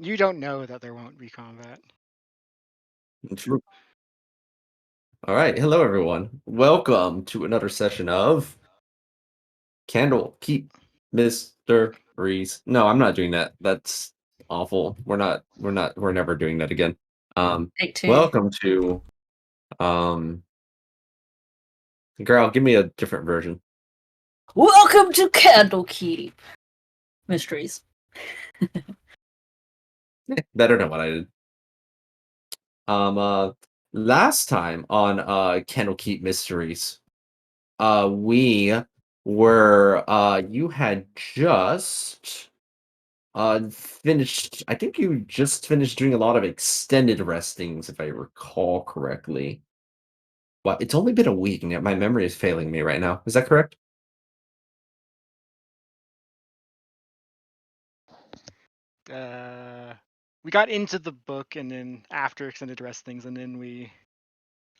You don't know that there won't be combat. True. All right. Hello, everyone. Welcome to another session of Candlekeep Mysteries. No, I'm not doing that. That's awful. We're never doing that again. Take two. Welcome to, um, girl, give me a different version. Welcome to Candlekeep Mysteries. Better than what I did. Last time on Candlekeep Mysteries, we were you had just finished. I think you just finished doing a lot of extended restings, if I recall correctly. Well, it's only been a week, and yet my memory is failing me right now. Is that correct? We got into the book, and then after extended rest things, and then we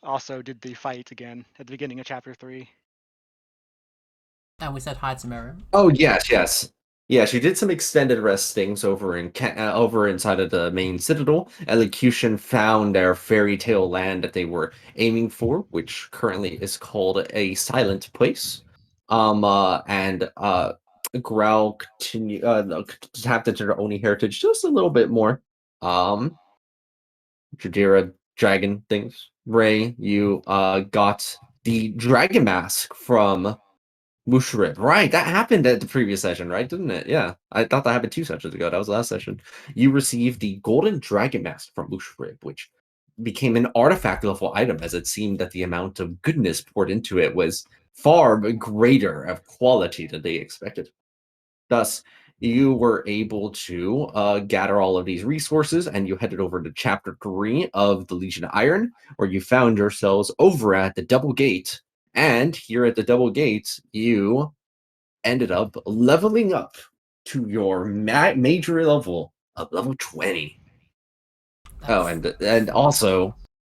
also did the fight again at the beginning of chapter 3. And we said hi to Miriam. Oh yes. Yeah, she did some extended restings over over inside of the main citadel. Elocution found their fairy tale land that they were aiming for, which currently is called a silent place. And Growl tapped into their Oni heritage just a little bit more. Jadira dragon things. Ray, you got the dragon mask from Mushrib. Right, that happened at the previous session, right? Didn't it? Yeah. I thought that happened 2 sessions ago. That was the last session. You received the golden dragon mask from Mushrib, which became an artifact level item, as it seemed that the amount of goodness poured into it was far greater of quality than they expected. Thus, you were able to gather all of these resources, and you headed over to chapter 3 of the Legion of Iron, where you found yourselves over at the Double Gate. And here at the Double Gate, you ended up leveling up to your major level of level 20. Oh, and also,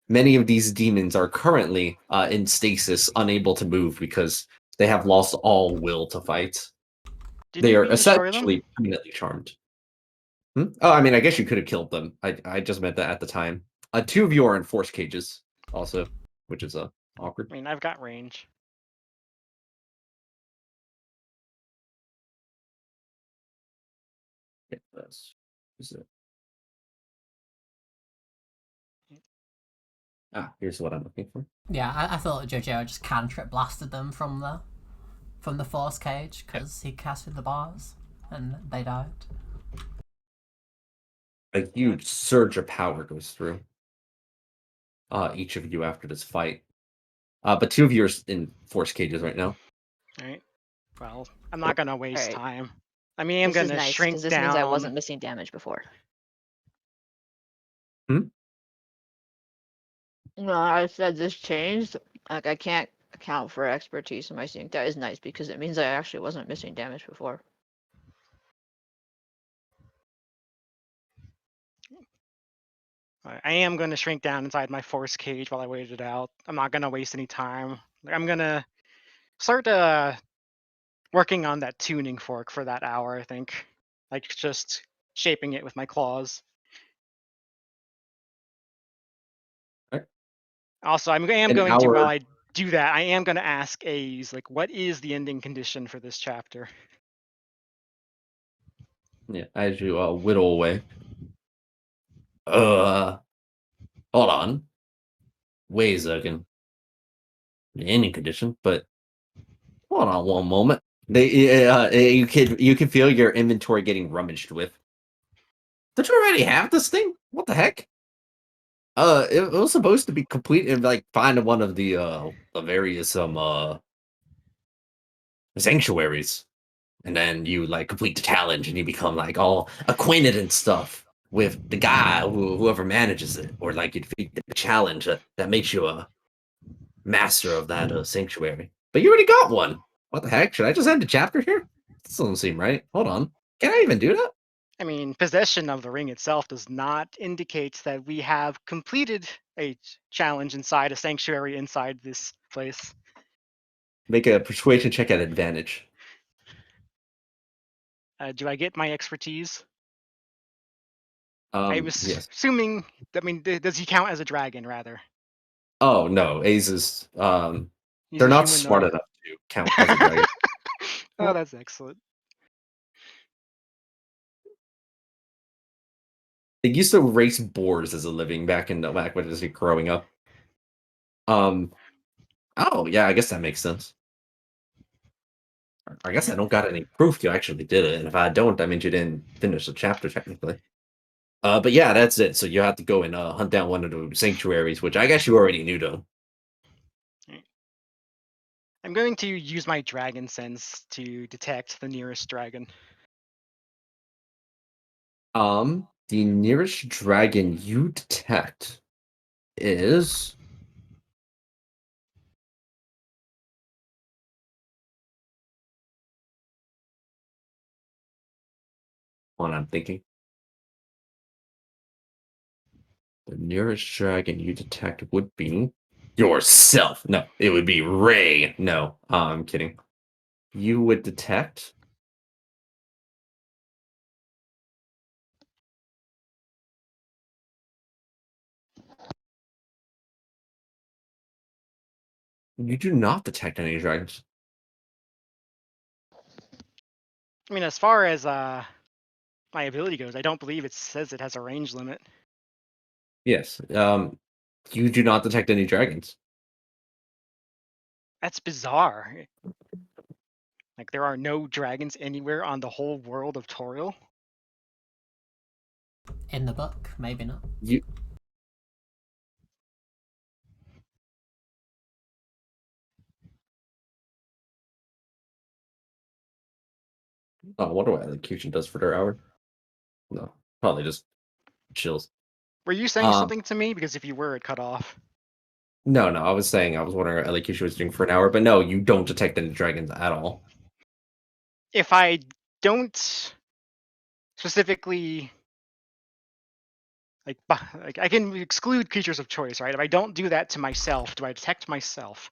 many of these demons are currently in stasis, unable to move because they have lost all will to fight. They Didn't are we destroy them? essentially permanently charmed. Oh, I mean, I guess you could have killed them. I just meant that at the time. 2 of you are in force cages, also, which is awkward. I mean, I've got range. Yeah, that's is it. Here's what I'm looking for. Yeah, I thought JoJo just cantrip blasted them from the force cage because he casted the bars and they died. A huge surge of power goes through each of you after this fight. But 2 of you are in force cages right now. Right. Well, I'm not gonna waste Alright. time. I mean, I'm This is gonna nice, shrink because this down. means I wasn't missing damage before. No, I said this changed. Like, I can't account for expertise in my sync. That is nice, because it means I actually wasn't missing damage before. I am gonna shrink down inside my force cage while I wait it out. I'm not gonna waste any time. I'm gonna start working on that tuning fork for that hour, I think. Like, just shaping it with my claws. Okay. Also, while I do that, I am gonna ask A's, like, what is the ending condition for this chapter? Yeah, as you whittle away. Hold on. Wait a second. The ending condition, but hold on one moment. You can feel your inventory getting rummaged with. Don't you already have this thing? What the heck? It was supposed to be complete and like find one of the various sanctuaries, and then you like complete the challenge and you become like all acquainted and stuff with the guy whoever manages it, or like you defeat the challenge that makes you a master of that sanctuary. But you already got one. What the heck? Should I just end the chapter here? This doesn't seem right. Hold on. Can I even do that? I mean, possession of the ring itself does not indicate that we have completed a challenge inside a sanctuary inside this place. Make a persuasion check at advantage. Do I get my expertise? I was Yes. assuming. I mean, does he count as a dragon rather? Oh no, A's is He's they're a not smart humanoid. enough to count as a dragon. Oh, that's excellent. They used to race boars as a living back when I was growing up. Um. Oh yeah, I guess that makes sense. I guess I don't got any proof you actually did it, and if I don't, that means you didn't finish the chapter technically. But yeah, that's it. So you have to go and hunt down one of the sanctuaries, which I guess you already knew though. I'm going to use my dragon sense to detect the nearest dragon. The nearest dragon you detect is one I'm thinking. The nearest dragon you detect would be yourself. No, it would be Ray. No, I'm kidding. You would detect. You do not detect any dragons. I mean, as far as my ability goes, I don't believe it says it has a range limit. Yes. You do not detect any dragons. That's bizarre. Like, there are no dragons anywhere on the whole world of Toriel. In the book, maybe not. You. Oh, I wonder what elocution does for their hour. No, probably just chills. Were you saying something to me? Because if you were, it cut off. No, I was wondering what elocution was doing for an hour, but no, you don't detect any dragons at all. If I don't specifically like I can exclude creatures of choice, right? If I don't do that to myself, do I detect myself?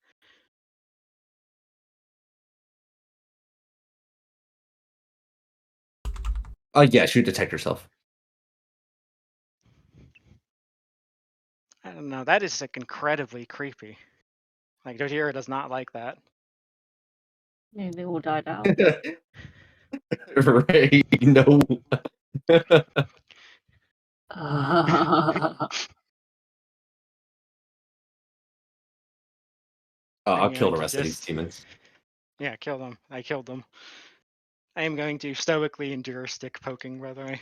Yes, you detect yourself. I don't know. That is like incredibly creepy. Like Dojira does not like that. Maybe they all died out. Ray, no. I'll I'm kill going the to rest of these just demons. kill them. I killed them. I am going to stoically endure stick poking, by the way.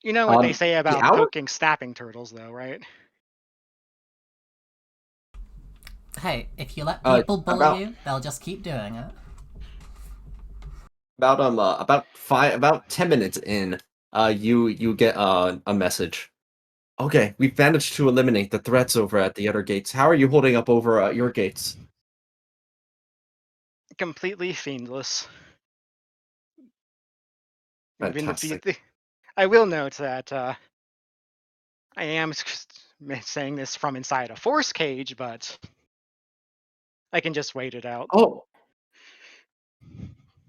You know what they say The about hour? poking snapping turtles, though, right? Hey, if you let people bully about you, they'll just keep doing it. about 10 minutes in, you get a message. Okay, we've managed to eliminate the threats over at the other gates. How are you holding up over your gates? Completely fiendless. Fantastic. I will note that I am saying this from inside a force cage, but I can just wait it out. Oh,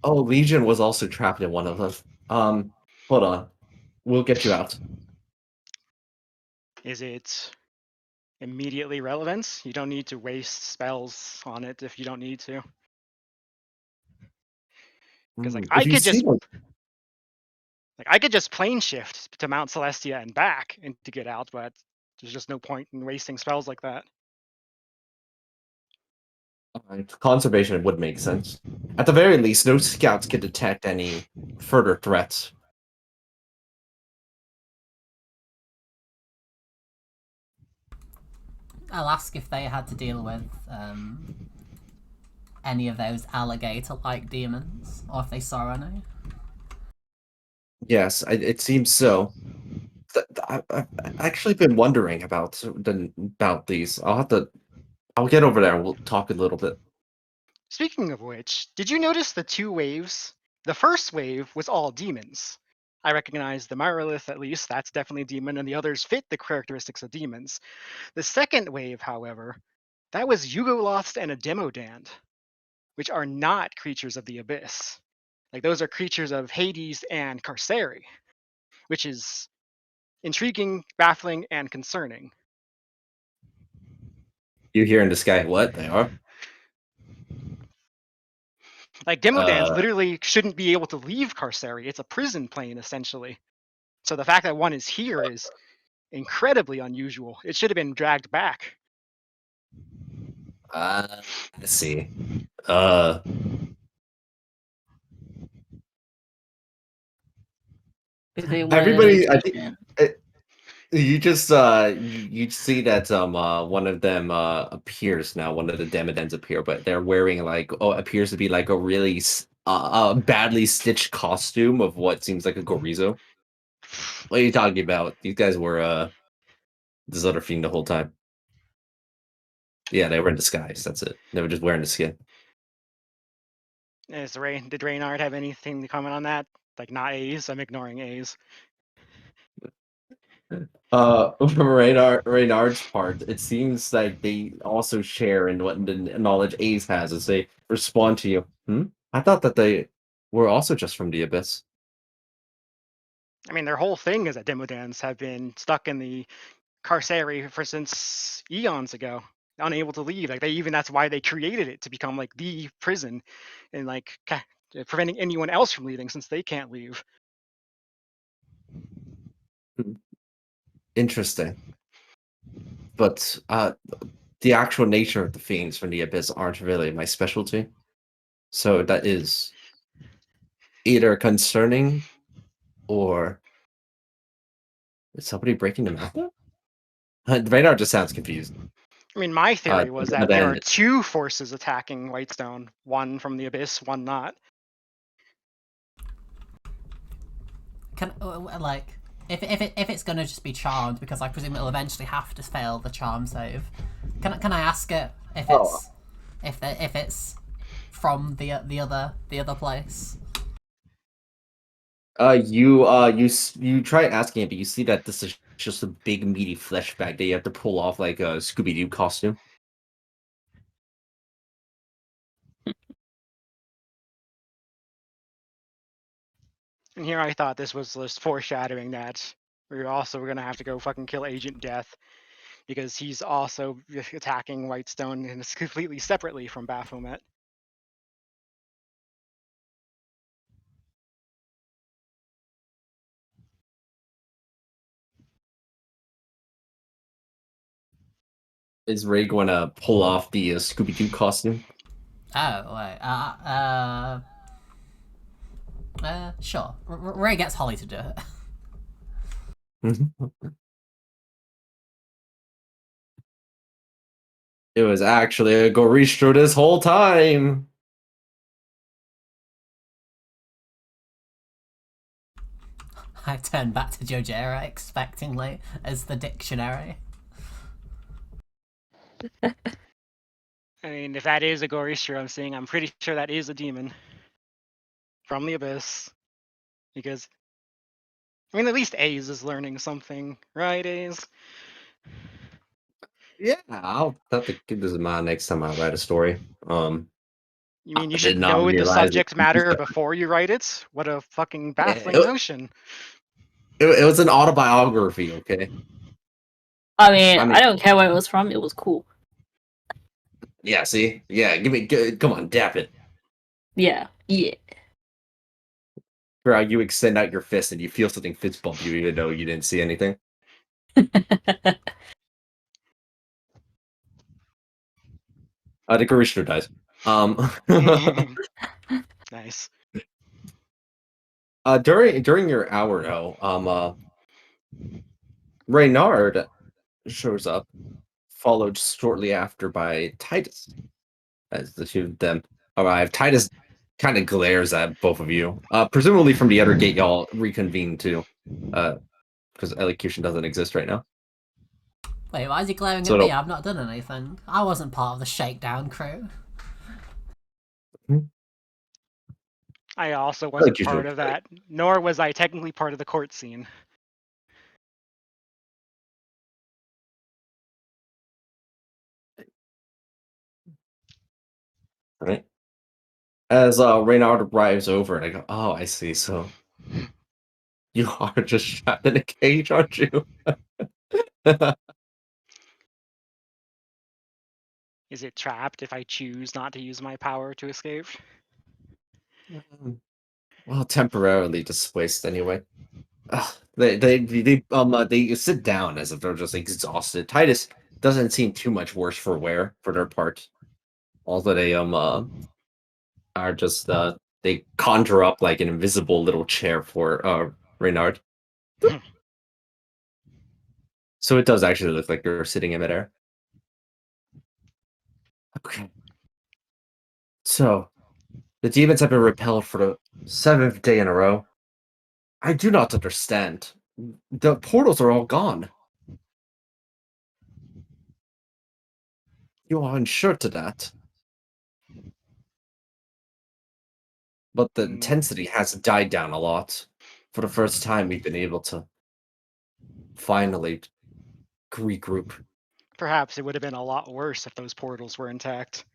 Legion was also trapped in one of them. Hold on. We'll get you out. Is it immediately relevant? You don't need to waste spells on it if you don't need to. Because If you see one, I could just plane shift to Mount Celestia and back and to get out, but there's just no point in wasting spells like that. conservation would make sense. At the very least, no scouts can detect any further threats. I'll ask if they had to deal with any of those alligator-like demons, or if they saw any. Yes, it seems so. I've actually been wondering about these. I'll get over there and we'll talk a little bit. Speaking of which, did you notice the two waves? The first wave was all demons. I recognize the Myrolith, at least, that's definitely a demon, and the others fit the characteristics of demons. The second wave, however, that was Yugolost and a Demodand, which are not creatures of the Abyss. Like those are creatures of Hades and Carceri, which is intriguing, baffling, and concerning. You hear in the sky what they are? Like Demodans literally shouldn't be able to leave Carceri. It's a prison plane essentially. So the fact that one is here is incredibly unusual. It should have been dragged back. Let's see. Is it one of the Everybody, I think magician? you just you see that one of them appears now. One of the Demodens appear, but they're wearing like appears to be like a really badly stitched costume of what seems like a Gorizo. What are you talking about? These guys were this other fiend the whole time. Yeah, they were in disguise. That's it. They were just wearing the skin. Did Reynard have anything to comment on that? Like not A's? I'm ignoring A's. From Reynard's part, it seems like they also share in what the knowledge Ace has as they respond to you. I thought that they were also just from the abyss. I mean, their whole thing is that Demodans have been stuck in the Carceri for since eons ago, unable to leave. Like that's why they created it to become like the prison, and like preventing anyone else from leaving since they can't leave. Interesting. But the actual nature of the fiends from the abyss aren't really my specialty. So that is either concerning or is somebody breaking them out? Reynard just sounds confused. I mean, my theory was that there are Then two forces attacking Whitestone, one from the abyss, one not. Can like if it's gonna just be charmed, because I presume it'll eventually have to fail the charm save. Can I ask it if it's if it's from the other place? You try asking it, but you see that this is just a big meaty flesh bag that you have to pull off like a Scooby Doo costume. And here I thought this was just foreshadowing that we're gonna have to go fucking kill Agent Death, because he's also attacking Whitestone and it's completely separately from Baphomet. Is Ray going to pull off the Scooby Doo costume? Oh wait, sure. Ray gets Holly to do it. It was actually a Goristro this whole time. I turn back to Jojera expectingly as the dictionary. I mean, if that is a Gorisher I'm seeing, I'm pretty sure that is a demon from the abyss. Because, I mean, at least A's is learning something, right, A's? Yeah, I'll have to give this in mind next time I write a story. You mean I you did should not know the realize subject matter before you write it? What a fucking baffling it, notion. it was an autobiography, okay? I mean, I mean, I don't care where it was from. It was cool. yeah, see? Yeah, come on, dap it. Yeah. Bro, you extend out your fist and you feel something fist bump you even though you didn't see anything. The Garishner dies. Nice. During your hour though, Reynard shows up, followed shortly after by Titus. As the two of them arrive, Titus kind of glares at both of you. Presumably from the other gate, y'all reconvene too, because elocution doesn't exist right now. Wait, why is he glaring So at me? I've not done anything. I wasn't part of the shakedown crew. I also wasn't Elocution part would of be great. that, nor was I technically part of the court scene. Right. As Reynard arrives over, and I go, "Oh, I see. So you are just trapped in a cage, aren't you?" Is it trapped if I choose not to use my power to escape? Well, temporarily displaced anyway. Ugh, they sit down as if they're just exhausted. Titus doesn't seem too much worse for wear for their part. Although they are just they conjure up like an invisible little chair for Reynard. So it does actually look like they're sitting in midair. Okay. So the demons have been repelled for the 7th day in a row. I do not understand. The portals are all gone. You are unsure to that. But the Hmm. intensity has died down a lot. For the first time, we've been able to finally regroup. Perhaps it would have been a lot worse if those portals were intact.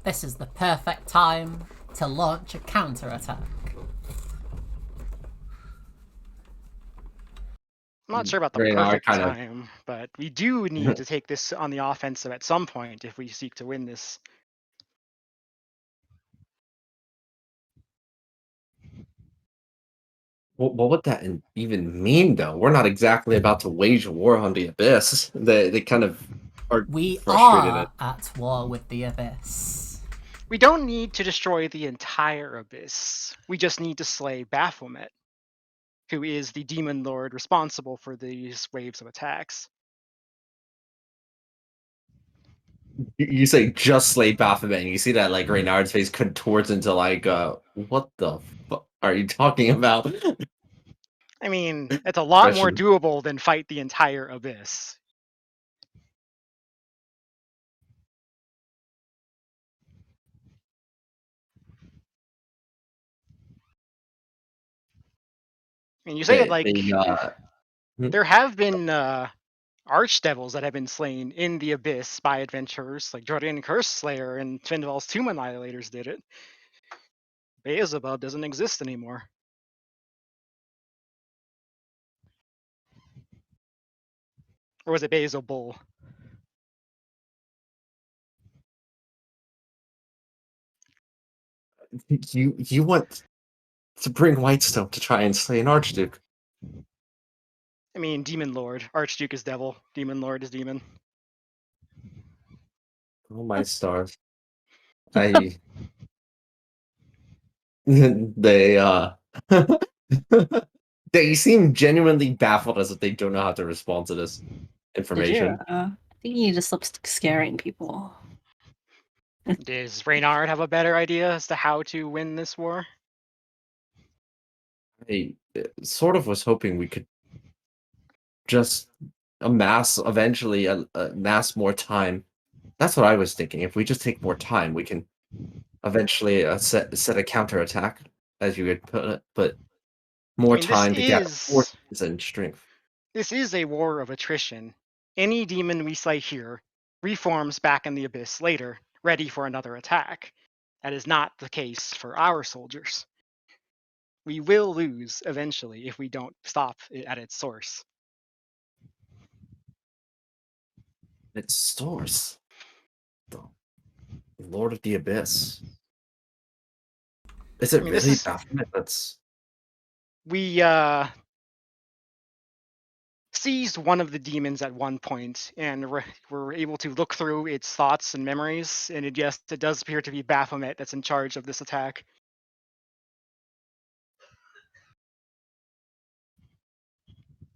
This is the perfect time to launch a counterattack. I'm not sure about the Reynard perfect kind of time, but we do need to take this on the offensive at some point if we seek to win this. What would that even mean, though? We're not exactly about to wage war on the abyss. They kind of are We frustrated are at war with the Abyss. We don't need to destroy the entire abyss. We just need to slay Baphomet, who is the demon lord responsible for these waves of attacks. You say just slay Baphomet, and you see that like Reynard's face contorts into like what the fuck are you talking about? I mean, it's a lot more Expression. doable than fight the entire abyss. I mean, you say it like They there have been archdevils that have been slain in the abyss by adventurers, like Jordan Curseslayer and Tvindel's Tomb Annihilators did it. Beelzebub doesn't exist anymore. Or was it Beelzebul? you want to bring Whitestone to try and slay an Archduke. I mean, Demon Lord. Archduke is devil. Demon Lord is demon. Oh my stars. I they they seem genuinely baffled as if they don't know how to respond to this Did you? information. I think you need to stop scaring people. Does Reynard have a better idea as to how to win this war? I sort of was hoping we could just eventually amass more time. That's what I was thinking. If we just take more time, we can eventually set a counterattack, as you would put it, but I more mean, this time to gather is forces and strength. a war of attrition. Any demon we slay here reforms back in the abyss later, ready for another attack. That is not the case for our soldiers. We will lose eventually if we don't stop it at its source. Its source, the Lord of the Abyss. Is I it mean, really Baphomet? That's we seized one of the demons at one point and were able to look through its thoughts and memories, and it does appear to be Baphomet that's in charge of this attack.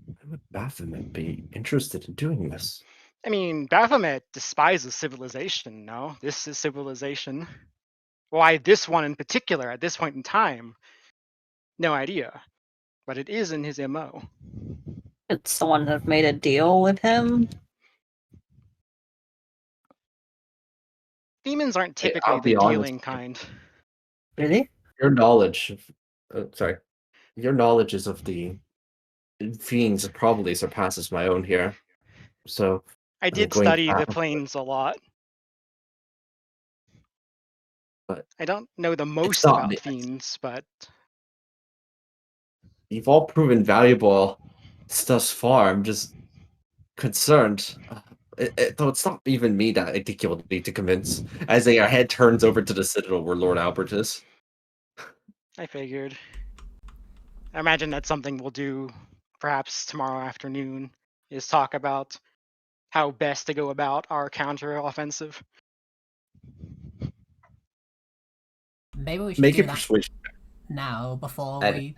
why would Baphomet be interested in doing this? I mean, Baphomet despises civilization, no? This is civilization. Why this one in particular at this point in time? No idea. But it is in his MO. It's the one that made a deal with him. Demons aren't Hey, typically I'll the be honest dealing with you. kind. Really? Your knowledge of, sorry, your knowledge is of the fiends probably surpasses my own here. So I I'm did going to study the have planes a lot. but I don't know the it's most not about me. fiends, but You've all proven valuable thus far. I'm just concerned. Though it's not even me that I think you'll need to convince. As our head turns over to the Citadel where Lord Albert is. I figured. I imagine that's something we'll do perhaps tomorrow afternoon, is talk about how best to go about our counter offensive. Maybe we should Make do a that persuasion. now before And we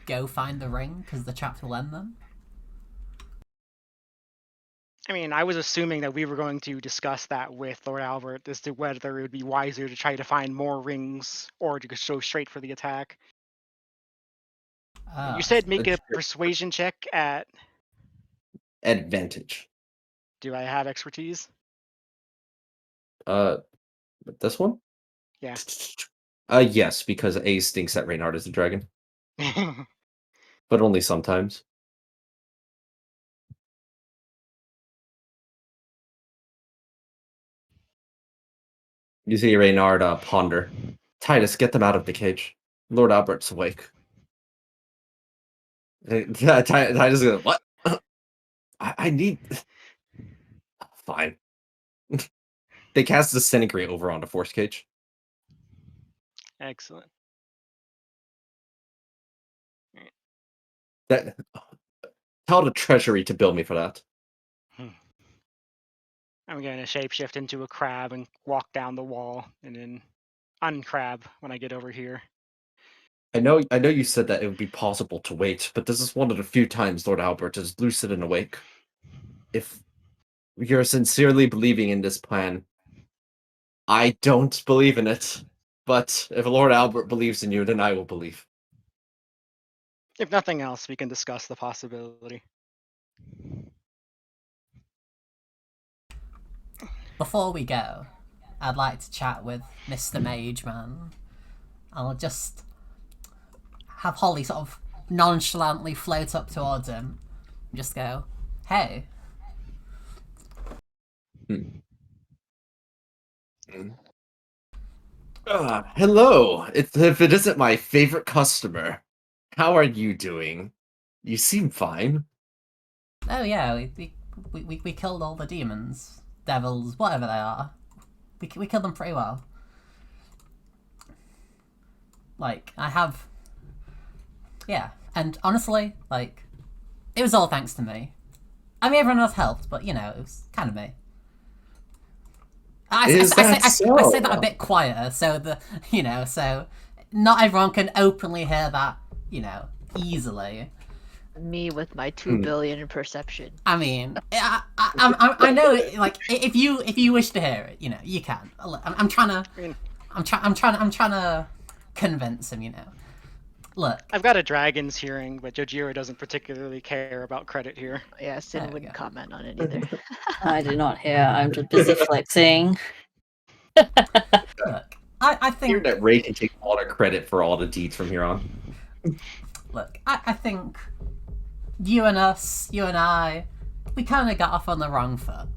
go find the ring, because the chapter will end then. I mean, I was assuming that we were going to discuss that with Lord Albert as to whether it would be wiser to try to find more rings or to go straight for the attack. You I said see. make a persuasion check at. advantage. Do I have expertise? This one? Yeah. Yes, because Ace thinks that Reynard is a dragon, but only sometimes. You see Reynard ponder. Titus, get them out of the cage. Lord Albert's awake. Titus is what? I need. Fine. They cast Disintegrate over onto Force Cage. Excellent. That tell the treasury to bill me for that. I'm going to shapeshift into a crab and walk down the wall and then uncrab when I get over here. I know you said that it would be possible to wait, but this is one of the few times Lord Albert is lucid and awake. If you're sincerely believing in this plan, I don't believe in it. But if Lord Albert believes in you, then I will believe. If nothing else, we can discuss the possibility. Before we go, I'd like to chat with Mr. Mage Man. I'll just have Holly sort of nonchalantly float up towards him and just go, "Hey." Hello. If it isn't my favorite customer, how are you doing? You seem fine. Oh yeah, we killed all the demons, devils, whatever they are. We killed them pretty well. Like, I have... Yeah, and honestly, like, it was all thanks to me. I mean, everyone else helped, but, you know, it was kind of me. I say that a bit quieter, so so not everyone can openly hear that, easily. Me with my 2 billion in perception. I mean, I know, like, if you wish to hear it, you can. I'm trying to convince him, Look, I've got a dragon's hearing, but Jojiro doesn't particularly care about credit here. Yeah, Sin There we wouldn't go. comment on it either. I do not hear. I'm just busy flexing. look, I Hear think, that Ray can take all the credit for all the deeds from here on. look, I think you and I, we kind of got off on the wrong foot.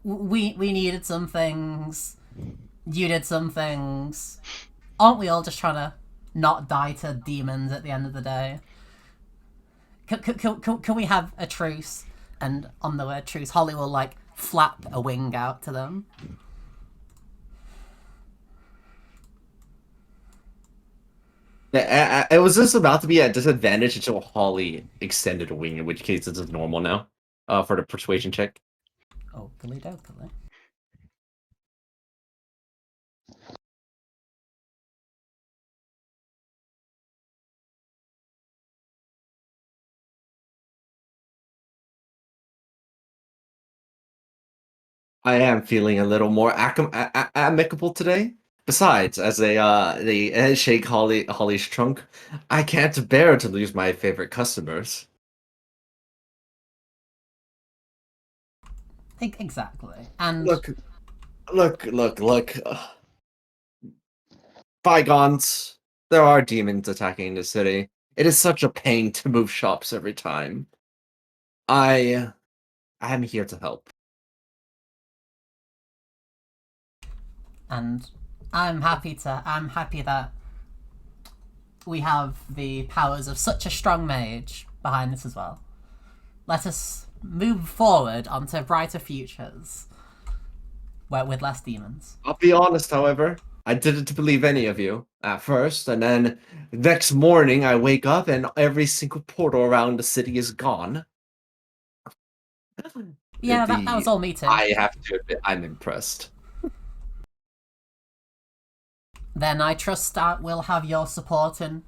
We needed some things. You did some things. Aren't we all just trying to not die to demons at the end of the day? Can we have a truce? And on the word truce, Holly will, like, flap a wing out to them. Was this about to be at disadvantage until Holly extended a wing, in which case this is normal now for the persuasion check? Oakley dokily. I am feeling a little more amicable today. Besides, as they shake Holly's trunk, I can't bear to lose my favorite customers. Exactly. And Look. Bygones. There are demons attacking the city. It is such a pain to move shops every time. I am here to help. And I'm happy that we have the powers of such a strong mage behind this as well. Let us move forward onto brighter futures with less demons. I'll be honest, however, I didn't believe any of you at first, and then next morning I wake up and every single portal around the city is gone. Yeah, that was all me too. I have to admit, I'm impressed. Then I trust that we'll have your support in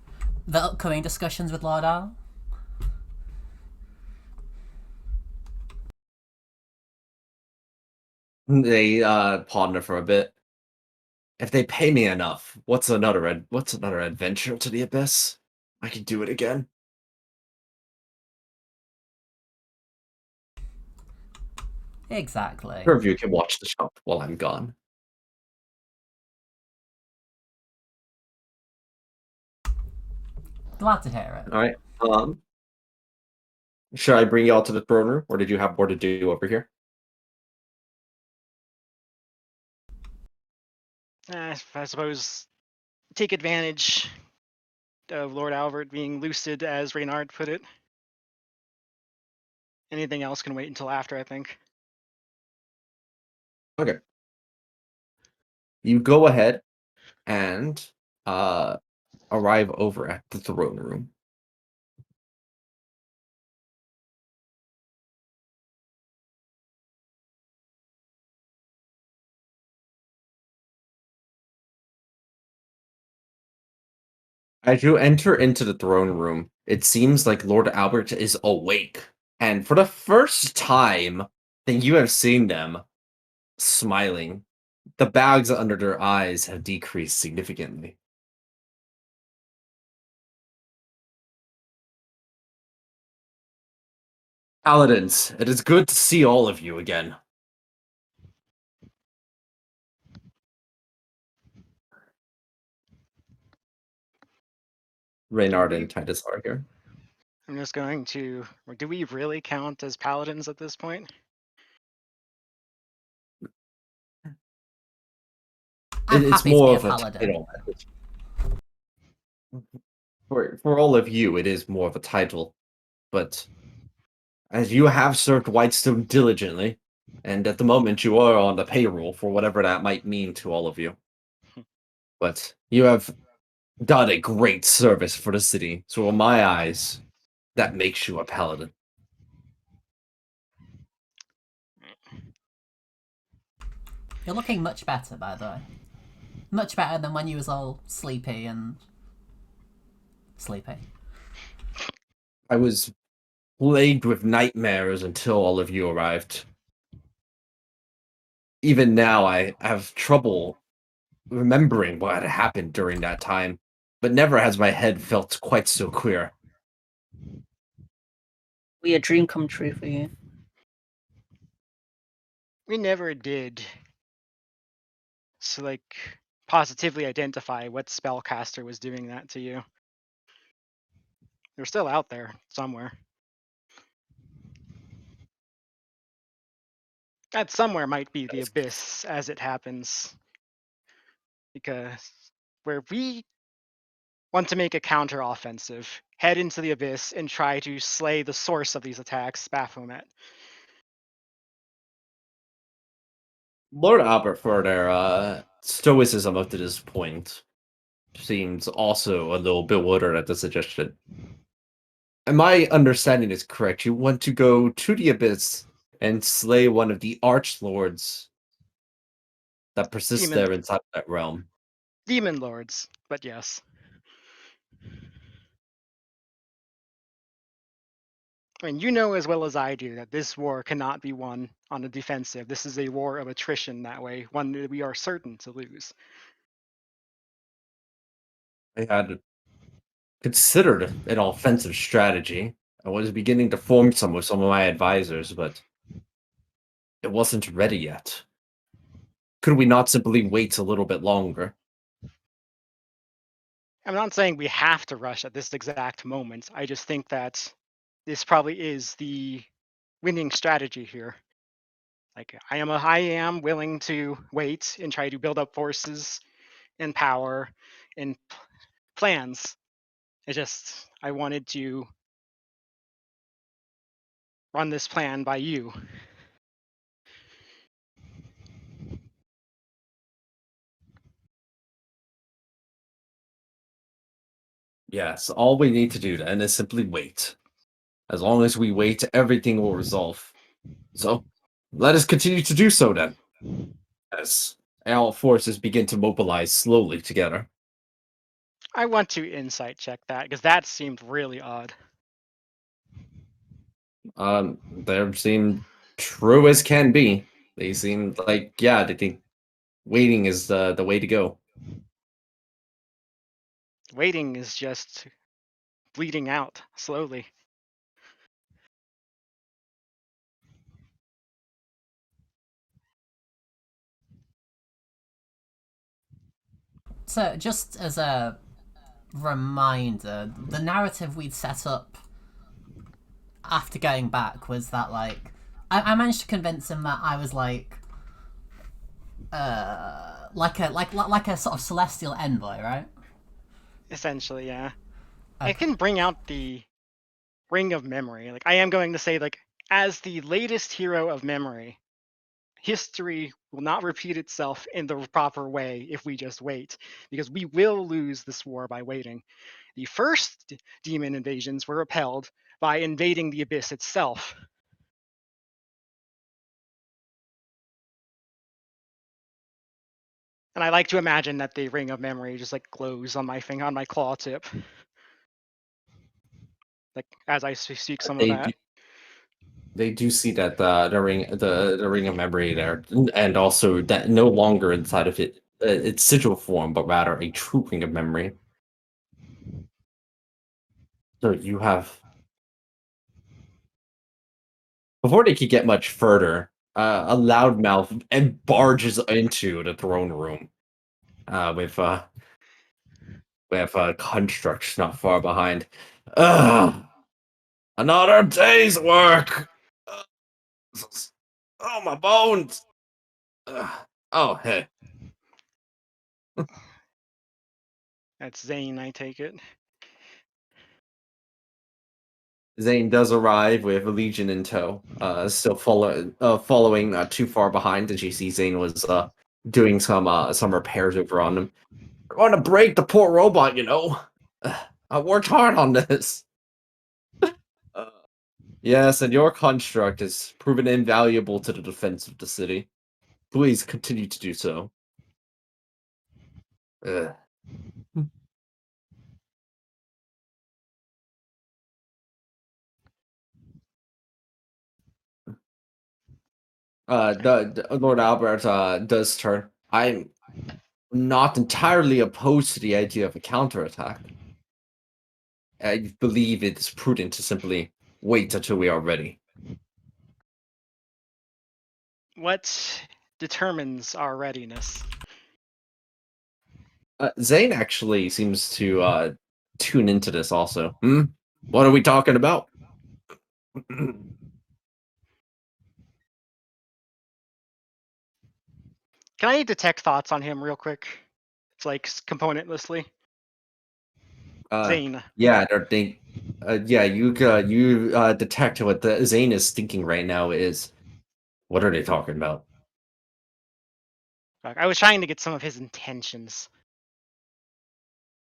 the upcoming discussions with Lord Al. They ponder for a bit. If they pay me enough, what's another adventure to the abyss? I can do it again. Exactly. Or of you can watch the shop while I'm gone. Glad to hear it. All right. Should I bring y'all to the throne room, or did you have more to do over here? I suppose take advantage of Lord Albert being lucid, as Reynard put it. Anything else can wait until after, I think. Okay. You go ahead and arrive over at the throne room. As you enter into the throne room, it seems like Lord Albert is awake. And for the first time that you have seen them smiling, the bags under their eyes have decreased significantly. Paladins, it is good to see all of you again. Reynard and Titus are here. I'm just going to. Do we really count as paladins at this point? I'm It's happy to more be a of a paladin. title. For all of you, it is more of a title. But as you have served Whitestone diligently, and at the moment you are on the payroll for whatever that might mean to all of you. But you have done a great service for the city, so in my eyes, that makes you a paladin. You're looking much better, by the way. Much better than when you was all sleepy. I was plagued with nightmares until all of you arrived. Even now, I have trouble remembering what had happened during that time, but never has my head felt quite so clear. We a dream come true for you. We never did. So, like, positively identify what spellcaster was doing that to you. They're still out there somewhere. That somewhere might be the abyss, as it happens. Because where we want to make a counter-offensive, head into the abyss and try to slay the source of these attacks, Baphomet. Lord Albert, for their stoicism up to this point, seems also a little bewildered at the suggestion. And my understanding is correct. You want to go to the abyss and slay one of the archlords that persists Demon, there inside that realm. demon lords, but yes. I mean, you know as well as I do that this war cannot be won on the defensive. This is a war of attrition that way, one that we are certain to lose. I had considered an offensive strategy. I was beginning to form some with some of my advisors, but it wasn't ready yet. Could we not simply wait a little bit longer? I'm not saying we have to rush at this exact moment. I just think that this probably is the winning strategy here. Like I am willing to wait and try to build up forces and power and plans. It just I wanted to run this plan by you. Yes, all we need to do then is simply wait. As long as we wait, everything will resolve. So, let us continue to do so then. As all forces begin to mobilize slowly together. I want to insight check that because that seemed really odd. They seem true as can be. They seem like, yeah, they think waiting is the way to go. Waiting is just bleeding out slowly. So, just as a reminder, the narrative we'd set up after going back was that, like, I managed to convince him that I was like a sort of celestial envoy, right? Essentially, yeah. I Okay. can bring out the ring of memory. Like I am going to say, like, as the latest hero of memory, history will not repeat itself in the proper way if we just wait, because we will lose this war by waiting. The first demon invasions were repelled by invading the abyss itself. And I like to imagine that the ring of memory just like glows on my finger, on my claw tip, like as I speak some of They do, that. they do see that the ring of memory there, and also that no longer inside of it its sigil form, but rather a true ring of memory. So you have before they could get much further, a loudmouth and barges into the throne room with constructs not far behind. Ugh, another day's work. Ugh, oh, my bones. Ugh. Oh, hey. That's Zane, I take it. Zane does arrive with a legion in tow, still following not too far behind, as you see Zane was doing some repairs over on him. I want to break the poor robot, you know. I worked hard on this. Uh, yes, and your construct has proven invaluable to the defense of the city. Please continue to do so. Ugh. Lord Albert does turn. I'm not entirely opposed to the idea of a counterattack. I believe it's prudent to simply wait until we are ready. What determines our readiness? Zane actually seems to tune into this also. Hmm? What are we talking about? Can I detect thoughts on him real quick? It's like componentlessly. Zane. Yeah, yeah, you detect what the Zane is thinking right now is. What are they talking about? I was trying to get some of his intentions.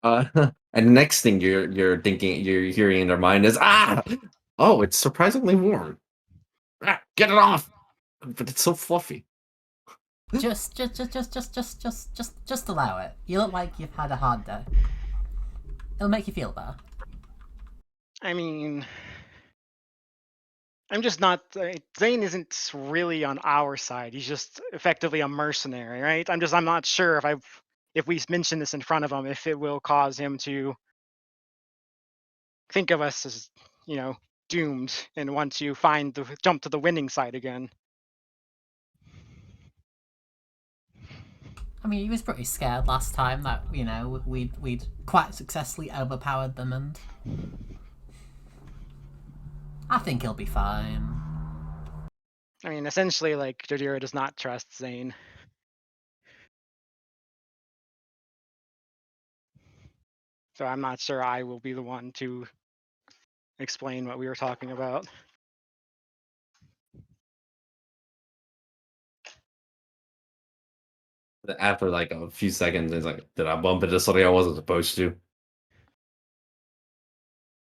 Uh, and the next thing you're thinking, you're hearing in their mind is oh, it's surprisingly warm. Get it off! But it's so fluffy. Just allow it. You look like you've had a hard day. It'll make you feel better. I mean, I'm just not. Zane isn't really on our side. He's just effectively a mercenary, right? I'm not sure if we mention this in front of him, if it will cause him to think of us as, doomed and want to jump to the winning side again. I mean, he was pretty scared last time that we'd quite successfully overpowered them, and I think he'll be fine. I mean, essentially, like, Jadira does not trust Zane. So I'm not sure I will be the one to explain what we were talking about. After like a few seconds, it's like, did I bump into something I wasn't supposed to?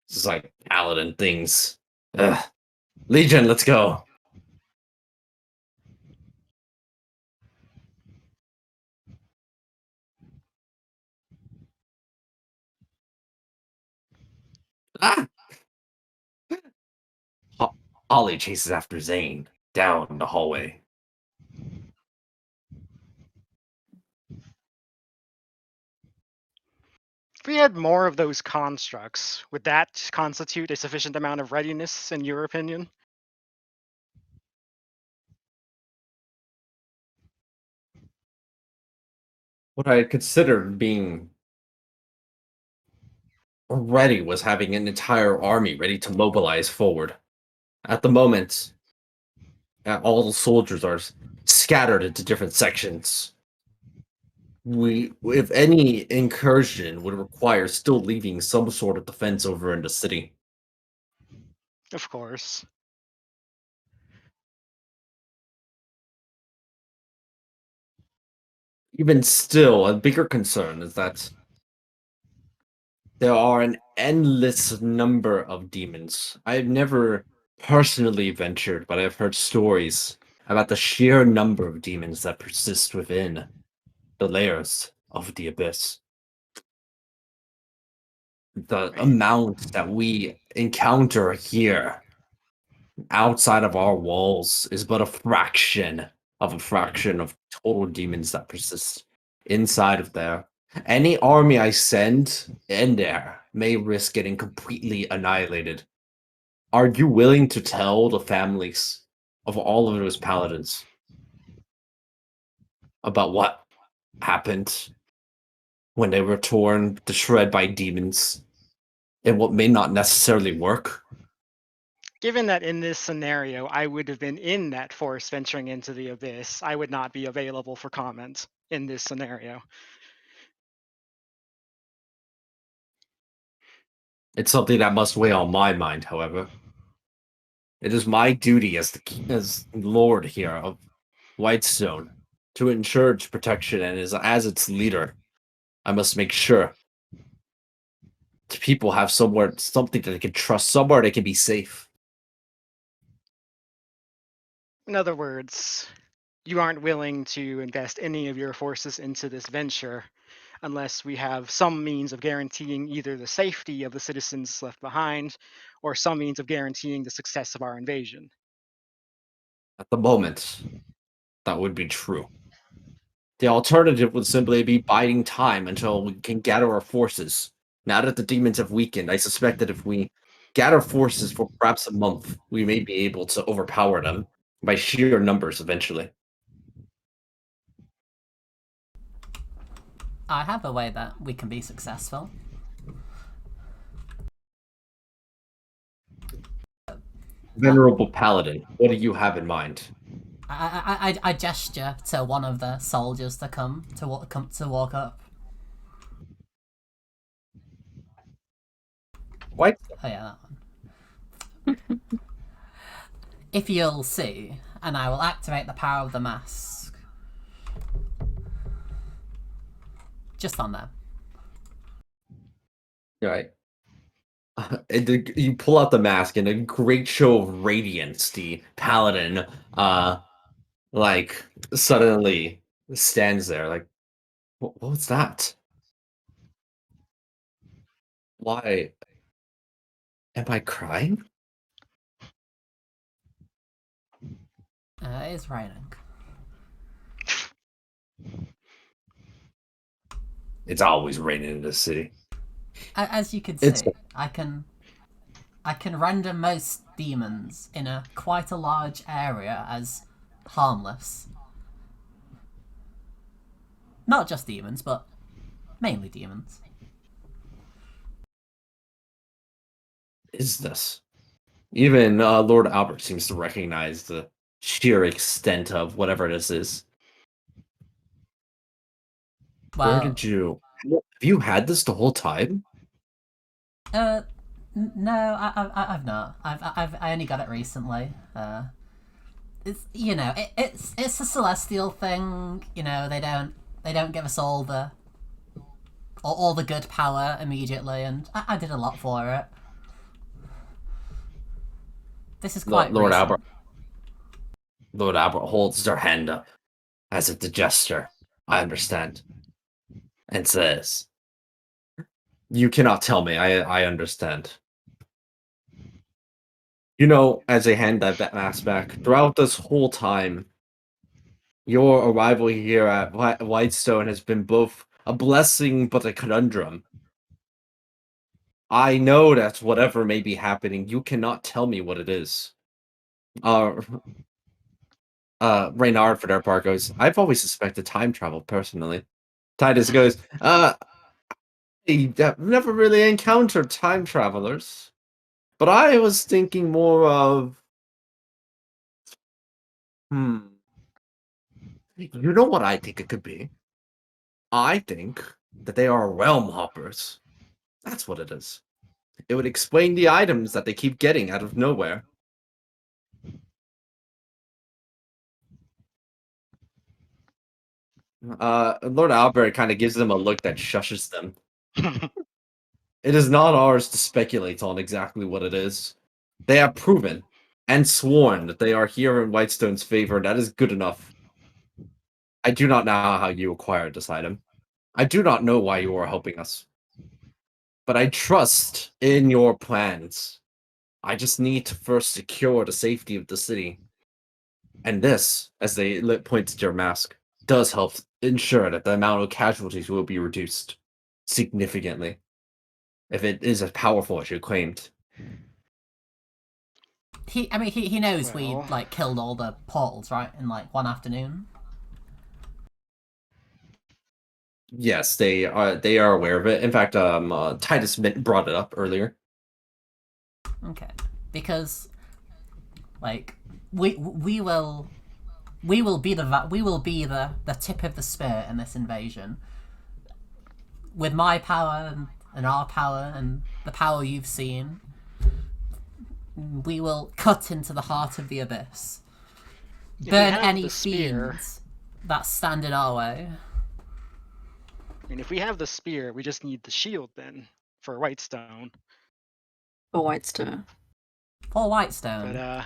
It's just like paladin things. Ugh. Legion, let's go. Ah! Ollie chases after Zane down the hallway. If we had more of those constructs, would that constitute a sufficient amount of readiness, in your opinion? What I considered being ready was having an entire army ready to mobilize forward. At the moment, all the soldiers are scattered into different sections. If any incursion would require still leaving some sort of defense over in the city. Of course. Even still, a bigger concern is that there are an endless number of demons. I've never personally ventured, but I've heard stories about the sheer number of demons that persist within the layers of the abyss. The Right. amount that we encounter here outside of our walls is but a fraction of total demons that persist inside of there. Any army I send in there may risk getting completely annihilated. Are you willing to tell the families of all of those paladins about what happened when they were torn to shred by demons and what may not necessarily work? Given that in this scenario I would have been in that force venturing into the abyss, I would not be available for comment in this scenario. It's something that must weigh on my mind, however. It is my duty as Lord here of Whitestone to ensure its protection, and as its leader, I must make sure the people have something that they can trust, somewhere they can be safe. In other words, you aren't willing to invest any of your forces into this venture unless we have some means of guaranteeing either the safety of the citizens left behind or some means of guaranteeing the success of our invasion. At the moment, that would be true. The alternative would simply be biding time until we can gather our forces. Now that the demons have weakened, I suspect that if we gather forces for perhaps a month, we may be able to overpower them by sheer numbers eventually. I have a way that we can be successful. Venerable Paladin, what do you have in mind? I gesture to one of the soldiers to come to walk up. White? Oh yeah, that one. If you'll see, and I will activate the power of the mask. Just on there. Right. You pull out the mask, and a great show of radiance, the paladin, like suddenly stands there. Like, what was that? Why am I crying? It is raining. It's always raining in this city. As you can It's see, I can render most demons in a quite a large area as harmless. Not just demons, but mainly demons. is this? Even Lord Albert seems to recognize the sheer extent of whatever this is. Where Well, did you? Have you had this the whole time? No, I've not. I only got it recently. It's it's a celestial thing. They don't give us all the good power immediately, and I did a lot for it. This is quite Lord recent. Albert. Lord Albert holds their hand up as if to gesture. I understand. And says, "You cannot tell me. I understand." As they hand that mask back, throughout this whole time, your arrival here at Whitestone has been both a blessing but a conundrum. I know that whatever may be happening, you cannot tell me what it is. Uh, Reynard, for their part, goes, "I've always suspected time travel, personally." Titus goes, I've never really encountered time travelers. But I was thinking more of, you know what I think it could be? I think that they are realm hoppers. That's what it is. It would explain the items that they keep getting out of nowhere. Lord Albert kind of gives them a look that shushes them. It is not ours to speculate on exactly what it is. They have proven and sworn that they are here in Whitestone's favor, and that is good enough. I do not know how you acquired this item. I do not know why you are helping us. But I trust in your plans. I just need to first secure the safety of the city. And this, as they point to your mask, does help ensure that the amount of casualties will be reduced significantly. If it is as powerful as you claimed. He knows we Well. killed all the portals, right, in one afternoon. Yes, they are aware of it. In fact, Titus brought it up earlier. Okay, because we will be the tip of the spear in this invasion. With my power and our power and the power you've seen, we will cut into the heart of the abyss. Burn any fiends that stand in our way. I mean, if we have the spear, we just need the shield then for Whitestone. For Whitestone. For Whitestone. But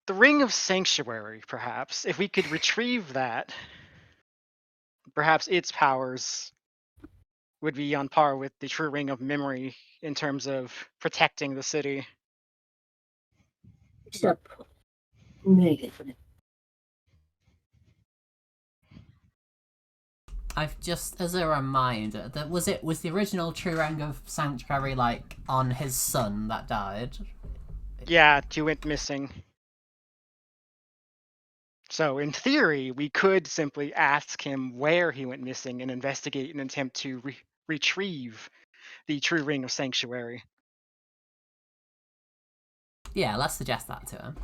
the Ring of Sanctuary, perhaps. If we could retrieve that, perhaps its powers would be on par with the true Ring of Memory in terms of protecting the city. Yep. Negative. I've just, as a reminder, that was the original True Ring of Sanctuary on his son that died? Yeah, two went missing. So in theory, we could simply ask him where he went missing and investigate an attempt to retrieve the true Ring of Sanctuary. Yeah, let's suggest that to him.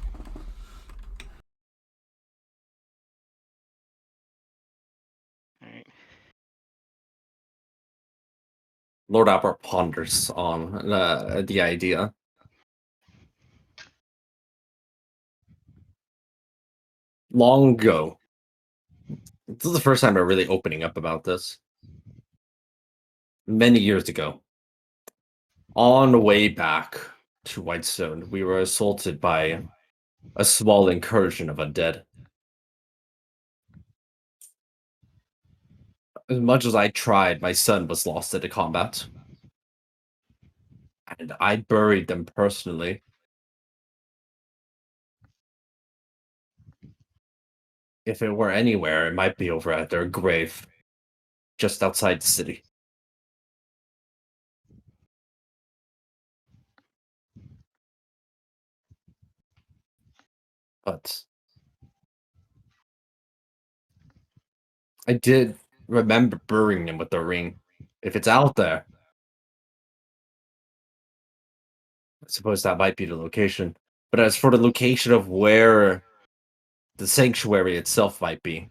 Right. Lord Albert ponders on the idea. Long ago, this is the first time I'm really opening up about this. Many years ago, on the way back to Whitestone, we were assaulted by a small incursion of undead. As much as I tried, my son was lost in the combat. And I buried them personally. If it were anywhere, it might be over at their grave, just outside the city. But I did remember burying him with the ring. If it's out there, I suppose that might be the location. But as for the location of where the sanctuary itself might be,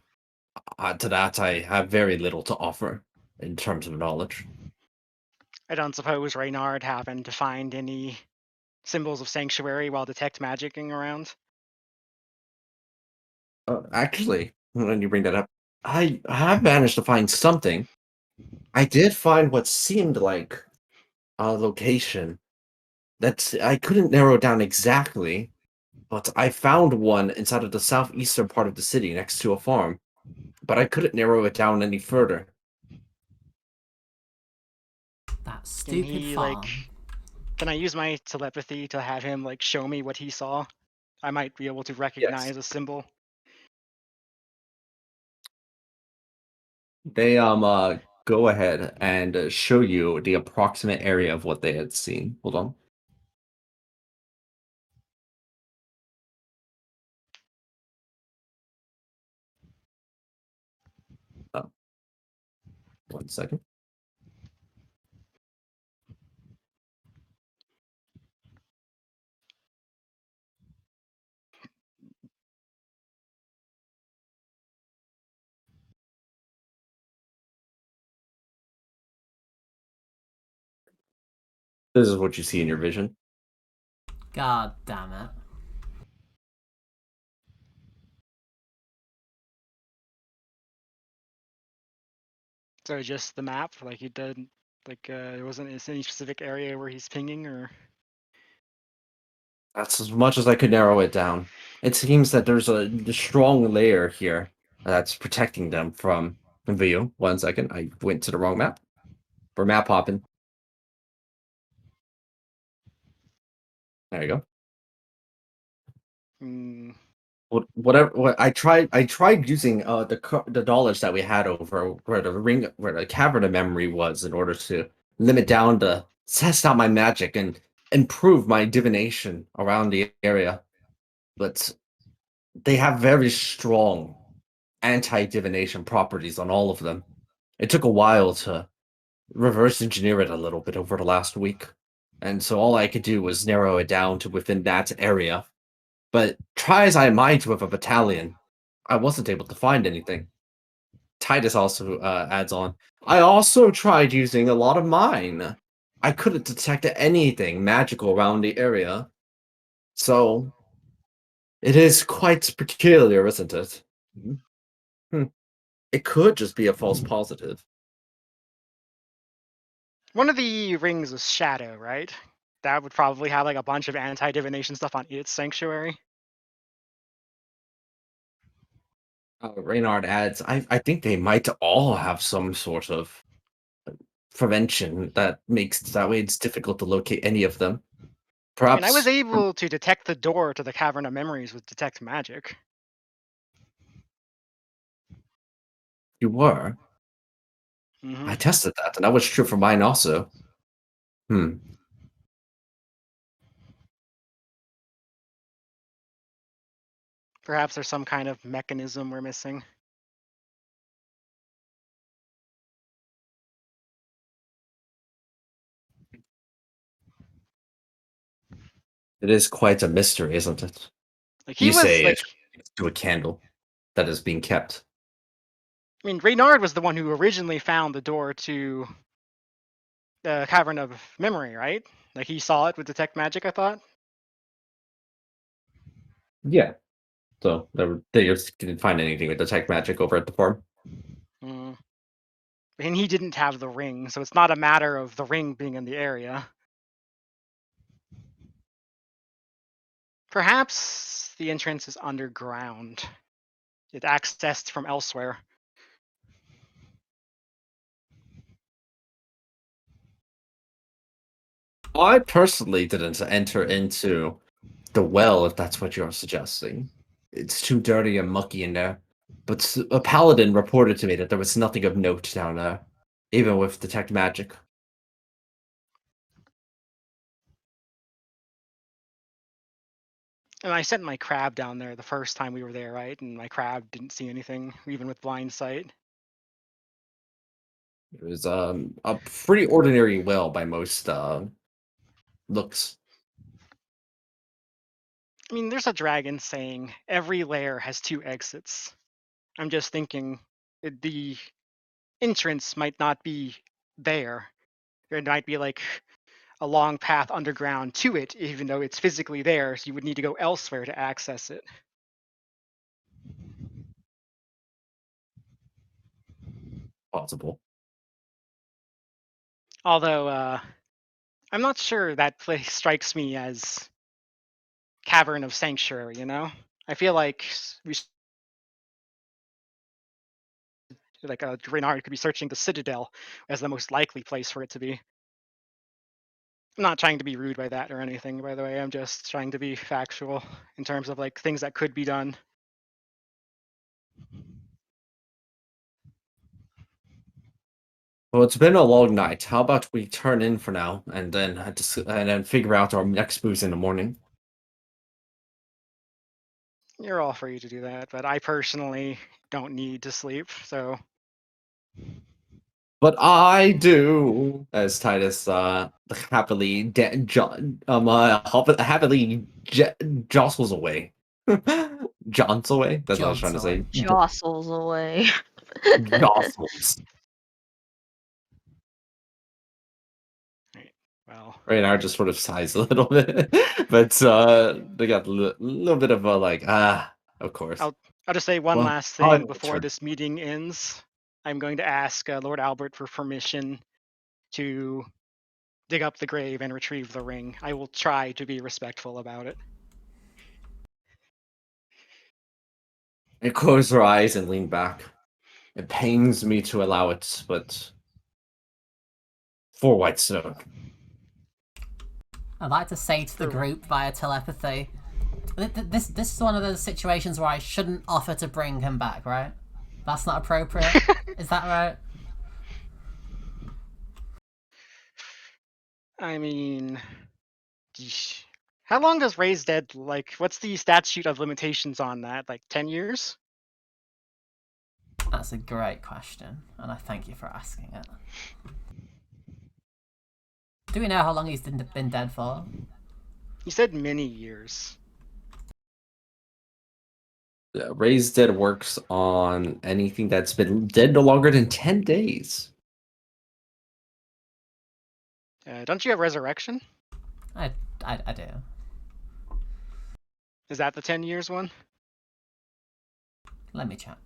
to that I have very little to offer in terms of knowledge. I don't suppose Reynard happened to find any symbols of sanctuary while detect magicking around. Actually, when you bring that up, I have managed to find something. I did find what seemed like a location that I couldn't narrow down exactly, but I found one inside of the southeastern part of the city next to a farm, but I couldn't narrow it down any further. That Can stupid he farm. can I use my telepathy to have him show me what he saw? I might be able to Yes. recognize a symbol. They go ahead and show you the approximate area of what they had seen. Hold on. Oh, 1 second. This is what you see in your vision. God damn it. So just the map, like he did, there wasn't any specific area where he's pinging, or That's as much as I could narrow it down. It seems that there's a strong layer here that's protecting them from view. 1 second, I went to the wrong map. For map hopping. There you go. mm, Whatever. What I tried using the dollars that we had over where the cavern of memory was in order to limit down to test out my magic and improve my divination around the area. But they have very strong anti-divination properties on all of them. It took a while to reverse engineer it a little bit over the last week, and so all I could do was narrow it down to within that area. But try as I might with a battalion, I wasn't able to find anything. Titus also adds on, I also tried using a lot of mine. I couldn't detect anything magical around the area. So it is quite peculiar, isn't it? Hmm. It could just be a false positive. one of the rings is shadow, right? That would probably have a bunch of anti-divination stuff on its sanctuary. Reynard adds, I think they might all have some sort of prevention that makes that way it's difficult to locate any of them. I mean, I was Perhaps able to detect the door to the Cavern of Memories with Detect Magic. you were. Hmm. I tested that, and that was true for mine also. Hmm. Perhaps there's some kind of mechanism we're missing. It is quite a mystery, isn't it? He You was say it's to a candle that is being kept. I mean, Reynard was the one who originally found the door to the Cavern of Memory, right? He saw it with Detect Magic, I thought. Yeah. So they just didn't find anything with detect magic over at the farm. Mm. And he didn't have the ring, so it's not a matter of the ring being in the area. Perhaps the entrance is underground. It accessed from elsewhere. I personally didn't enter into the well, if that's what you're suggesting. It's too dirty and mucky in there. But a paladin reported to me that there was nothing of note down there, even with detect magic. And I sent my crab down there the first time we were there, right? And my crab didn't see anything, even with blind sight. It was a pretty ordinary well by most looks. I mean, there's a dragon saying every lair has 2 exits. I'm just thinking the entrance might not be there. There might be like a long path underground to it, even though it's physically there, so you would need to go elsewhere to access it. Possible. Although, I'm not sure that place strikes me as Cavern of Sanctuary, you know? I feel like we like Reynard could be searching the Citadel as the most likely place for it to be. I'm not trying to be rude by that or anything, by the way. I'm just trying to be factual in terms of like things that could be done. Well, it's been a long night. How about we turn in for now, and then figure out our next moves in the morning? You're all free to do that, but I personally don't need to sleep, so But I do, as Titus happily happily jostles away. Jaunts away. That's what I was trying to Jaunts away. say. Jostles away. Jostles. well, Right now, just sort of sighs a little bit, but they got a little bit of a like, of course. I'll just say one Well, last I thing will before turn. this meeting ends. I'm going to ask Lord Albert for permission to dig up the grave and retrieve the ring. I will try to be respectful about it. I close her eyes and lean back. It pains me to allow it, but for Whitestone. I'd like to say to the group via telepathy, this is one of those situations where I shouldn't offer to bring him back, right? That's not appropriate. Is that right? I mean, yeesh. How long does Raise Dead, like, what's the statute of limitations on that? Like 10 years? That's a great question, and I thank you for asking it. Do we know how long he's been dead for? He said many years. Raised Dead works on anything that's been dead no longer than 10 days. Don't you have Resurrection? I do. Is that the 10 years one? Let me check.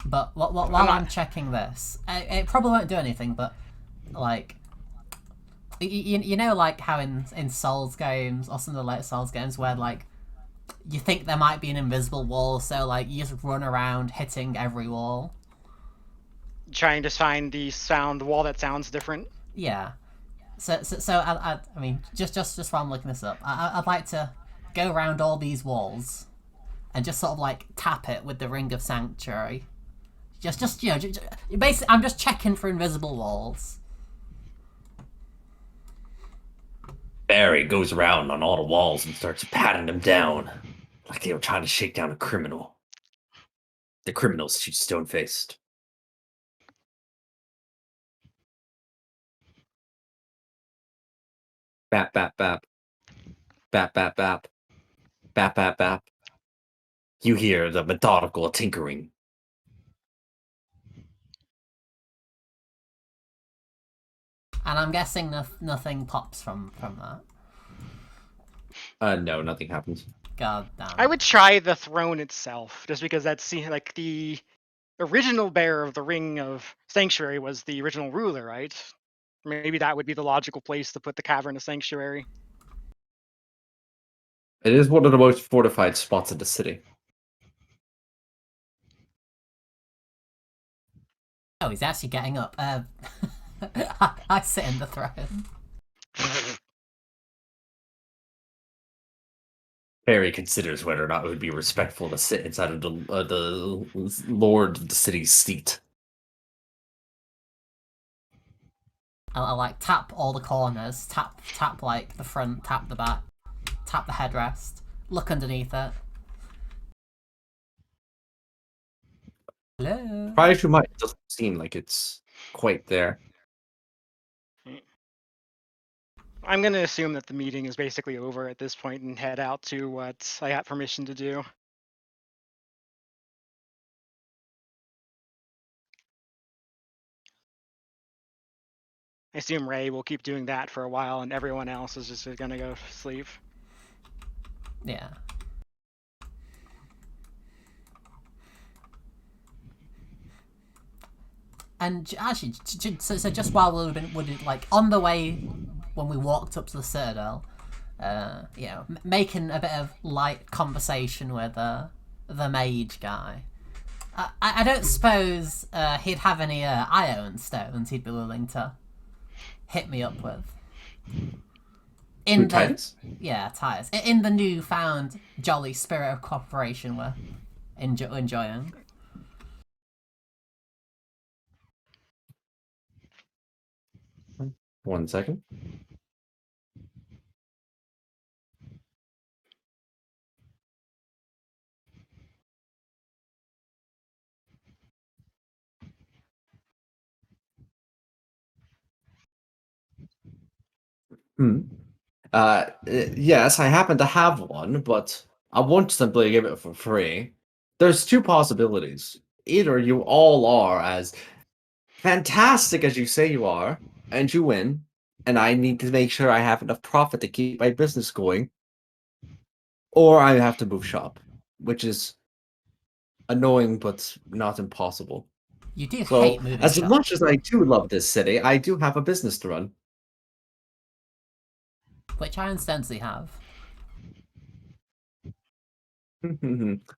But while I'm checking this, it probably won't do anything, but, like, you know, like, how in Souls games, or some of the later Souls games, where, like, you think there might be an invisible wall, so, like, you just run around hitting every wall? Trying to find the wall that sounds different? Yeah. So I mean, just while I'm looking this up, I'd like to go around all these walls and just sort of, like, tap it with the Ring of Sanctuary. Just you know, basically, I'm just checking for invisible walls. Barry goes around on all the walls and starts patting them down like they were trying to shake down a criminal. The criminals shoot stone-faced. Bap, bap, bap. Bap, bap, bap. Bap, bap, bap. You hear the methodical tinkering. And I'm guessing nothing pops from that. No, nothing happens. God damn. I would try the throne itself, just because that's like the original bearer of the Ring of Sanctuary was the original ruler, right? Maybe that would be the logical place to put the Cavern of Sanctuary. It is one of the most fortified spots in the city. Oh, he's actually getting up. I sit in the throne. Barry considers whether or not it would be respectful to sit inside of the lord of the city's seat. I'll like tap all the corners, tap like the front, tap the back, tap the headrest, look underneath it. Hello? Prior to mine, it doesn't seem like it's quite there. I'm gonna assume that the meeting is basically over at this point and head out to what I got permission to do. I assume Ray will keep doing that for a while, and everyone else is just gonna go sleep. Yeah. And actually, so just while we've been like on the way when we walked up to the Citadel, making a bit of light conversation with the mage guy. I don't suppose he'd have any iron stones he'd be willing to hit me up with. Who, Titus? Yeah, Titus. In the newfound jolly spirit of cooperation we're enjoying. 1 second. Yes, I happen to have one, but I won't simply give it for free. There's two possibilities. Either you all are as fantastic as you say you are, and you win, and I need to make sure I have enough profit to keep my business going, or I have to move shop, which is annoying but not impossible. You do So, hate moving as shop. much as I do love this city, I do have a business to run. Which iron stones do you have?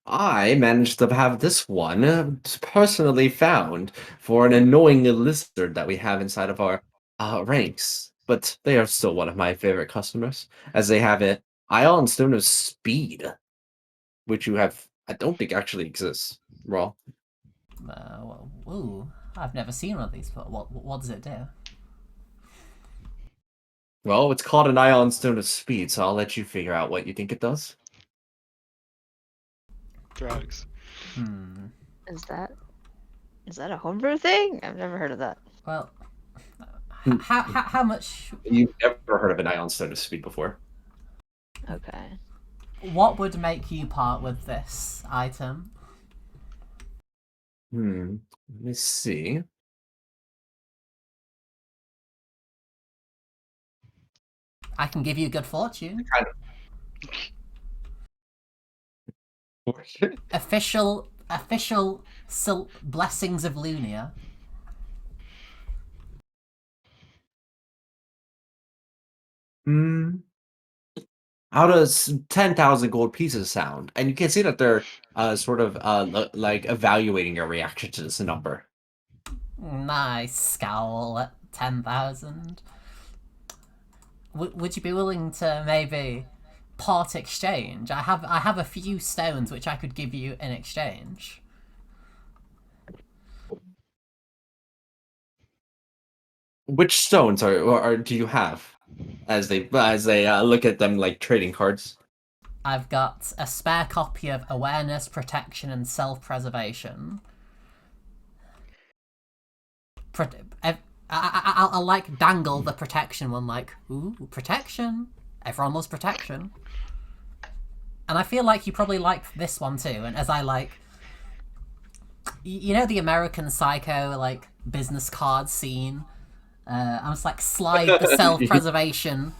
I managed to have this one personally found for an annoying lizard that we have inside of our ranks. But they are still one of my favorite customers, as they have an Ion Stone of Speed, which you have, I don't think actually exists. Raw. Ooh, I've never seen one of these. But what does it do? Well, it's called an Ion Stone of Speed, so I'll let you figure out what you think it does. Drugs. Is that a homebrew thing? I've never heard of that. Well, how much? You've never heard of an Ion Stone of Speed before. Okay. What would make you part with this item? Let me see. I can give you good fortune. Official blessings of Lunia. How does 10,000 gold pieces sound? And you can see that they're sort of like evaluating your reaction to this number. Nice scowl at 10,000. Would you be willing to maybe part exchange? I have a few stones which I could give you in exchange. Which stones do you have? As they look at them like trading cards. I've got a spare copy of Awareness, Protection, and Self-Preservation. I'll like dangle the protection one, like, ooh, protection. Everyone loves protection. And I feel like you probably like this one too. And as I like, you know, the American Psycho like business card scene. I'm just like slide the self-preservation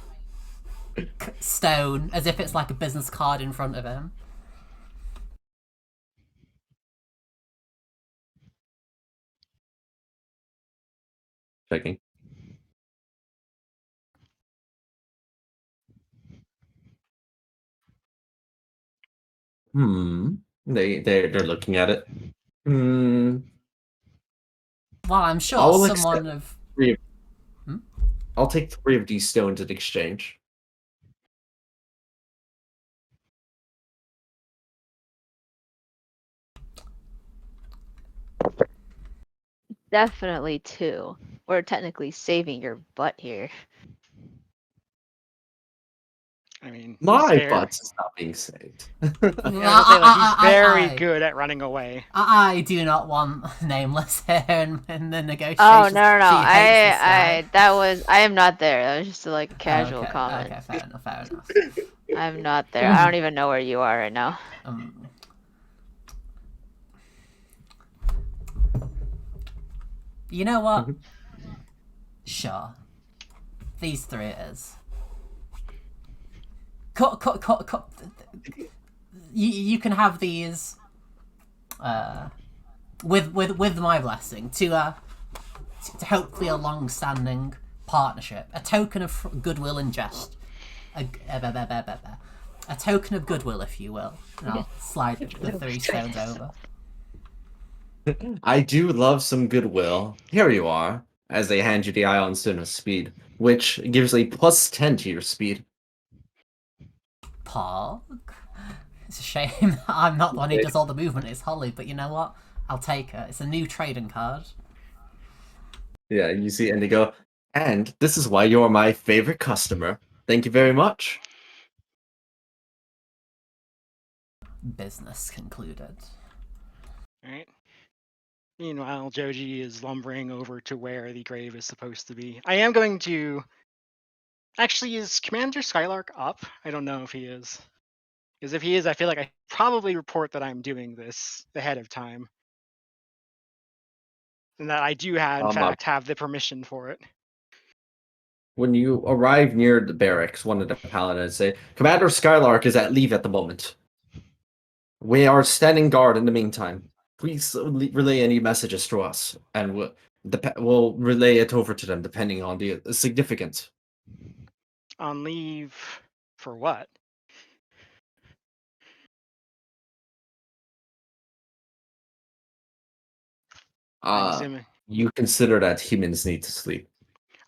stone as if it's like a business card in front of him. Checking. They're looking at it. Well, I'm sure I'll someone accept of... 3 of... I'll take 3 of these stones in exchange. Definitely 2. We're technically saving your butt here. I mean, he's My very. butt is not being saved. I was gonna say, like, he's very good at running away. I do not want nameless here in the negotiations. Oh no. She hates this guy. I am not there. That was just like a casual Okay, comment. okay, fair enough. I'm not there. I don't even know where you are right now. You know what? Sure. These three it is. Cut. You can have these with my blessing to hopefully a long-standing partnership, a token of goodwill and jest, a token of goodwill, if you will. And I'll slide the 3 stones over. I do love some goodwill. Here you are, as they hand you the Ion Stone of Speed, which gives a +10 to your speed. Pog. It's a shame I'm not the one who does all the movement, it's Holly, but you know what? I'll take it. It's a new trading card. Yeah, you see Indigo. And this is why you're my favorite customer. Thank you very much. Business concluded. Alright. Meanwhile, Joji is lumbering over to where the grave is supposed to be. I am going to... Actually, is Commander Skylark up? I don't know if he is. Because if he is, I feel like I probably report that I'm doing this ahead of time. And that I do, in fact, have the permission for it. When you arrive near the barracks, one of the paladins say, Commander Skylark is at leave at the moment. We are standing guard in the meantime. Please relay any messages to us, and we'll relay it over to them depending on the significance. On leave for what? I'm assuming. You consider that humans need to sleep.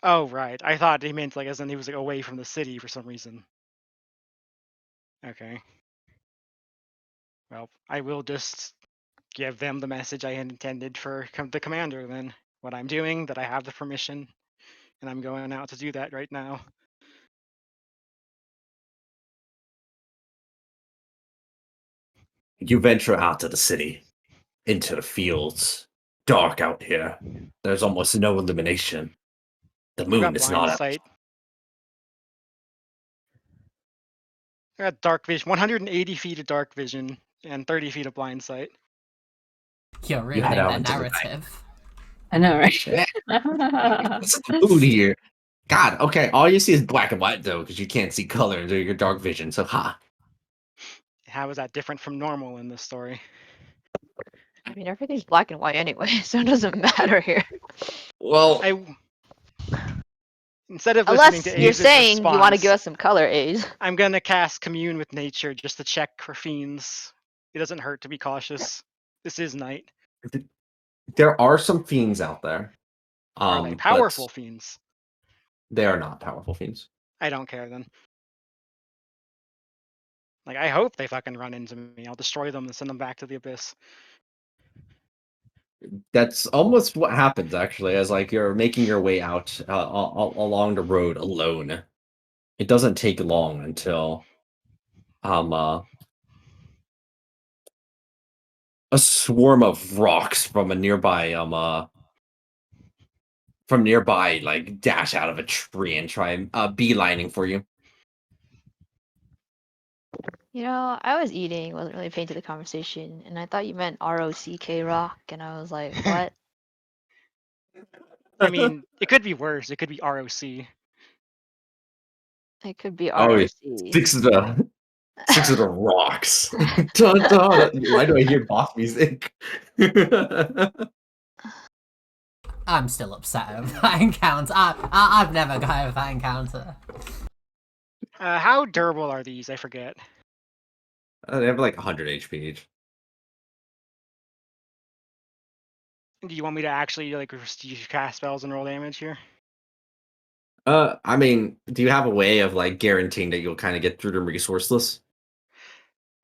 Oh, right. I thought he meant, like, as in he was, like, away from the city for some reason. Okay. Well, I will just give them the message I had intended for the commander, then. What I'm doing, that I have the permission, and I'm going out to do that right now. You venture out of the city, into the fields. Dark out here. There's almost no illumination. The I've moon got is blind not out. sight. I got dark vision, 180 feet of dark vision, and 30 feet of blind sight. You're ruining head out the into the night. narrative. I know, right? What's the mood here? God, okay, all you see is black and white, though, because you can't see color through your dark vision, so How is that different from normal in this story? I mean, everything's black and white anyway, so it doesn't matter here. Well, instead of listening Unless to you're Aze's saying you want to response, give us some color, A's. I'm gonna cast Commune with Nature just to check for fiends. It doesn't hurt to be cautious. This is night. there are some fiends out there. Are they but powerful fiends? They are not powerful fiends. I don't care then. Like, I hope they fucking run into me. I'll destroy them and send them back to the abyss. That's almost what happens, actually, as like you're making your way out along the road alone. It doesn't take long until a swarm of rocks from a nearby like dash out of a tree and try beelining for you. You know, I was eating, wasn't really paying to the conversation, and I thought you meant ROCK rock, and I was like, what? I mean, it could be worse. It could be ROC. It could be Oh, ROC. six of the rocks. Dun, dun. Why do I hear boss music? I'm still upset over that encounter. I've never got over that encounter. How durable are these? I forget. They have like 100 HP each. Do you want me to actually, like, cast spells and roll damage here? I mean, do you have a way of like guaranteeing that you'll kind of get through them resourceless?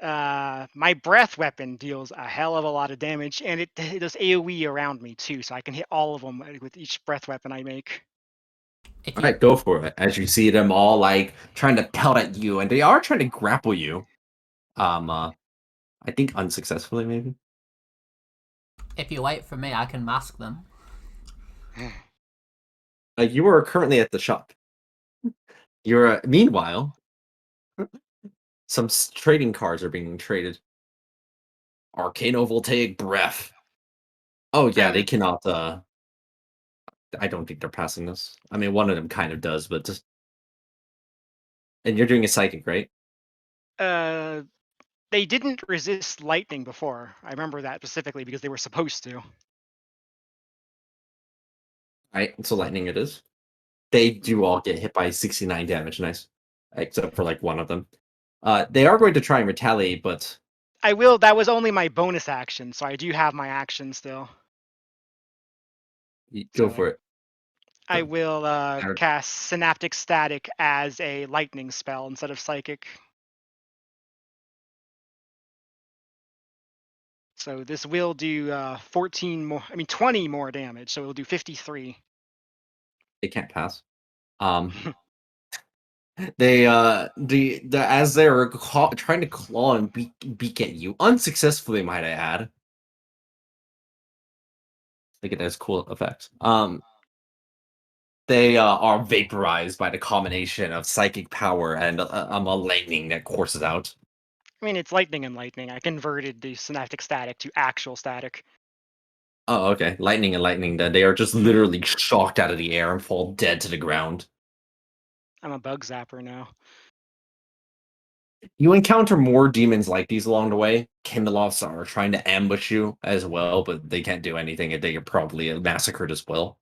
My breath weapon deals a hell of a lot of damage, and it does AoE around me too, so I can hit all of them with each breath weapon I make. If All you right, go for it. As you see them all like trying to pelt at you, and they are trying to grapple you. I think unsuccessfully, maybe. if you wait for me, I can mask them. You are currently at the shop. You're meanwhile, some trading cards are being traded. Arcanovoltaic breath. Oh yeah, they cannot. I don't think they're passing this. I mean, one of them kind of does, but just. And you're doing a psychic, right? They didn't resist lightning before. I remember that specifically because they were supposed to. Right. So lightning it is. They do all get hit by 69 damage. Nice, except for like one of them. They are going to try and retaliate, but I will. That was only my bonus action, so I do have my action still. go So for it. I So, will Alright. cast Synaptic Static as a lightning spell instead of psychic. So this will do 14 more. I mean 20 more damage. So it will do 53. They can't pass. They as they're trying to claw and beak at you unsuccessfully, might I add. I think it has cool effects. They are vaporized by the combination of psychic power and a lightning that courses out. I mean it's lightning and lightning. I converted the Synaptic Static to actual static. Oh, okay. Lightning and lightning. Then they are just literally shocked out of the air and fall dead to the ground. I'm a bug zapper now. You encounter more demons like these along the way. Kindleoffs are trying to ambush you as well, but they can't do anything, and they are probably massacred as well.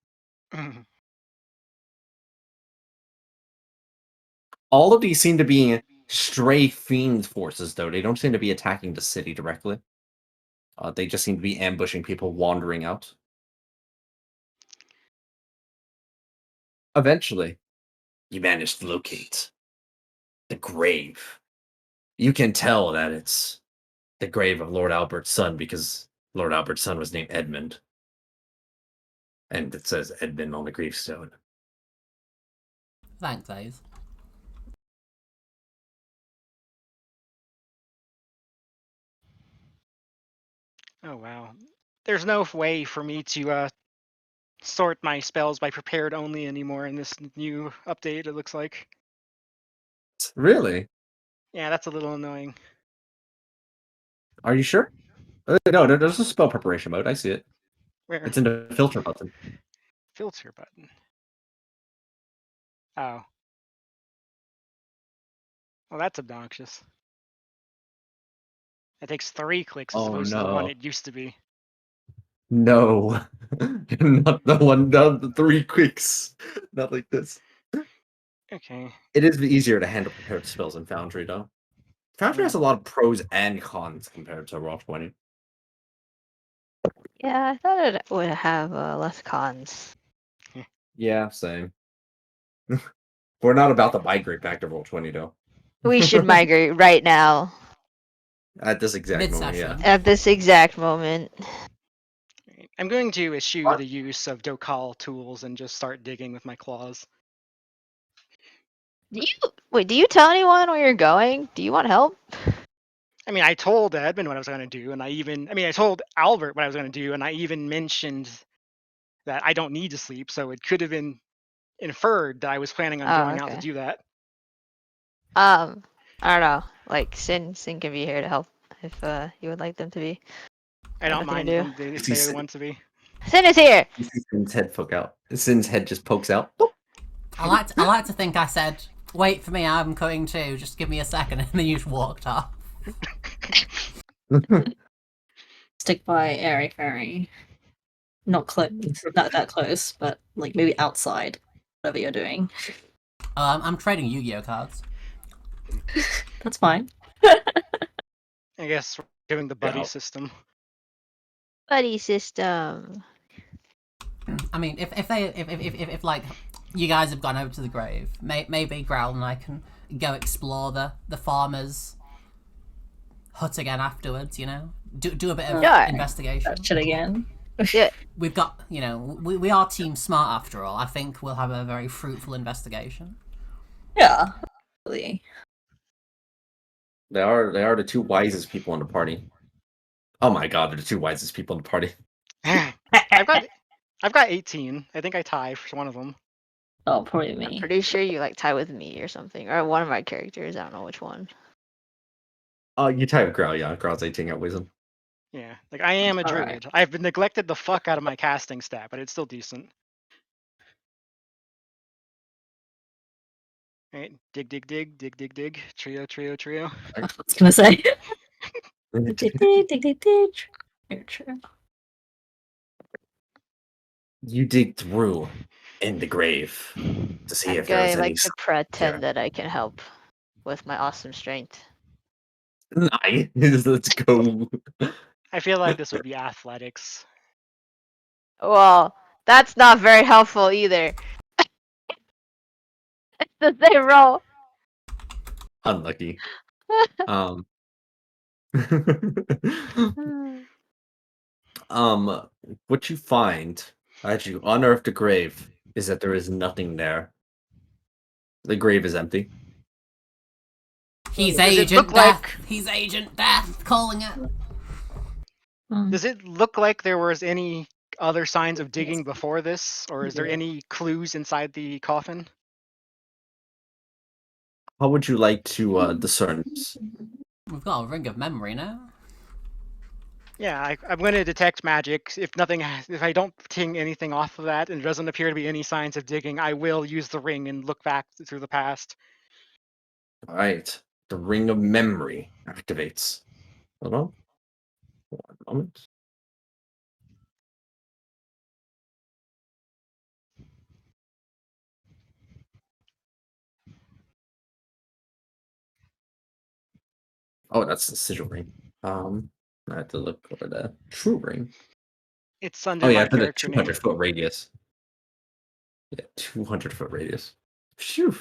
All of these seem to be stray fiend forces, though. They don't seem to be attacking the city directly. They just seem to be ambushing people wandering out. Eventually, you manage to locate the grave. You can tell that it's the grave of Lord Albert's son because Lord Albert's son was named Edmund. And it says Edmund on the gravestone. Thanks, Ace. Oh wow. There's no way for me to sort my spells by prepared only anymore in this new update, it looks like. Really? Yeah, that's a little annoying. Are you sure? No, there's a spell preparation mode. I see it. Where? It's in the filter button. Filter button. Oh. Well, that's obnoxious. It takes 3 clicks as Oh opposed to the one no. it used to be. No. Not the one, not the 3 quicks. Not like this. Okay. It is easier to handle prepared spells in Foundry, though. Foundry has a lot of pros and cons compared to Roll20. Yeah, I thought it would have less cons. Yeah, same. We're not about to migrate back to Roll20, though. We should migrate right now, At this exact moment, Mid-session. yeah. at this exact moment. Right. I'm going to eschew the use of Dokal tools and just start digging with my claws. Do you tell anyone where you're going? Do you want help? I mean, I told Edmund what I was going to do, and I told Albert what I was going to do, and I even mentioned that I don't need to sleep, so it could have been inferred that I was planning on Oh, going out to okay. do that. I don't know. Like Sin can be here to help if you would like them to be. I don't Nothing mind to them if they want to be. Sin is here. You see Sin's head poke out. Sin's head just pokes out. I like to think I said, "Wait for me, I'm coming too. Just give me a second," and then you just walked off. Stick by Airy Fairy. Not close, not that close, but like maybe outside, whatever you're doing. I'm trading Yu-Gi-Oh cards. That's fine. I guess we're doing the buddy Yeah. system. Buddy system. I mean, if like you guys have gone over to the grave, maybe Growl and I can go explore the farmer's hut again afterwards. You know, do a bit of Sure. investigation. That shit again. Yeah. We've got, we are team smart after all. I think we'll have a very fruitful investigation. Yeah. Really. They are the two wisest people in the party. Oh my god, they're the two wisest people in the party. I've got 18. I think I tie for one of them. Oh, probably I'm me. pretty sure you like tie with me or something, or one of my characters. I don't know which one. Oh, you tie with Growl, yeah. Growl's 18 at wisdom. Yeah, like I am a All right. druid. I've been neglected the fuck out of my casting stat, but it's still decent. Right, dig, dig, dig, dig, dig, dig. Trio, trio, trio. I was gonna say. Dig, dig, dig, dig, dig. True. You dig through in the grave to see I'm if there was gonna any like to sign here. pretend that I can help with my awesome strength. Nice. Let's go. I feel like this would be athletics. Well, that's not very helpful either. It's the same roll. Unlucky. Um. What you find as you unearth the grave is that there is nothing there. The grave is empty. He's Does it Agent look Death. like? He's Agent Death calling it. Does it look like there was any other signs of digging before this, or is there Yeah. any clues inside the coffin? How would you like to discern this? We've got a ring of memory now. Yeah, I'm going to detect magic. If I don't ting anything off of that, and there doesn't appear to be any signs of digging, I will use the ring and look back through the past. All right. The ring of memory activates. Hold on. 1 moment. Oh, that's the sigil ring. I have to look for the true ring. It's Oh under yeah, my it's in a character name. 200-foot radius. Yeah, 200-foot radius. Phew.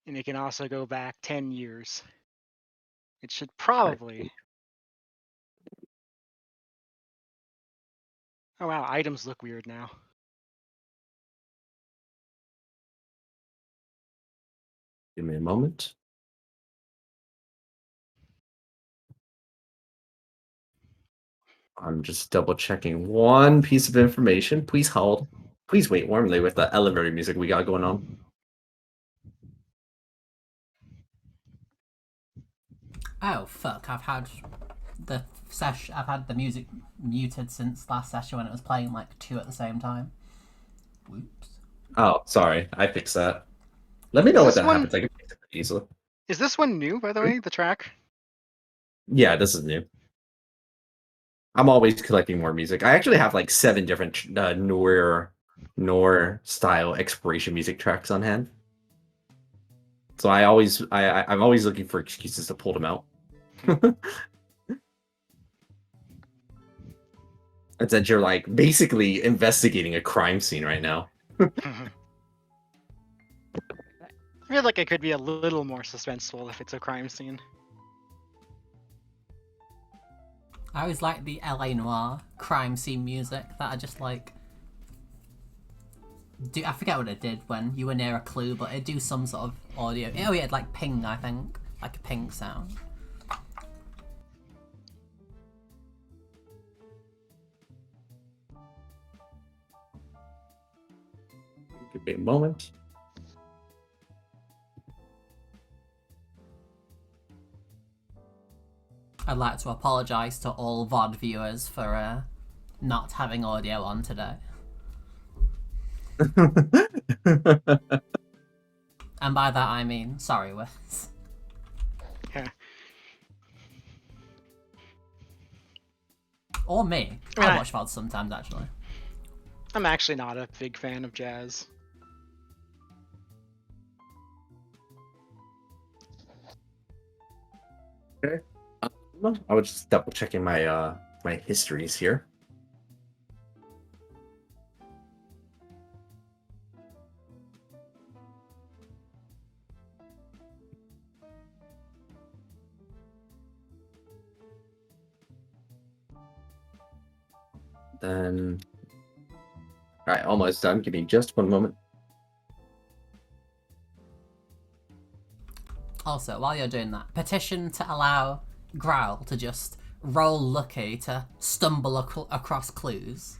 And it can also go back 10 years. It should probably... Oh wow, items look weird now. Give me a moment. I'm just double checking one piece of information. Please hold. Please wait warmly with the elevator music we got going on. Oh fuck! I've had the music muted since last session when it was playing like two at the same time. Whoops. Oh, sorry. I fixed that. Let me Is know what this that one? happens. I can fix it easily. Is this one new, by the way? The track? Yeah, this is new. I'm always collecting more music. I actually have like 7 different Nor style exploration music tracks on hand. So I'm always looking for excuses to pull them out. It's that you're like basically investigating a crime scene right now. I feel like it could be a little more suspenseful if it's a crime scene. I always like the LA Noir crime scene music that I just like. I forget what it did when you were near a clue, but it'd do some sort of audio. Oh yeah, it'd like ping, I think. Like a ping sound. Give me a moment. I'd like to apologise to all VOD viewers for not having audio on today. And by that I mean, sorry, Wiz. Yeah. Or me. I watch VODs sometimes, actually. I'm actually not a big fan of jazz. Okay. I was just double checking my my histories here. Then, all right, almost done. Give me just one moment. Also, while you're doing that, petition to allow Growl to just roll lucky to stumble across clues.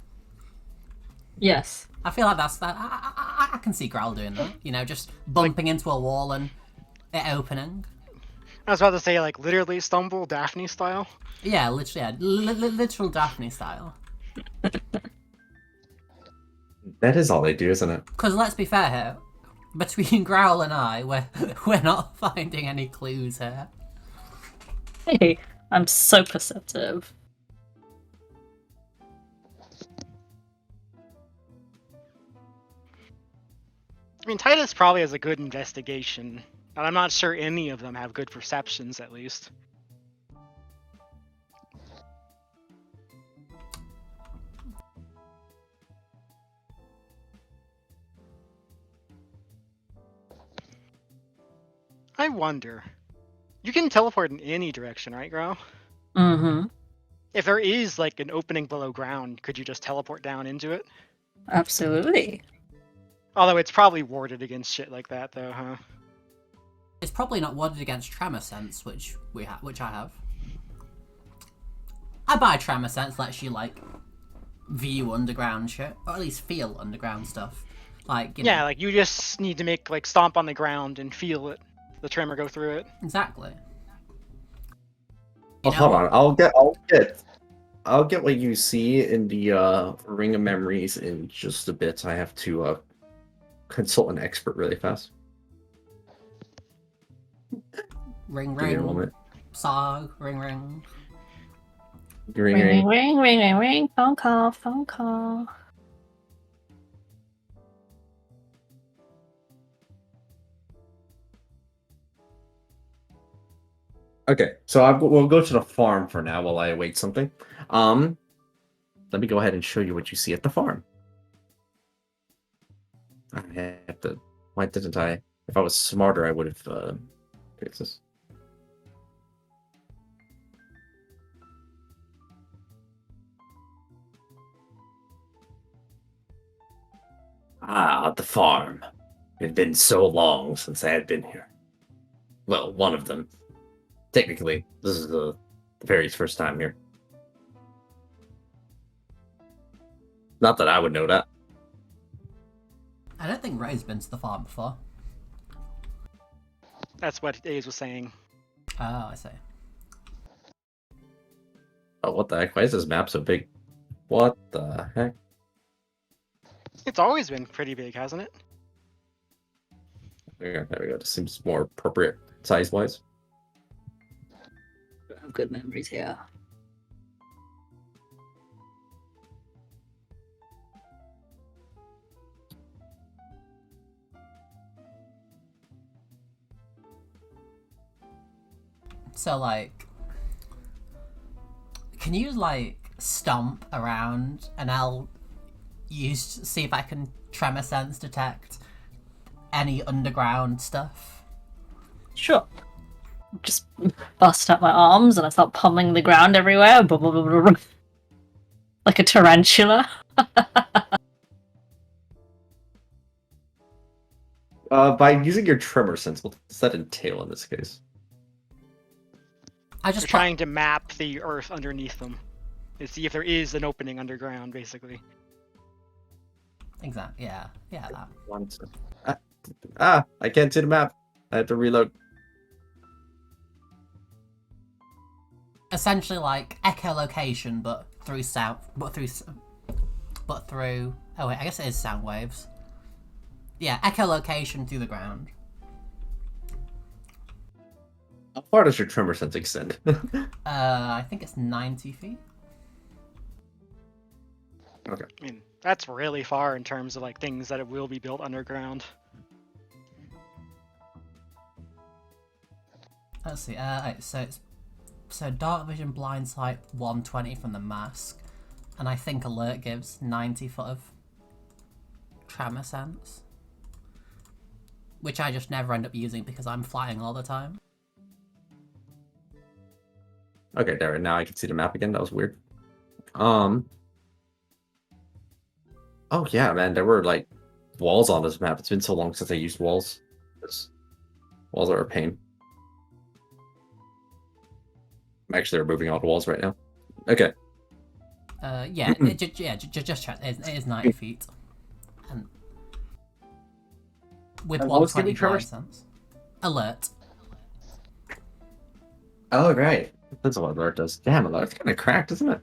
Yes. I feel like that's that. I can see Growl doing that. You know, just bumping into a wall and it opening. I was about to say, like, literally stumble, Daphne style. Yeah, literally, yeah, literal Daphne style. That is all they do, isn't it? Because let's be fair here, between Growl and I, we're not finding any clues here. Hey, I'm so perceptive. I mean, Titus probably has a good investigation, and I'm not sure any of them have good perceptions, at least. I wonder. You can teleport in any direction, right, Grow? Mm-hmm. If there is, like, an opening below ground, could you just teleport down into it? Absolutely. Although it's probably warded against shit like that, though, huh? It's probably not warded against Tremor Sense, which I have. I buy Tremor Sense, lets you like view underground shit, or at least feel underground stuff. Like, you know, Yeah, like, you just need to make, like, stomp on the ground and feel it. The tremor go through it. exactly. Oh, hold on. I'll get what you see in the Ring of Memories in just a bit. I have to consult an expert really fast. Ring Give me a ring, moment. sog, ring ring. Ring, Ring, ring. ring, ring, ring, ring. Phone call, phone call. Okay, so we'll go to the farm for now while I await something. Let me go ahead and show you what you see at the farm. I have to. Why didn't I? If I was smarter, I would have fixed this. Ah, the farm. It had been so long since I had been here. Well, one of them. Technically, this is the very first time here. Not that I would know that. I don't think Ray's been to the farm before. That's what Aze was saying. Oh, I see. Oh, what the heck? Why is this map so big? What the heck? It's always been pretty big, hasn't it? There we go. This seems more appropriate size-wise. I have good memories here. So, like, can you, like, stomp around and I'll see if I can tremor sense detect any underground stuff? Sure. Just bust out my arms and I start pummeling the ground everywhere. Like a tarantula. By using your tremor sense, what does that entail in this case? I You're just trying to map the earth underneath them and see if there is an opening underground, basically. Exactly. Yeah. That. I can't see the map. I have to reload. Essentially, like echolocation, but through sound, but through. Oh wait, I guess it is sound waves. Yeah, echolocation through the ground. How far does your tremor sense extend? I think it's 90 feet. Okay. I mean, that's really far in terms of like things that it will be built underground. Let's see. So dark vision, blind sight, 120 from the mask, and I think alert gives 90 foot of tremor sense, which I just never end up using because I'm flying all the time. Okay, there. Now I can see the map again. That was weird. Oh yeah, man, there were like walls on this map. It's been so long since I used walls. Walls are a pain. I'm actually removing all the walls right now. Okay. Yeah, just check. It is 90 feet, and with And what was giving 125 Trevor- cents. Alert. Oh right. That's what alert does. Damn, alert's kind of cracked, isn't it?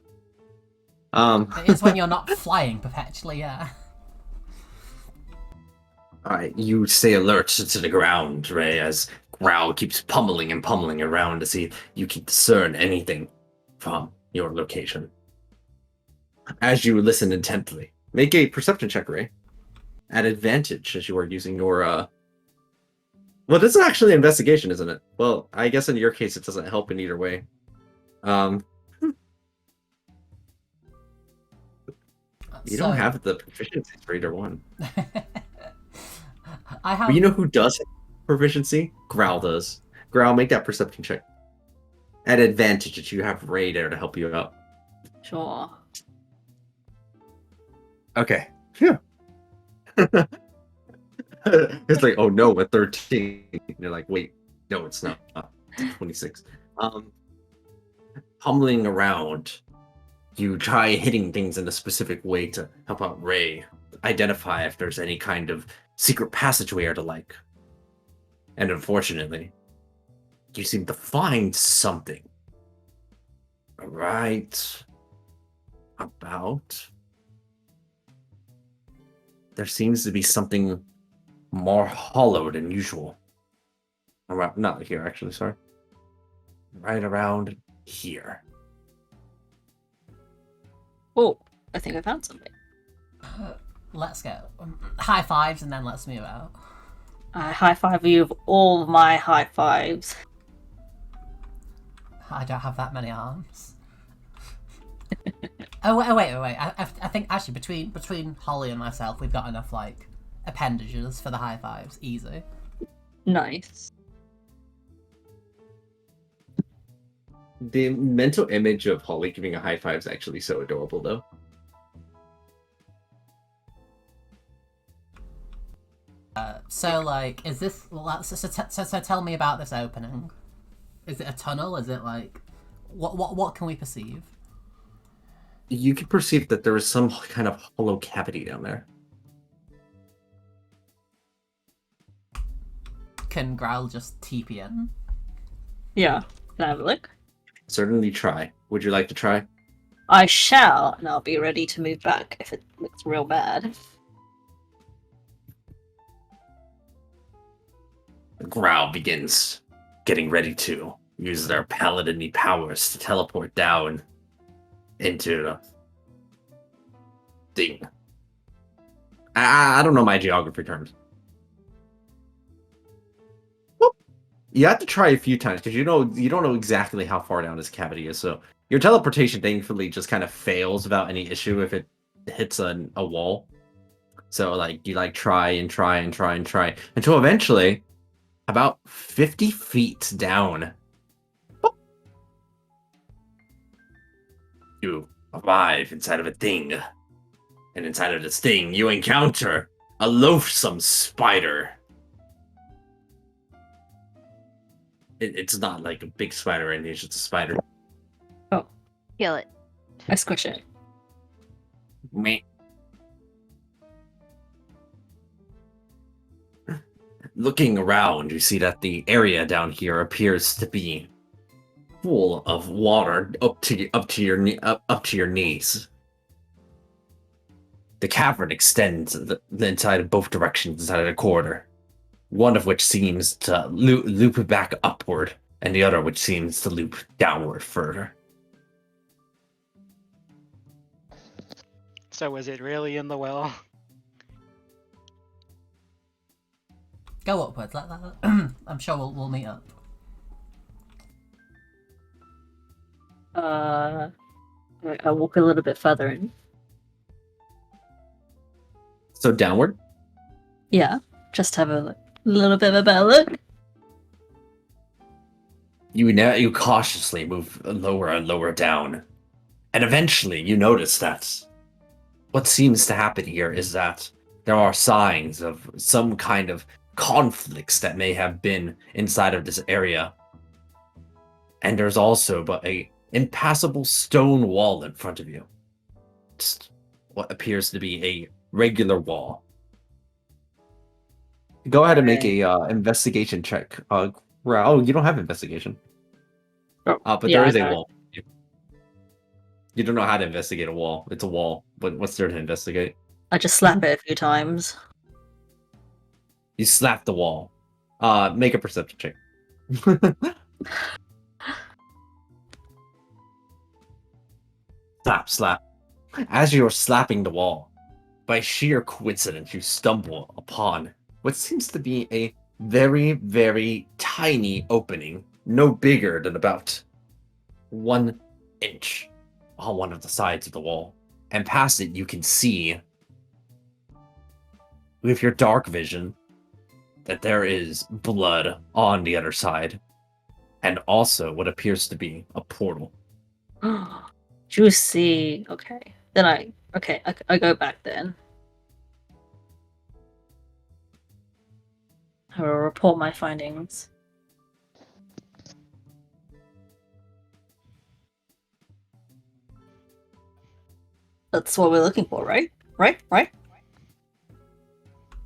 It is when you're not flying perpetually. Yeah. Alright, you stay alert to the ground, Ray, as Growl keeps pummeling and pummeling around to see if you can discern anything from your location. As you listen intently, make a perception check, Ray. At advantage, as you are using your, Well, this is actually an investigation, isn't it? Well, I guess in your case, it doesn't help in either way. You don't have the proficiency for either one. I have. But you know who does have proficiency? Growl does. Growl, make that perception check. At advantage, that you have Ray there to help you out. Sure. Okay. Phew. It's like, oh no, a 13. And you're like, wait, no, it's not. It's 26. Pummeling around, you try hitting things in a specific way to help out Ray identify if there's any kind of secret passageway or the like. And unfortunately, you seem to find something. Right about. There seems to be something more hollow than usual. Around, not here, actually, sorry. Right around here. Oh, I think I found something. Let's go. High fives and then let's move out. I high five you of all of my high fives. I don't have that many arms. Oh wait. I think actually between Holly and myself, we've got enough like appendages for the high fives. Easy. Nice. The mental image of Holly giving a high five is actually so adorable, though. So like, is this? So tell me about this opening. Is it a tunnel? Is it like, what can we perceive? You can perceive that there is some kind of hollow cavity down there. Can Growl just TP in? Yeah. Can I have a look? Certainly try. Would you like to try? I shall, and I'll be ready to move back if it looks real bad. Growl begins getting ready to use their paladin-y powers to teleport down into the thing. I don't know my geography terms. You have to try a few times because you don't know exactly how far down this cavity is. So your teleportation thankfully just kind of fails without any issue if it hits a wall. So like you like try until eventually, about 50 feet down, you arrive inside of a thing, and inside of this thing you encounter a loathsome spider. It's not like a big spider, and it's just a spider. Oh, Kill it. I squish it. Meh. Looking around, you see that the area down here appears to be full of water up to your knees. The cavern extends the inside of both directions inside of the corridor. One of which seems to loop back upward, and the other which seems to loop downward further. So is it really in the well? Go upwards. I'm sure we'll meet up. I walk a little bit further in. So downward? Yeah, just have a little bit of a better look. You cautiously move lower and lower down, and eventually you notice that what seems to happen here is that there are signs of some kind of conflicts that may have been inside of this area. And there's also but a impassable stone wall in front of you. Just what appears to be a regular wall. Go ahead and make a investigation check. Oh, you don't have investigation. But yeah, there I is a know. wall. You don't know how to investigate a wall. It's a wall. But what's there to investigate? I just slap it a few times. You slap the wall. Make a perception check. Slap, slap. As you're slapping the wall, by sheer coincidence, you stumble upon what seems to be a very, very tiny opening, no bigger than about 1 inch on one of the sides of the wall. And past it, you can see, with your dark vision, that there is blood on the other side, and also what appears to be a portal. Juicy. Okay. Then I go back then. I will report my findings. That's what we're looking for, right? Right?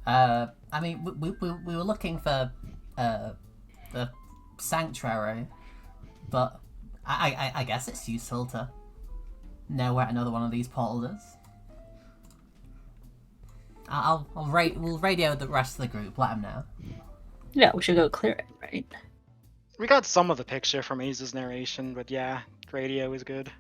I mean, we were looking for the sanctuary, but I guess it's useful to know where another one of these portals is. We'll radio the rest of the group, let them know. Yeah, we should go clear it, right? We got some of the picture from Aza's narration, but yeah, radio is good.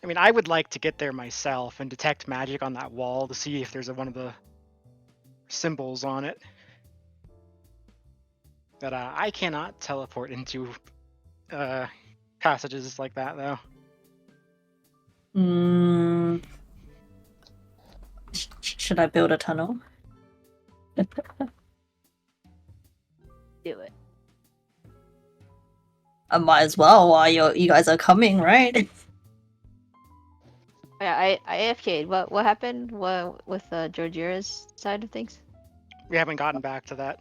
I mean, I would like to get there myself and detect magic on that wall to see if there's one of the symbols on it. But I cannot teleport into passages like that, though. Should I build a tunnel? Do it. I might as well while you guys are coming, right? Yeah, I AFK'd. What happened? What with Georgiera's side of things? We haven't gotten back to that.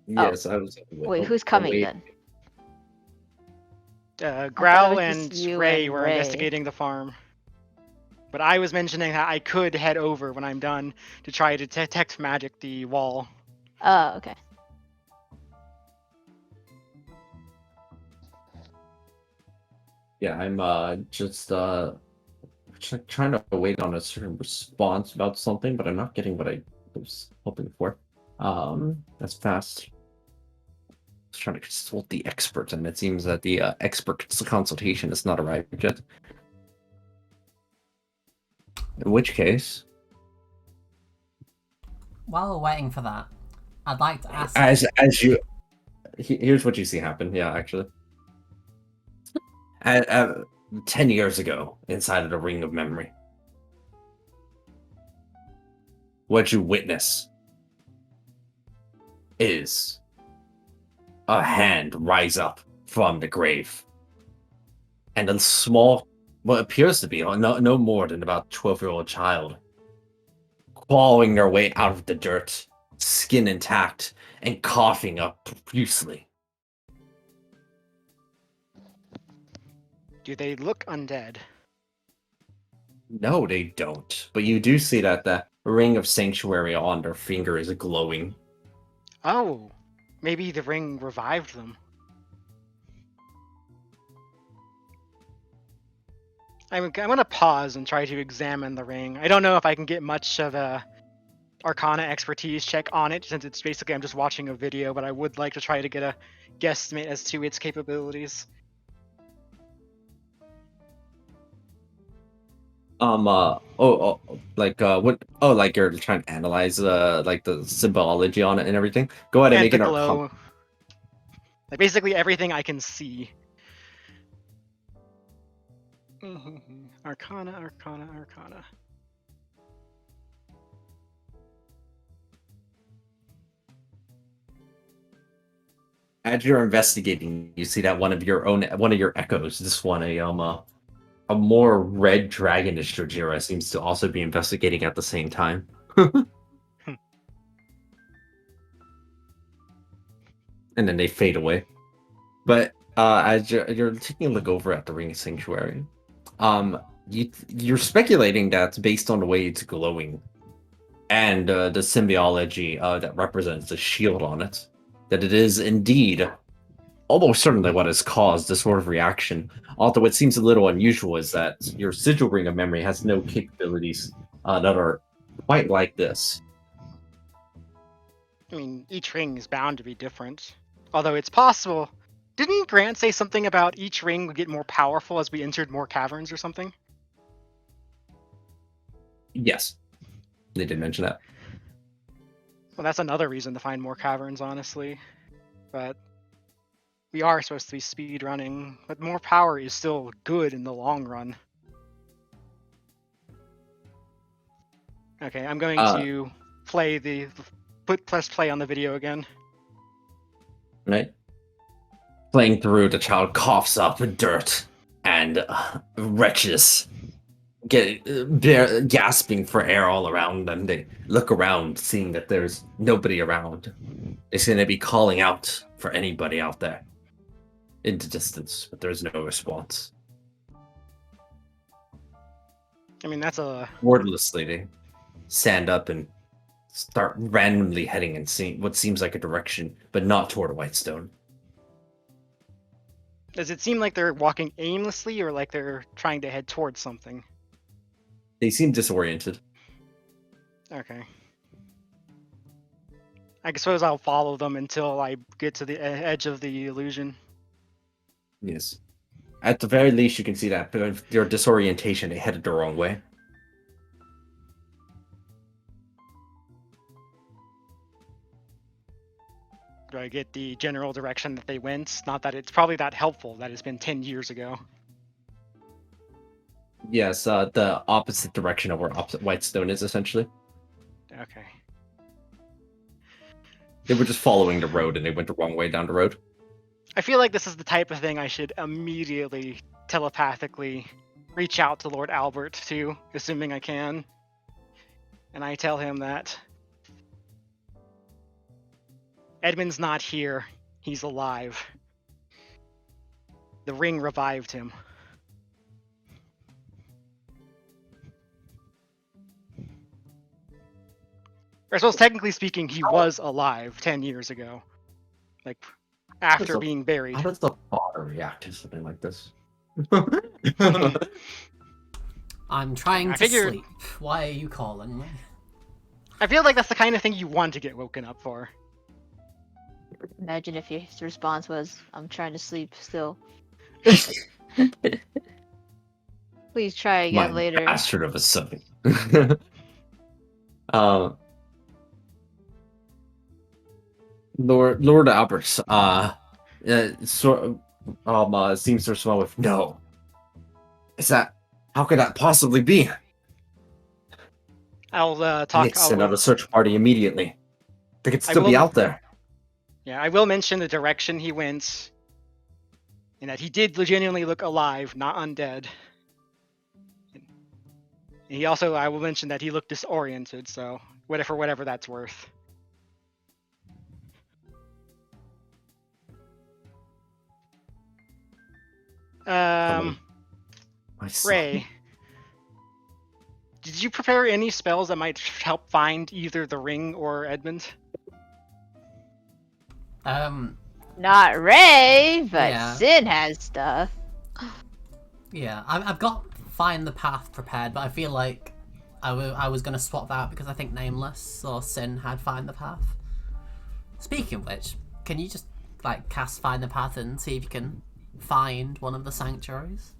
Yes, I was. Wait, who's coming then? Growl was and just you Ray and were Ray. investigating the farm. But I was mentioning that I could head over when I'm done to try to detect magic the wall. Oh, okay. Yeah, I'm just trying to wait on a certain response about something, but I'm not getting what I was hoping for. That's fast. I was trying to consult the expert, and it seems that the expert consultation has not arrived yet. In which case, While we're waiting for that, I'd like to ask. here's what you see happen. Yeah, actually. 10 years ago, inside of the Ring of Memory, what you witness is a hand rise up from the grave, and a small, what appears to be no more than about 12-year-old child, clawing their way out of the dirt, skin intact, and coughing up profusely. Do they look undead? No, they don't. But you do see that the ring of sanctuary on their finger is glowing. Oh, maybe the ring revived them. I'm gonna pause and try to examine the ring. I don't know if I can get much of a Arcana expertise check on it, since it's basically I'm just watching a video, but I would like to try to get a guesstimate as to its capabilities. Like what? Oh, like you're trying to analyze like the symbology on it and everything. Go ahead and And make the an Arcana. glow. Like basically everything I can see. Arcana. As you're investigating, you see that one of your echoes, this one, a more red dragonish Jojira seems to also be investigating at the same time. And then they fade away. But as you're taking a look over at the Ring Sanctuary, you're speculating that based on the way it's glowing and the symbology that represents the shield on it, that it is indeed almost certainly what has caused this sort of reaction. Although what seems a little unusual is that your sigil ring of memory has no capabilities that are quite like this. I mean, each ring is bound to be different. Although it's possible. Didn't Grant say something about each ring would get more powerful as we entered more caverns or something? Yes, they did mention that. Well, that's another reason to find more caverns, honestly. But we are supposed to be speed running, but more power is still good in the long run. Okay, I'm going to press play on the video again. Right? Playing through, the child coughs up dirt and retches, gasping for air all around them. They look around, seeing that there's nobody around. They seem to be calling out for anybody out there into distance, but there's no response. I mean, that's a... Wordlessly, they stand up and start randomly heading in what seems like a direction, but not toward Whitestone. Does it seem like they're walking aimlessly or like they're trying to head towards something? They seem disoriented. Okay. I suppose I'll follow them until I get to the edge of the illusion. Yes. At the very least, you can see that their disorientation, they headed the wrong way. Do I get the general direction that they went? Not that it's probably that helpful that it's been 10 years ago. Yes, the opposite direction of where Whitestone is, essentially. Okay. They were just following the road, and they went the wrong way down the road. I feel like this is the type of thing I should immediately telepathically reach out to Lord Albert to, assuming I can. And I tell him that Edmund's not here. He's alive. The ring revived him. Or I suppose, technically speaking, he was alive 10 years ago. Like, after being buried. How does the father react to something like this? I'm trying I to figured- sleep. Why are you calling me? I feel like that's the kind of thing you want to get woken up for. Imagine if his response was, "I'm trying to sleep still." Please try again My later. bastard of a son. Lord Albert, seems to respond with, "No. How could that possibly be? I'll I talk. need to send out a search party immediately. They could I still be will- out there." Yeah, I will mention the direction he went, and that he did genuinely look alive, not undead. And I will mention that he looked disoriented, so whatever that's worth. My son. Ray, did you prepare any spells that might help find either the ring or Edmund? Not Ray, but Yeah. Sin has stuff. Yeah, I've got Find the Path prepared, but I feel like I was going to swap that out because I think Nameless or Sin had Find the Path. Speaking of which, can you just like cast Find the Path and see if you can find one of the sanctuaries?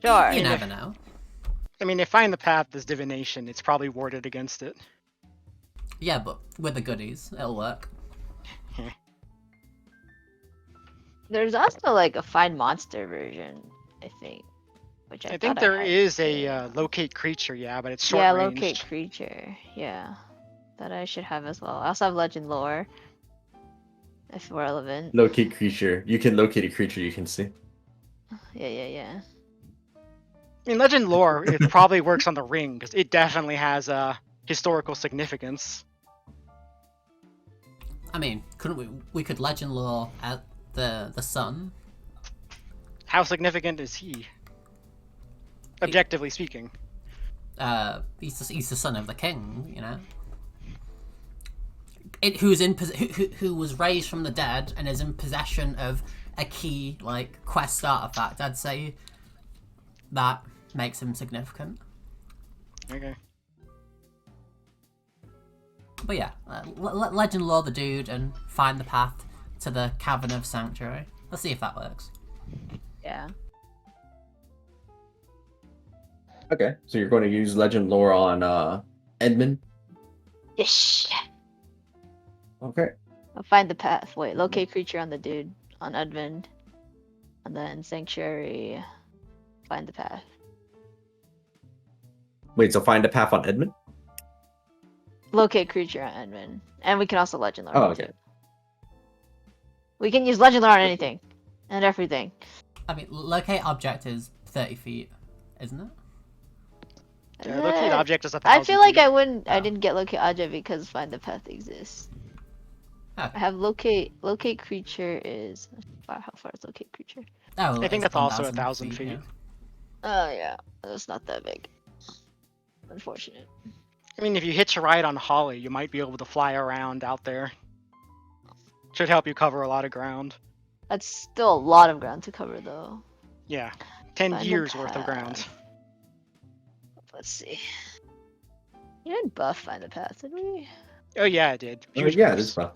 Sure. You never know. I mean, if Find the Path is divination, it's probably warded against it. Yeah, but with the goodies, it'll work. There's also like a Find Monster version, I think. Which I I thought think there had is too. a locate creature, yeah, but it's short Yeah, ranged. locate creature. Yeah, that I should have as well. I also have legend lore. if relevant. Locate creature. You can locate a creature you can see. Yeah. I mean, legend lore, it probably works on the ring because it definitely has historical significance. I mean, couldn't we? We could legend lore at the sun. How significant is he? Objectively speaking. He's the son of the king, you know. Who was raised from the dead and is in possession of a key like quest artifact. I'd say that makes him significant. Okay. But yeah, legend lore the dude and find the path to the Cavern of Sanctuary. Let's see if that works. Yeah. Okay, so you're going to use legend lore on Edmund. Yes. Okay. I'll find the path. Wait, locate creature on the dude on Edmund, and then Sanctuary. Find the path. Wait, so find a path on Edmund? Locate creature on Edmund, and we can also legend lore. Oh, him, okay. too. We can use legend lore on anything, and everything. I mean, locate object is 30 feet, isn't it? Yeah, locate object is 1,000 I feel like feet. I wouldn't. I Oh. didn't get locate object because find the path exists. Okay. I have locate creature is how far is locate creature? Oh, I think it's that's also 1,000 1,000 feet. yeah. Oh yeah, that's not that big. Unfortunate. I mean, if you hitch a ride on Holly, you might be able to fly around out there. Should help you cover a lot of ground. That's still a lot of ground to cover though. Yeah, 10 Find the years worth of ground. path. Let's see. You didn't buff find the path, did we? Oh yeah, I did. Huge Yeah, buffs. this buff.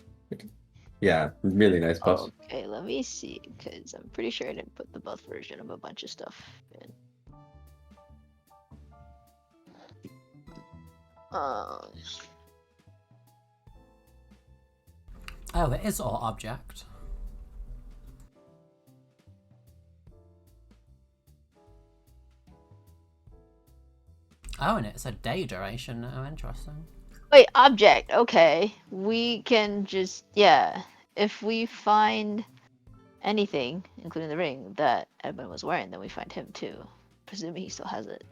Yeah, really nice buffs. Okay, let me see, because I'm pretty sure I didn't put the buff version of a bunch of stuff in. Oh, it is all object. Oh, and it's a day duration. Oh, interesting. Wait, object. Okay, we can just if we find anything, including the ring that Edmund was wearing, then we find him too. Presuming he still has it.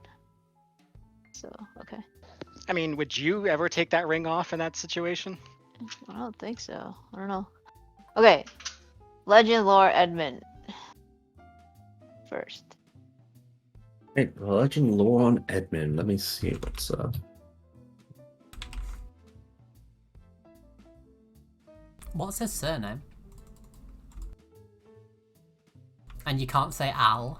So okay. I mean, would you ever take that ring off in that situation? I don't think so. I don't know. Okay, legend lore Edmund first. Hey, legend lore on Edmund. Let me see what's up. What's his surname? And you can't say Al.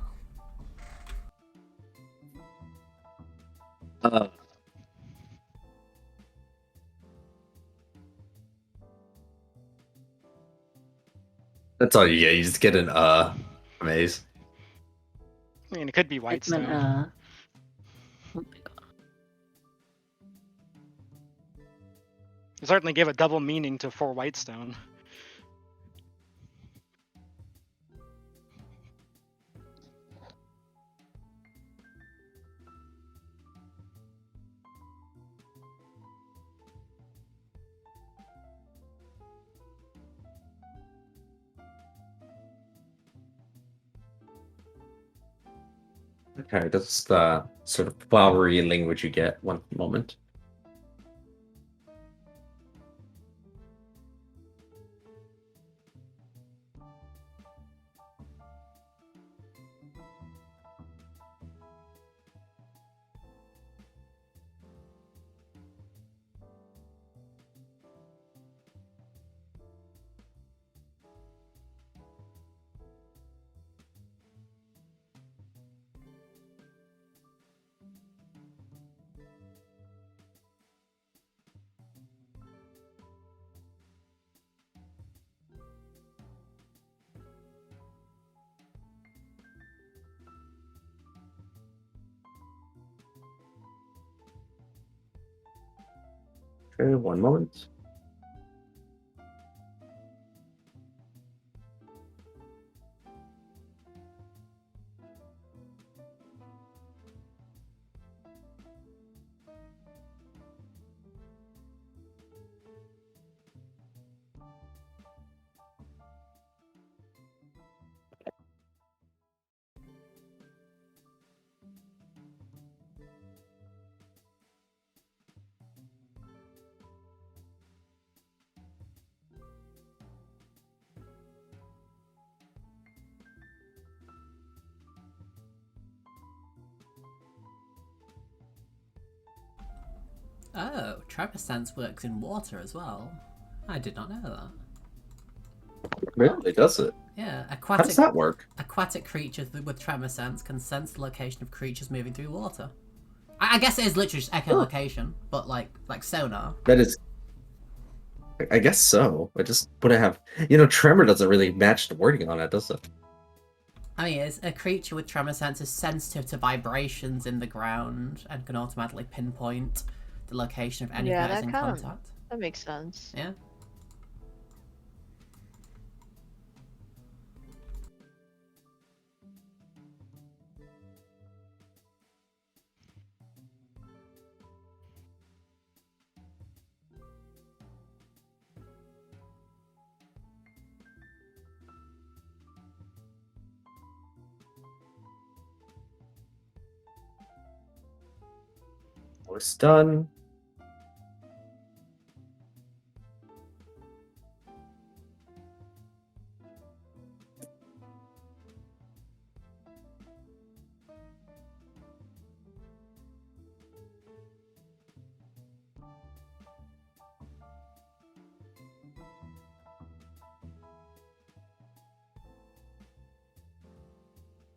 That's all you get. You just get an maze. I mean, it could be Edmund, Whitestone. oh my god. Certainly give a double meaning to for Whitestone. Okay, that's the sort of flowery language you get. One moment. Okay, one moment. Oh, tremor sense works in water as well. I did not know that. Really? Does it? Yeah, How does that work? aquatic creatures with tremor sense can sense the location of creatures moving through water. I guess it is literally just echolocation, but like sonar. That is. I guess so. I just wouldn't have. Tremor doesn't really match the wording on it, does it? I mean, it's a creature with tremor sense is sensitive to vibrations in the ground and can automatically pinpoint the location of anything that is in contact. That makes sense. Yeah. Almost done.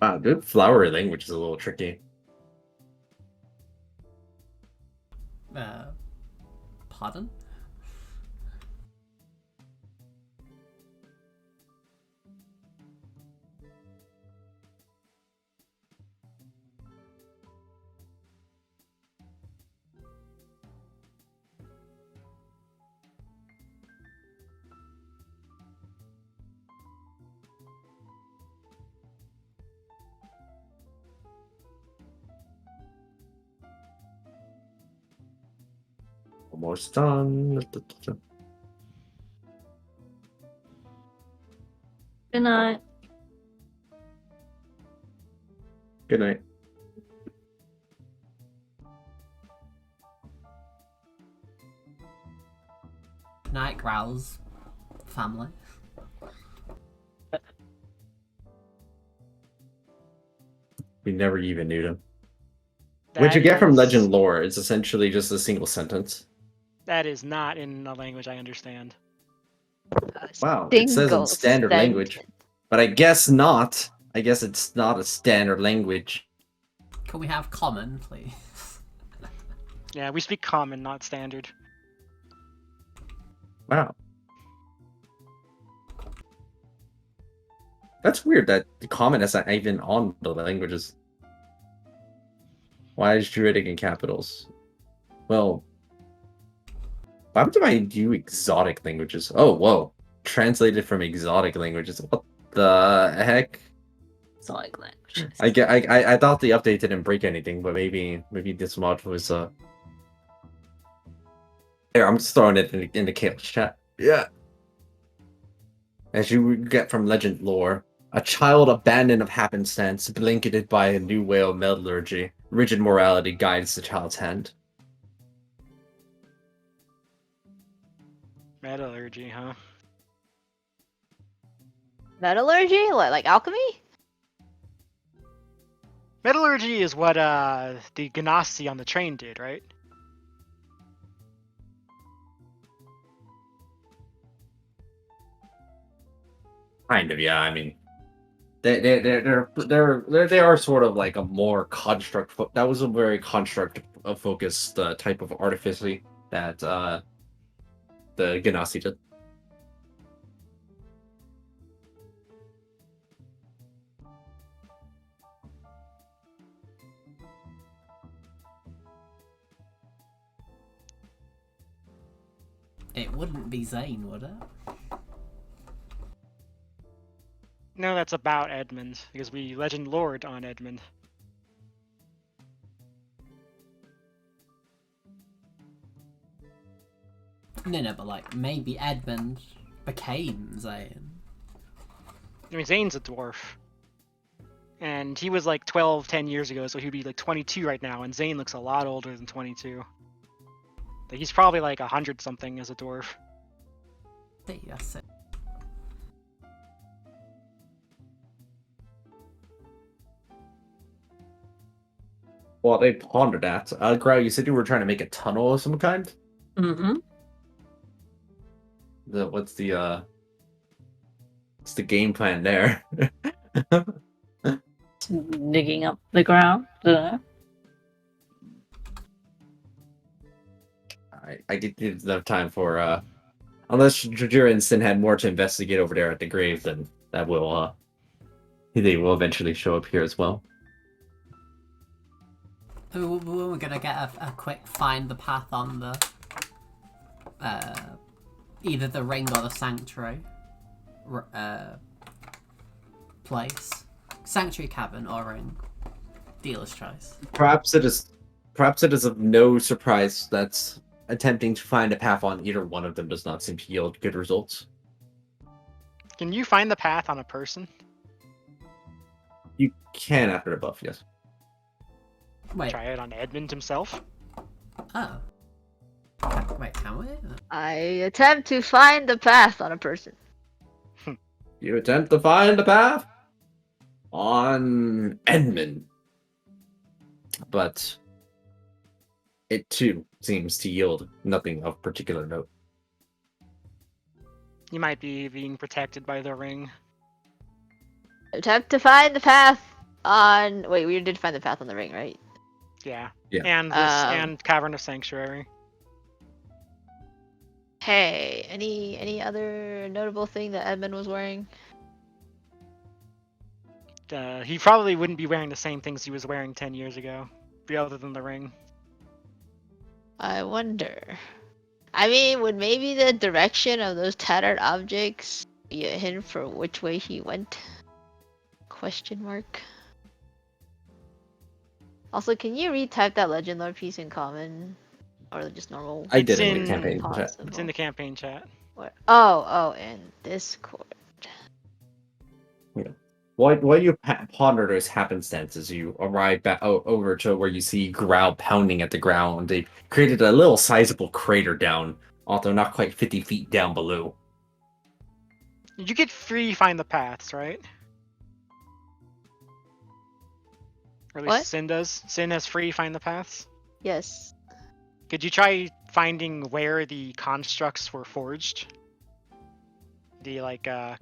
Wow, dude, flowery language is a little tricky. Pardon? Almost done. Good night. Good night. Night growls. Family. We never even knew them. What you get from legend lore is essentially just a single sentence. That is not in a language I understand. Wow, it says in standard language. But I guess not. I guess it's not a standard language. Can we have common, please? Yeah, we speak common, not standard. Wow. That's weird that the common is not even on the languages. Why is Druidic in capitals? Well, why do I do exotic languages? Oh, whoa. Translated from exotic languages. What the heck? Exotic languages. I thought the update didn't break anything, but maybe this mod was Here, I'm just throwing it in the chaos chat. Yeah. As you get from legend lore, a child abandoned of happenstance, blanketed by a new way of metallurgy. Rigid morality guides the child's hand. Metallurgy, huh? Metallurgy? Like alchemy? Metallurgy is what the Ganassi on the train did, right? Kind of, yeah. I mean, they are sort of like a more construct. That was a very construct focused type of artificery that the Ganassi did. It wouldn't be Zane, would it? No, that's about Edmund, because we legend lord on Edmund. No, but like maybe Edmund became Zane. I mean, Zane's a dwarf. And he was like 10 years ago, so he'd be like 22 right now, and Zane looks a lot older than 22. Like, he's probably like 100 something as a dwarf. See, that's it. Well, they pondered that. Grau, you said you were trying to make a tunnel of some kind? Mm-hmm. What's the game plan there? Digging up the ground. Dunno. I didn't have enough time for unless Jujira and Sin had more to investigate over there at the grave, then that will they will eventually show up here as well. We're gonna get a quick find the path on the either the ring or the sanctuary place. Sanctuary cabin or ring. Dealer's choice. Perhaps it is of no surprise that attempting to find a path on either one of them does not seem to yield good results. Can you find the path on a person? You can after the buff, yes. Wait. Try it on Edmund himself. Oh. Wait, can we? I attempt to find the path on a person. You attempt to find a path on Edmund, but it too seems to yield nothing of particular note. You might be being protected by the ring. Attempt to find the path on. Wait, we did find the path on the ring, right? Yeah. Yeah. And this and Cavern of Sanctuary. Hey, any other notable thing that Edmund was wearing? He probably wouldn't be wearing the same things he was wearing 10 years ago, other than the ring. I wonder. I mean, would maybe the direction of those tattered objects be a hint for which way he went? Question mark. Also, can you retype that Legend Lore piece in common? Or just normal? I did It's in the in- campaign chat. Possible. It's in the campaign chat. Where? Oh, in Discord. While you ponder those happenstances, you arrive back over to where you see Growl pounding at the ground. They've created a little sizable crater down, although not quite 50 feet down below. You get free find the paths, right? Or at least What? Sin does. Sin has free find the paths. Yes. Could you try finding where the constructs were forged? The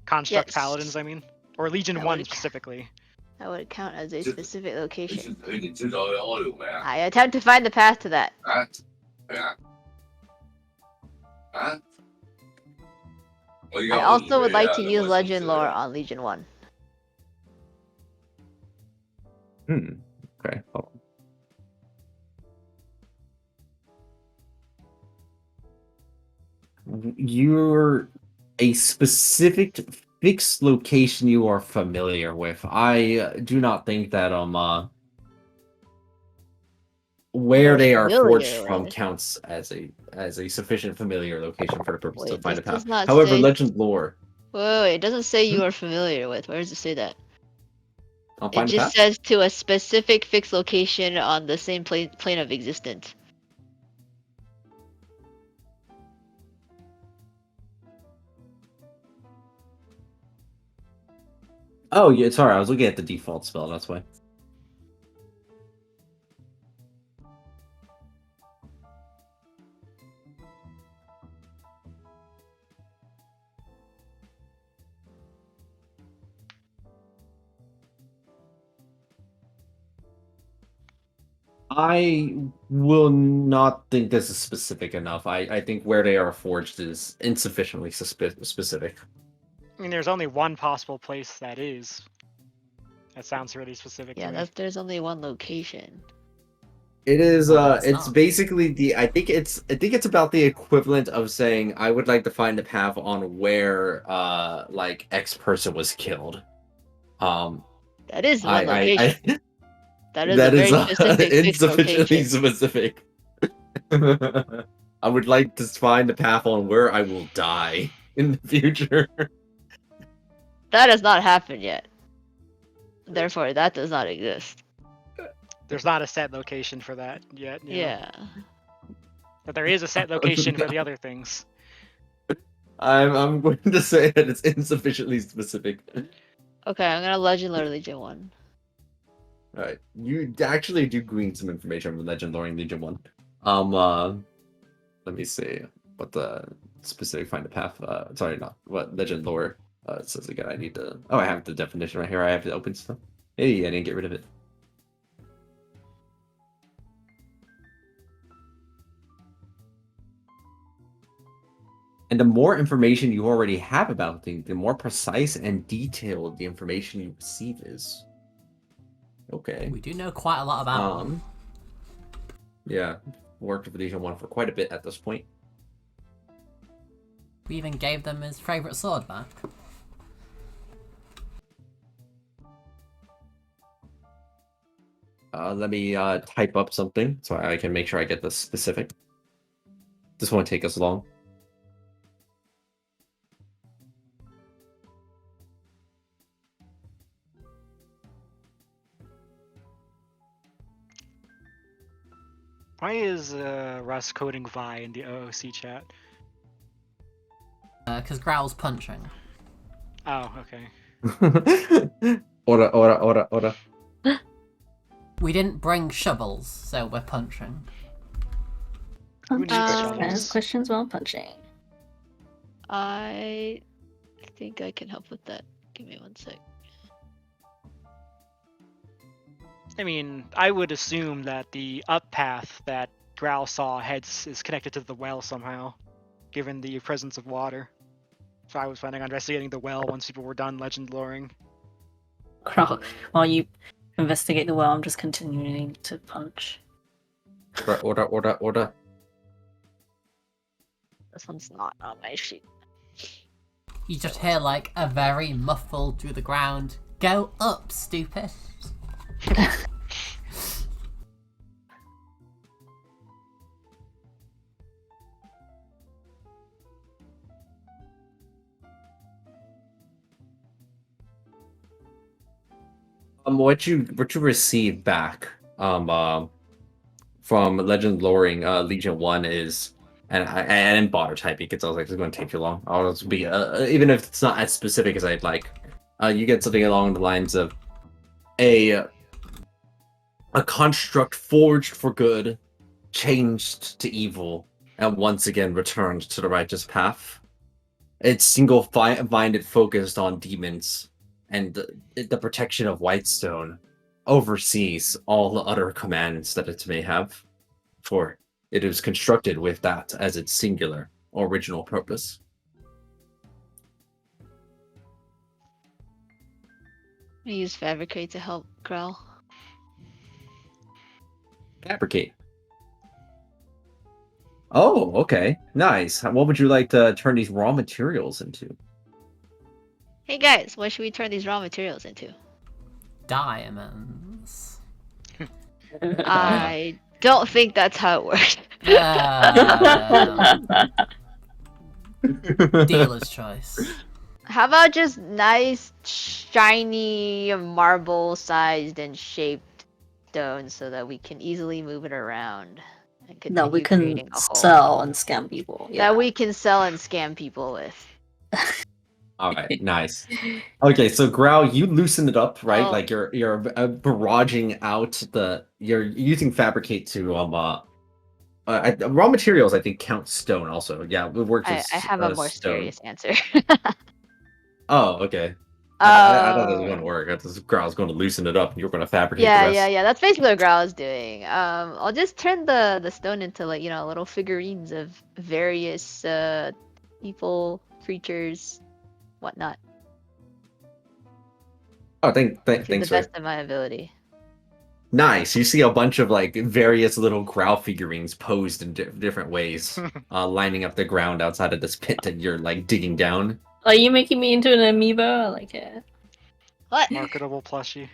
construct Yes. paladins, I mean, or Legion That 1 would- specifically. That would count as a specific location. I I attempt to find the path to that. I also would like to use Legend Lore on Legion 1. Okay. Hold on. You're a specific fixed location you are familiar with. I do not think that where You're they are forged familiar from with. counts as a sufficient familiar location for the purpose to Wait, find a this does path. not However, say- Legend Lore. Wait, it doesn't say you are familiar with. Where does it say that? I'll It find a just path. says to a specific fixed location on the same plane of existence. Oh, yeah. Sorry, I was looking at the default spell. That's why. I will not think this is specific enough. I think where they are forged is insufficiently specific. I mean, there's only one possible place that is. That sounds really specific Yeah, to me. there's only one location. It is Well, that's it's not. basically I think it's about the equivalent of saying I would like to find a path on where like X person was killed. That is one I location. That is that a is very specific fixed insufficiently location. specific. I would like to find a path on where I will die in the future. That has not happened yet. Therefore, that does not exist. There's not a set location for that yet. you know. Yeah. But there is a set location for the other things. I'm going to say that it's insufficiently specific. Okay, I'm gonna Legend Lore Legion 1. Alright. You actually do glean some information from Legend Loring Legion 1. Let me see what the specific find a path. Sorry, not what Legend Lore says again. I need to. Oh, I have the definition right here. I have to open stuff. Hey, I didn't get rid of it. And the more information you already have about things, the more precise and detailed the information you receive is. Okay. We do know quite a lot about them. Yeah, worked with Legion 1 for quite a bit at this point. We even gave them his favourite sword back. Let me type up something so I can make sure I get this specific. This won't take us long. Why is Russ coding Vi in the OOC chat? Because Growl's punching. Oh, okay. Ora. We didn't bring shovels, so we're punching. Who needs Um, shovels? Ask questions while punching. I think I can help with that. Give me 1 sec. I mean, I would assume that the up path that Growl saw heads is connected to the well somehow, given the presence of water. So I was planning on investigating the well once people were done legend loring. Crow, while you investigate the well, I'm just continuing to punch. Order. This one's not on my sheet. You just hear like a very muffled through the ground. Go up, stupid. What you receive back from Legend Loring Legion 1 is and in Botter typing because I was like, it's going to take too long. I'll just be even if it's not as specific as I'd like. You get something along the lines of a construct forged for good, changed to evil, and once again returned to the righteous path. It's single-minded focused on demons, and the protection of Whitestone oversees all the other commands that it may have, for it is constructed with that as its singular original purpose. I use Fabricate to help Growl. Fabricate. Oh, okay. Nice. What would you like to turn these raw materials into? Hey guys, what should we turn these raw materials into? Diamonds. I don't think that's how it works. Dealer's choice. How about just nice, shiny, marble-sized and shaped stones so that we can easily move it around and continue No, we can creating a hole sell and scam people. Yeah. that we can sell and scam people with. All right, nice. Okay, so Growl, you loosen it up, right? Oh. Like you're barraging out you're using Fabricate to raw materials. I think count stone also. Yeah, it works. I as, have a more stone. serious answer. Oh, okay. I thought this was going to work. I thought Growl's going to loosen it up, and you're going to fabricate the rest. Yeah. That's basically what Growl is doing. I'll just turn the stone into like little figurines of various people, creatures, whatnot. Oh, To thanks, the sir. best of my ability. Nice. You see a bunch of like various little Growl figurines posed in different ways, lining up the ground outside of this pit, and you're like digging down. Are you making me into an amiibo? I like it. What? Marketable plushie.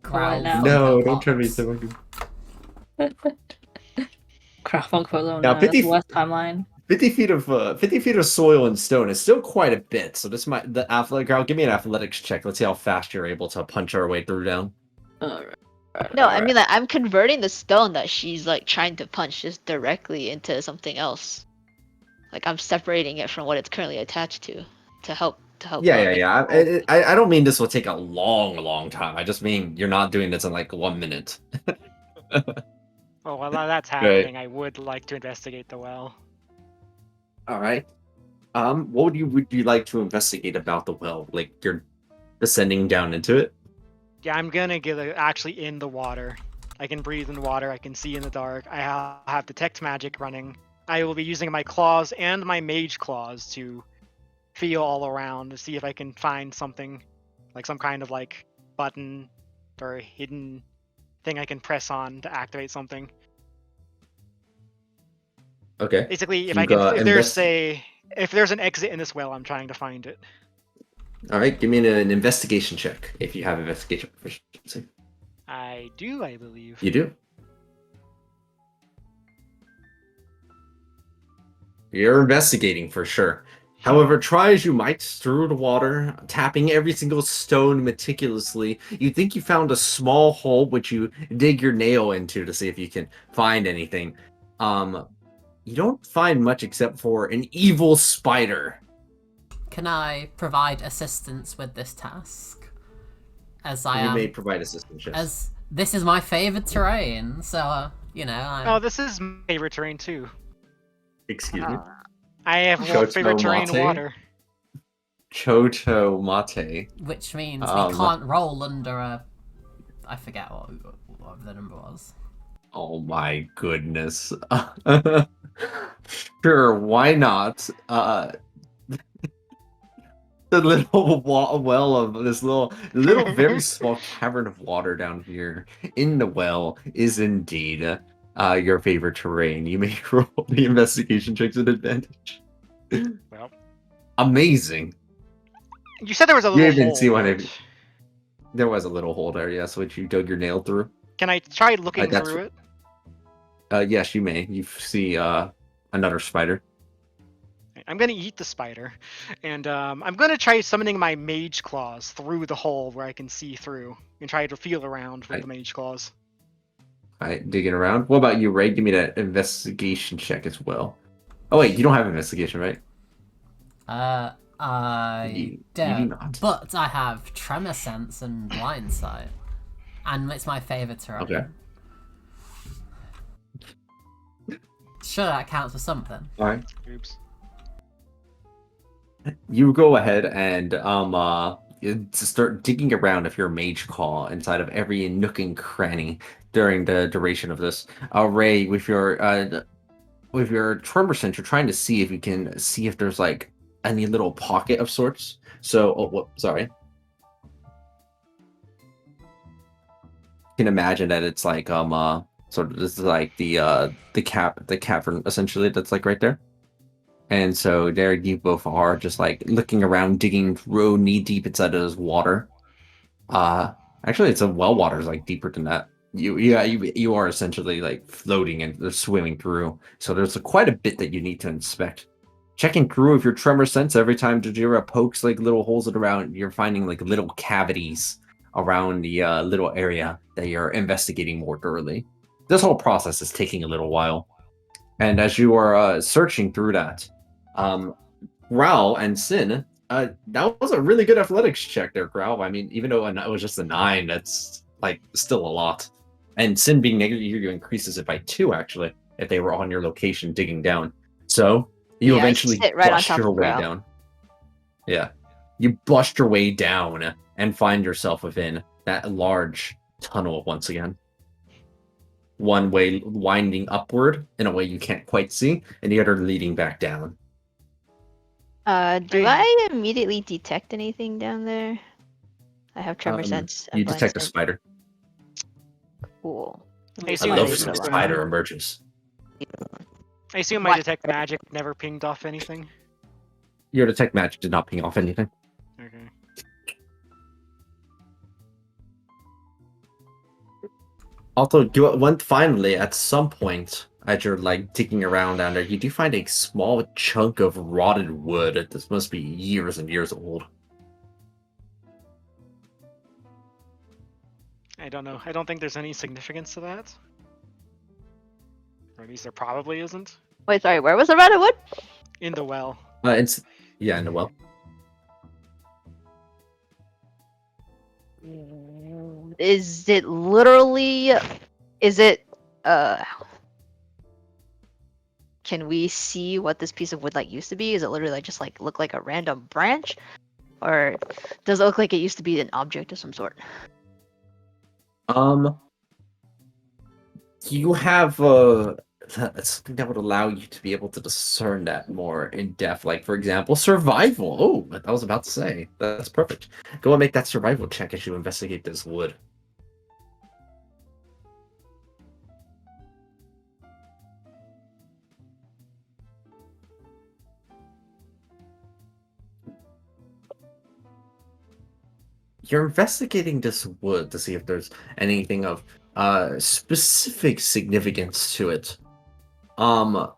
Growl. now. No, Funko don't turn me Pops. to Craft on Quillo. Now, No, 50 that's the worst timeline. 50 feet of soil and stone is still quite a bit. So this might Growl, give me an athletics check. Let's see how fast you're able to punch our way through down. Alright. No, I mean like I'm converting the stone that she's like trying to punch just directly into something else. Like I'm separating it from what it's currently attached to help to help Yeah, out. yeah, yeah. I don't mean this will take a long time. I just mean you're not doing this in like 1 minute. Oh, while that's Right. happening, I would like to investigate the well. All right. What would you like to investigate about the well? Like you're descending down into it? Yeah, I'm gonna get actually in the water. I can breathe in water. I can see in the dark. I have detect magic running. I will be using my claws and my mage claws to feel all around to see if I can find something, like some kind of like button or hidden thing I can press on to activate something. Okay. Basically, You got if there's an exit in this well, I'm trying to find it. All right, give me an investigation check if you have investigation proficiency. I do, I believe. You do. You're investigating for sure. However, try as you might through the water, tapping every single stone meticulously, you think you found a small hole which you dig your nail into to see if you can find anything. You don't find much except for an evil spider. Can I provide assistance with this task? As I You am, may provide assistance. Yes. as this is my favorite terrain, so you know. Oh, this is my favorite terrain too. Excuse me. I have Choto favorite terrain mate? water. Choto mate. Which means we can't roll under a. I forget what the number was. Oh my goodness. Sure, why not? The little well of this little very small cavern of water down here in the well is indeed your favorite terrain. You may roll the investigation checks at advantage. Well, Amazing. you said there was a You little even hole, see one right? of there was a little hole there, yes, which you dug your nail through. Can I try looking that's- through it? Yes, you may. You see another spider. I'm gonna eat the spider, and I'm gonna try summoning my mage claws through the hole where I can see through, and try to feel around with the mage claws. Alright, digging around. What about you, Ray? Give me that investigation check as well. Oh wait, you don't have investigation, right? I You don't. do not. But I have tremor sense and blind sight, and it's my favorite terrain. Okay. Sure, that counts for something. Alright. Oops. You go ahead and start digging around if you're a mage claw inside of every nook and cranny during the duration of this. Ray, with your tremor sense, you're trying to see if you can see if there's like any little pocket of sorts. So, sorry. You can imagine that it's like sort of this is like the cavern essentially that's like right there. And so there you both are, just like looking around, digging knee deep inside of this water. Actually, it's a well water is like deeper than that. You are essentially like floating and swimming through. So there's quite a bit that you need to inspect. Checking through if your tremor sense every time Jajira pokes like little holes around, you're finding like little cavities around the little area that you're investigating more thoroughly. This whole process is taking a little while, and as you are searching through that. Growl and Sin, that was a really good athletics check there, Growl. I mean, even though it was just a 9, that's like still a lot. And Sin being negative, you increases it by 2 actually, if they were on your location digging down. So you eventually sit right on bust top your of way Growl. down. Yeah, you bust your way down and find yourself within that large tunnel once again. One way winding upward in a way you can't quite see, and the other leading back down. Do I immediately detect anything down there? I have tremor sense. And You blind detect a sight. spider. Cool. I A assume loathsome it's, spider emerges. I assume my What? detect magic never pinged off anything. Your detect magic did not ping off anything. Okay. Also, finally, at some point, as you're like digging around down there, you do find a small chunk of rotted wood. This must be years and years old. I don't know. I don't think there's any significance to that. Or at least there probably isn't. Wait, sorry. Where was the rotted wood? In the well. It's in the well. Is it literally? Is it? Can we see what this piece of wood like used to be? Is it literally like just like look like a random branch, or does it look like it used to be an object of some sort? You have something that would allow you to be able to discern that more in depth. Like, for example, survival. Oh, I was about to say. That's perfect. Go and make that survival check as you investigate this wood. You're investigating this wood to see if there's anything of specific significance to it. The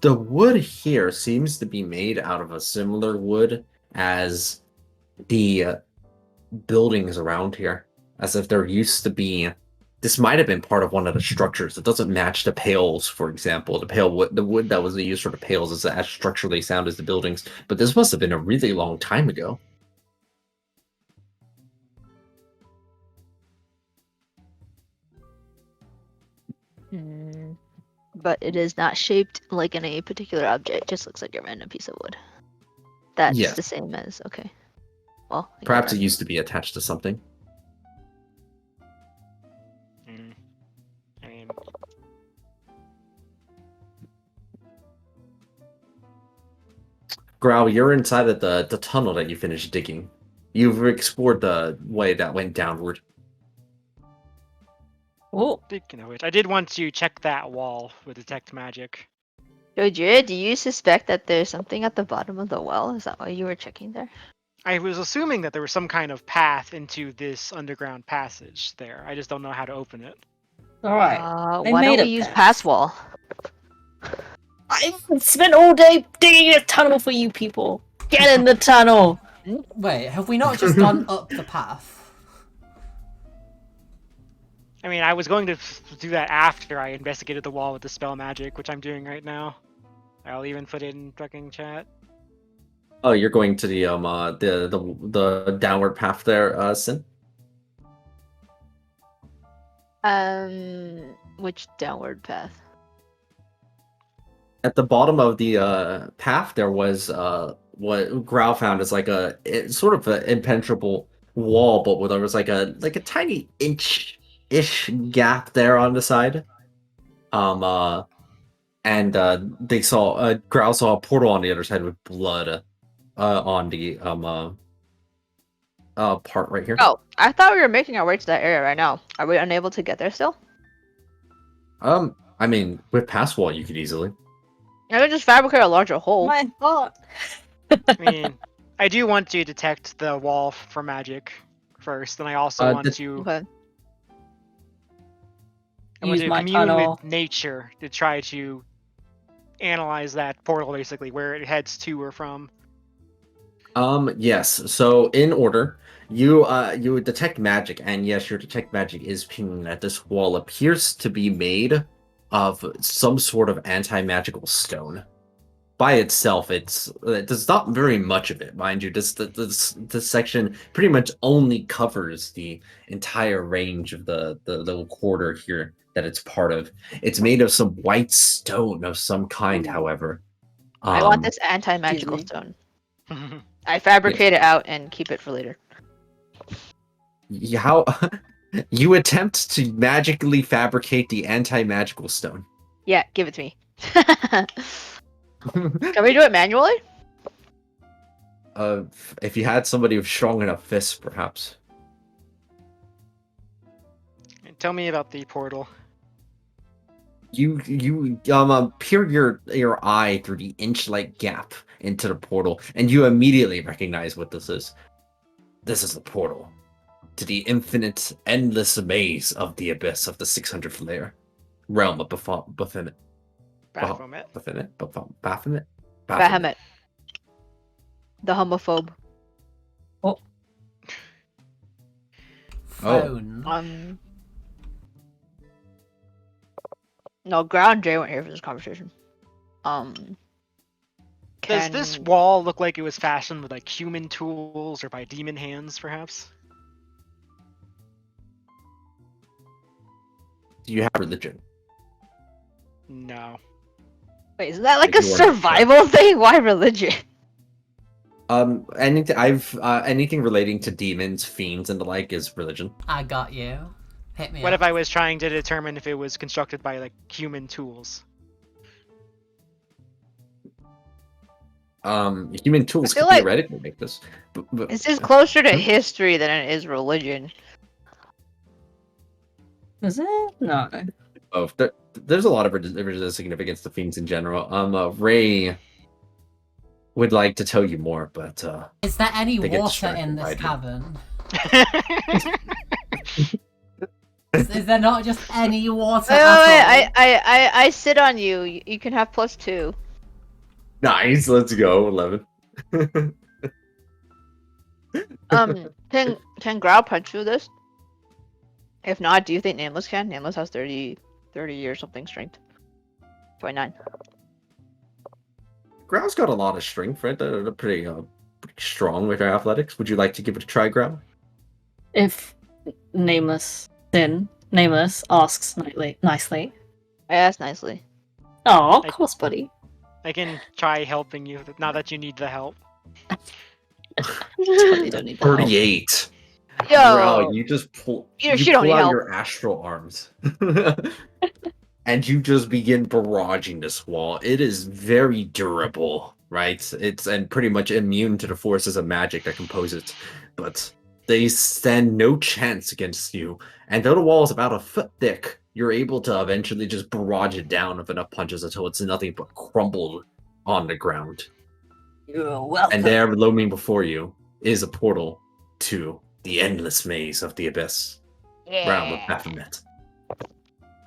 wood here seems to be made out of a similar wood as the buildings around here, as if there used to be. This might have been part of one of the structures. It doesn't match the pails, for example. The wood that was used for the pails is as structurally sound as the buildings, but this must have been a really long time ago. But it is not shaped like any particular object. It just looks like a random piece of wood. That's Yes. the same as okay. Well, I Perhaps guess it used to be attached to something. I mean, Growl, you're inside of the tunnel that you finished digging. You've explored the way that went downward. Oh, speaking of which, I did want to check that wall with detect magic. Jojira, do you suspect that there's something at the bottom of the well? Is that why you were checking there? I was assuming that there was some kind of path into this underground passage there. I just don't know how to open it. all right. They Why made don't we a use path. pass wall? I spent all day digging a tunnel for you people. Get in the tunnel. Wait, have we not just gone up the path? I mean, I was going to do that after I investigated the wall with the spell magic, which I'm doing right now. I'll even put it in fucking chat. Oh, you're going to the downward path there, Sin? Which downward path? At the bottom of the path, there was what Growl found is like sort of an impenetrable wall, but where there was like a tiny inch-ish gap there on the side. They saw Growl saw a portal on the other side with blood on the part right here. Oh, I thought we were making our way to that area right now. Are we unable to get there still? I mean, with pass wall, you could easily. I could just fabricate a larger hole. My heart. I mean, I do want to detect the wall for magic first, and I also want to. Okay. I want Use to my commune tunnel. with nature to try to analyze that portal, basically where it heads to or from. Yes. So in order, you would detect magic, and yes, your detect magic is pinging that this wall appears to be made of some sort of anti-magical stone. By itself, there's not very much of it, mind you. This section pretty much only covers the entire range of the little quarter here that it's part of. It's made of some white stone of some kind, however. I want this anti-magical Excuse stone. I fabricate it out and keep it for later. How you attempt to magically fabricate the anti-magical stone? Yeah, give it to me. Can we do it manually? If you had somebody with strong enough fists, perhaps. Tell me about the portal. You peer your eye through the inch-like gap into the portal, and you immediately recognize what this is. This is the portal to the infinite, endless maze of the abyss of the 600th layer, realm of Baphomet. Baphomet. Baphomet. Bahamut. The homophobe. Phone. No, Ground and Jay weren't here for this conversation. Does this wall look like it was fashioned with like human tools or by demon hands, perhaps? Do you have religion? No. Wait, isn't that like Like a you are not sure. survival thing? Why religion? Anything relating to demons, fiends, and the like is religion. I got you. Hit me What up. if I was trying to determine if it was constructed by like human tools? Human tools feel could like- theoretically make this. But This is closer to Hmm? history than it is religion. Is it? No. oh, there's a lot of religious significance to fiends in general. Ray would like to tell you more, but Is there any they get water distracted in by this it. cavern? Is there not just any water Wait, at all? I sit on you. You can have +2. nice. Let's go 11. Can Growl punch through this? If not, do you think Nameless can? Nameless has 30 or something strength. 29. Growl's got a lot of strength, right? They're pretty strong with their athletics. Would you like to give it a try, Growl? If Nameless asks nicely. I asked nicely. Oh, of I- course, buddy. I can try helping you now that you need the help. Totally don't need the help. 38. Yo! Growl, you just pull. You You don't pull need out help. your astral arms, and you just begin barraging this wall. It is very durable, right? It's and pretty much immune to the forces of magic that compose it, but they stand no chance against you. And though the wall is about a foot thick, you're able to eventually just barrage it down with enough punches until it's nothing but crumbled on the ground. You're welcome. And there, looming before you, is a portal to the endless maze of the abyss, realm of Baphomet.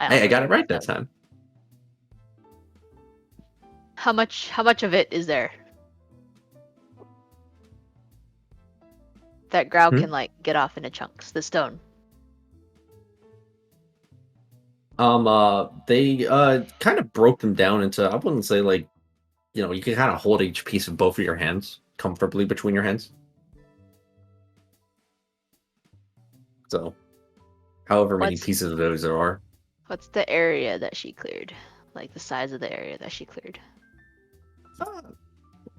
Hey, I got it right that time. How much of it is there? That Growl Hmm? can like get off into chunks. The stone. They kind of broke them down into, I wouldn't say like, you can kind of hold each piece of both of your hands comfortably between your hands. So, however many What's- pieces of those there are. What's the area that she cleared? Like the size of the area that she cleared.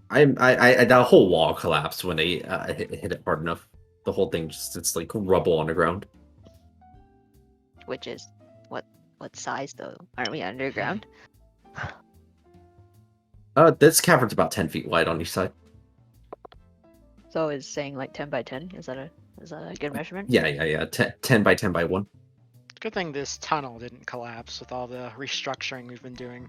The whole wall collapsed when they hit it hard enough. The whole thing it's like rubble on the ground. Which is what size though? Aren't we underground? This cavern's about 10 feet wide on each side. So is saying like 10 by 10? Is that a good measurement? Yeah. 10 by 10 by 1. Good thing this tunnel didn't collapse with all the restructuring we've been doing.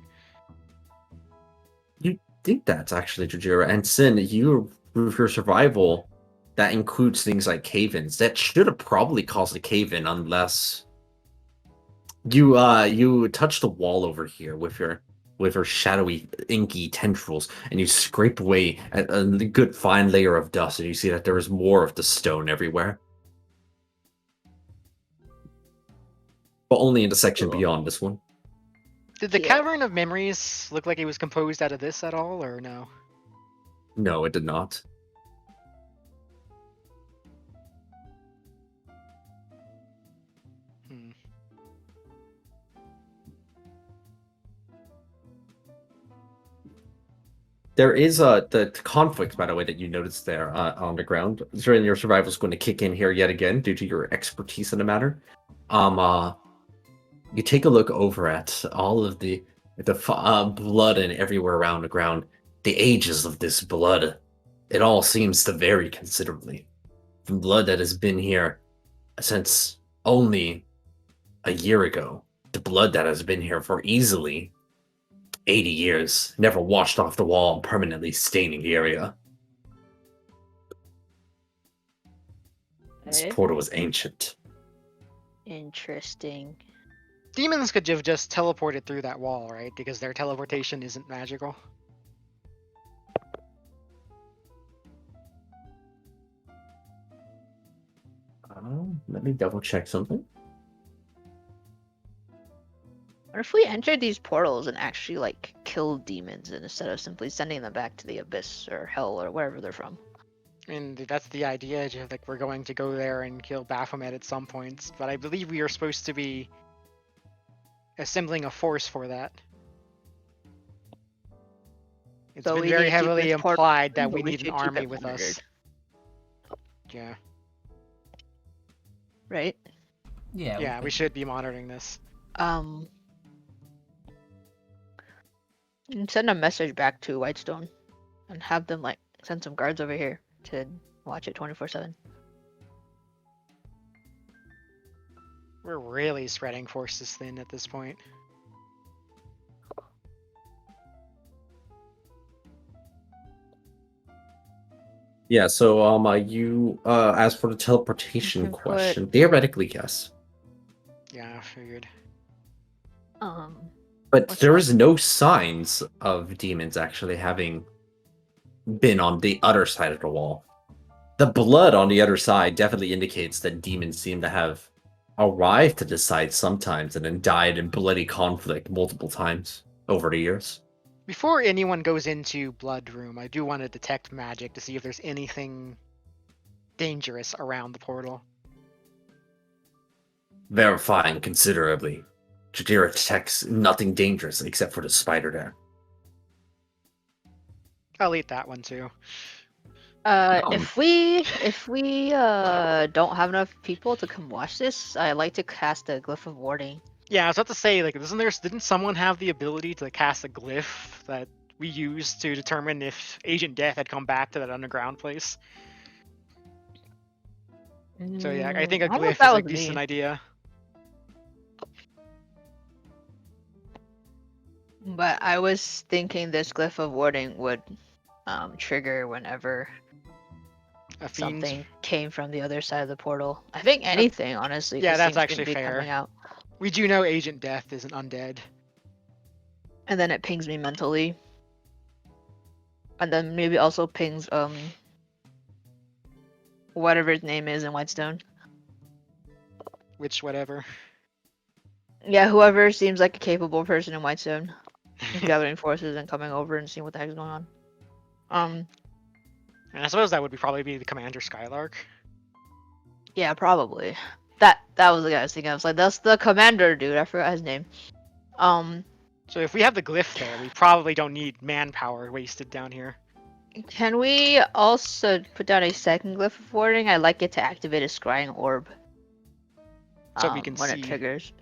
You think that's actually Jujira. And Sin, you with your survival, that includes things like cave-ins. That should have probably caused a cave-in unless you touch the wall over here with your shadowy, inky tendrils, and you scrape away a good fine layer of dust, and you see that there is more of the stone everywhere. But only in the section beyond this one. Did the Yeah. Cavern of Memories look like it was composed out of this at all, or no? No, it did not. Hmm. There is the conflict, by the way, that you noticed there on the ground. During your survival is going to kick in here yet again due to your expertise in the matter. You take a look over at all of the blood and everywhere around the ground. The ages of this blood, it all seems to vary considerably. From blood that has been here since only a year ago, to blood that has been here for easily 80 years, never washed off the wall and permanently staining the area. This Okay. portal is ancient. Interesting. Demons could have just teleported through that wall, right? Because their teleportation isn't magical. Let me double check something. What if we entered these portals and actually like killed demons instead of simply sending them back to the abyss or hell or wherever they're from? And that's the idea, like we're going to go there and kill Baphomet at some points. But I believe we are supposed to be assembling a force for that. It's So been we very need to keep heavily this port implied that open, we but we need an should keep army it with monitored. us. Yeah. Right? Yeah. Yeah, we should be monitoring this. Send a message back to Whitestone and have them like send some guards over here to watch it 24/7. We're really spreading forces thin at this point. Yeah, so you as for the teleportation can put- question, theoretically yes. Yeah, I figured. But What's there that? is no signs of demons actually having been on the other side of the wall. The blood on the other side definitely indicates that demons seem to have arrived to this side sometimes and then died in bloody conflict multiple times over the years. Before anyone goes into Blood Room, I do want to detect magic to see if there's anything dangerous around the portal. Verifying considerably. Jadira detects nothing dangerous except for the spider there. I'll eat that one too. If we don't have enough people to come watch this, I like to cast a glyph of warding. Yeah, I was about to say, like, didn't someone have the ability to cast a glyph that we used to determine if Agent Death had come back to that underground place? So yeah, I think a I don't know if glyph that is a was decent me. idea. But I was thinking this glyph of warding would trigger whenever A fiend. something came from the other side of the portal. I think anything, honestly. Yeah, 'Cause that's things actually shouldn't be fair. coming out. We do know Agent Death is an undead. And then it pings me mentally. And then maybe also pings whatever his name is in Whitestone. Which whatever. Yeah, whoever seems like a capable person in Whitestone. Gathering forces and coming over and seeing what the heck's going on. And I suppose that would probably be the Commander Skylark. Yeah, probably. That was the guy I was thinking of. Like, that's the commander dude. I forgot his name. So if we have the glyph there, we probably don't need manpower wasted down here. Can we also put down a second glyph of warding? I like it to activate a scrying orb. So we can when see. it triggers.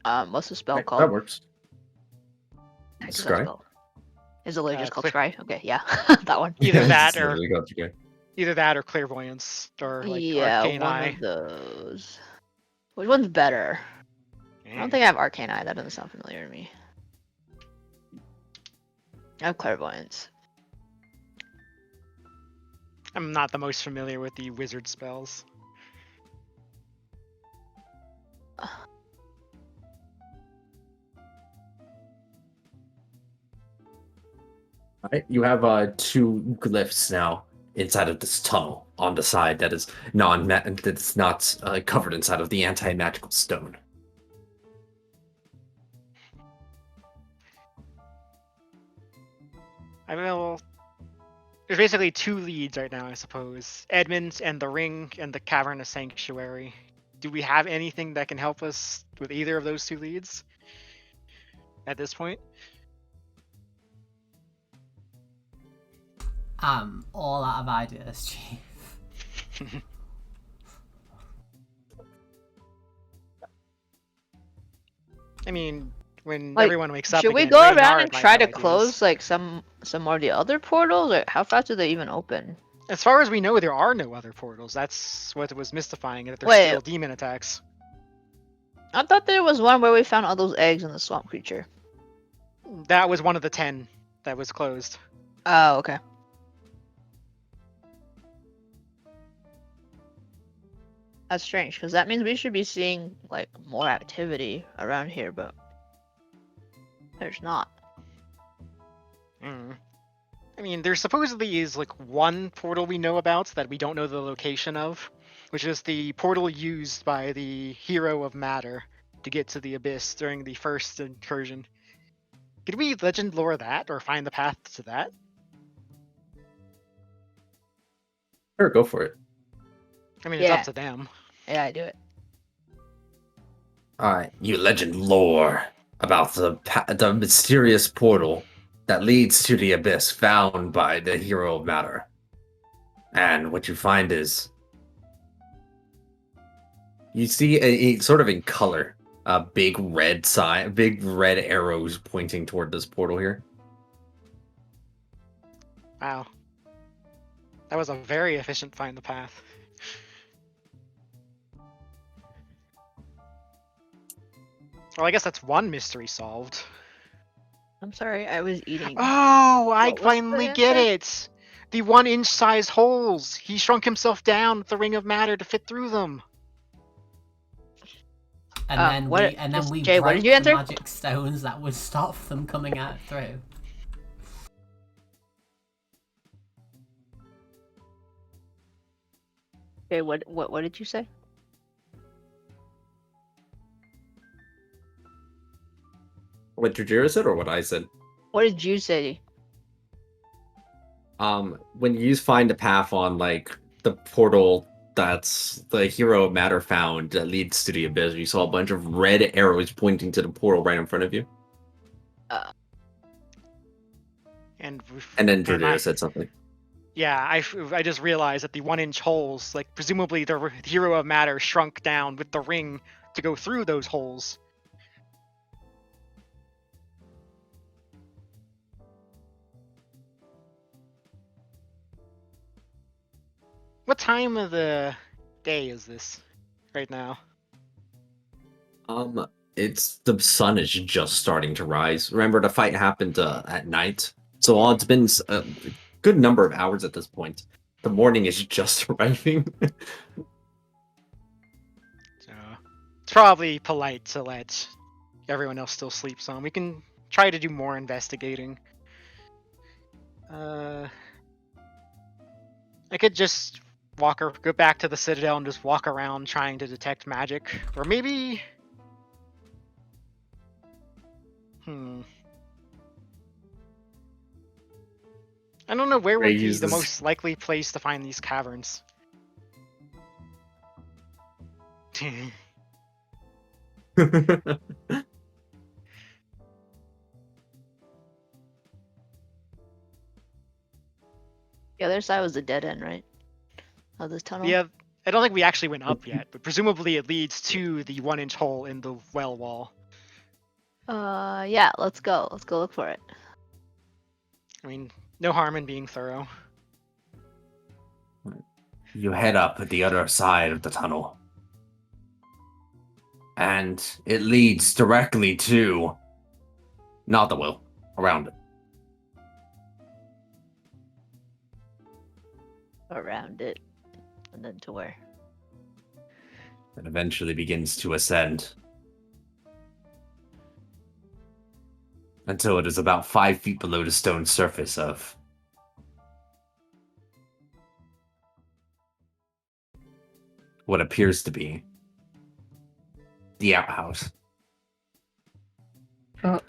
What's the spell That called? works. Heck is that Scry? spell? Is it literally just called Clear- scry? Okay, yeah, that one. Either It's that or literally got to go. either that or clairvoyance or like Yeah, arcane one eye. of those. Which one's better? I don't think I have arcane eye. That doesn't sound familiar to me. I have clairvoyance. I'm not the most familiar with the wizard spells. Alright, you have two glyphs now inside of this tunnel on the side that is that's not covered inside of the anti-magical stone. I will. There's basically two leads right now, I suppose. Edmund and the Ring and the Cavernous Sanctuary. Do we have anything that can help us with either of those two leads at this point? All out of ideas, Chief. I mean, when Like, everyone wakes up should we again, go Reynard around and might try have to ideas. close like some more of the other portals? Or how fast do they even open? As far as we know, there are no other portals. That's what was mystifying, that there's Wait. still demon attacks. I thought there was one where we found all those eggs in the swamp creature. That was one of the 10 that was closed. Oh, okay. That's strange, because that means we should be seeing like more activity around here, but there's not. I mean, there supposedly is like one portal we know about that we don't know the location of, which is the portal used by the hero of Matter to get to the Abyss during the first incursion. Could we legend lore that or find the path to that? Sure, go for it. I mean, it's Yeah. up to them. Yeah, I do it. Alright, you legend lore. about the mysterious portal that leads to the abyss found by the hero of matter. And what you find is you see a sort of in color, a big red sign, big red arrows pointing toward this portal here. Wow. That was a very efficient find the path. Well, I guess that's one mystery solved. I'm sorry, I was eating. Oh, I What was the finally get answer? it! The 1-inch size holes! He shrunk himself down with the ring of matter to fit through them. And then what- we Jay, what broke did you the answer? magic stones that would stop them coming out through. Okay, what did you say? What Jujira said or what I said? What did you say? When you find a path on like the portal that's the hero of matter found that leads to the abyss, you saw a bunch of red arrows pointing to the portal right in front of you. And And then and I- Jujira said something. Yeah, I just realized that the 1-inch holes, like presumably the hero of matter shrunk down with the ring to go through those holes. What time of the day is this right now? It's the sun is just starting to rise. Remember, the fight happened at night, so it's been a good number of hours at this point. The morning is just arriving. So it's probably polite to let everyone else still sleep some. We can try to do more investigating. I could just go back to the Citadel and just walk around trying to detect magic. Or maybe... I don't know where would be the most likely place to find these caverns. The other side was the dead end, right? Of this tunnel. Yeah, I don't think we actually went up yet, but presumably it leads to the 1-inch hole in the well wall. Yeah. Let's go. Let's go look for it. I mean, no harm in being thorough. You head up the other side of the tunnel. And it leads directly to... not the well, around it. Around it, and then to where? And eventually begins to ascend. Until it is about 5 feet below the stone surface of... what appears to be... the outhouse. Oh.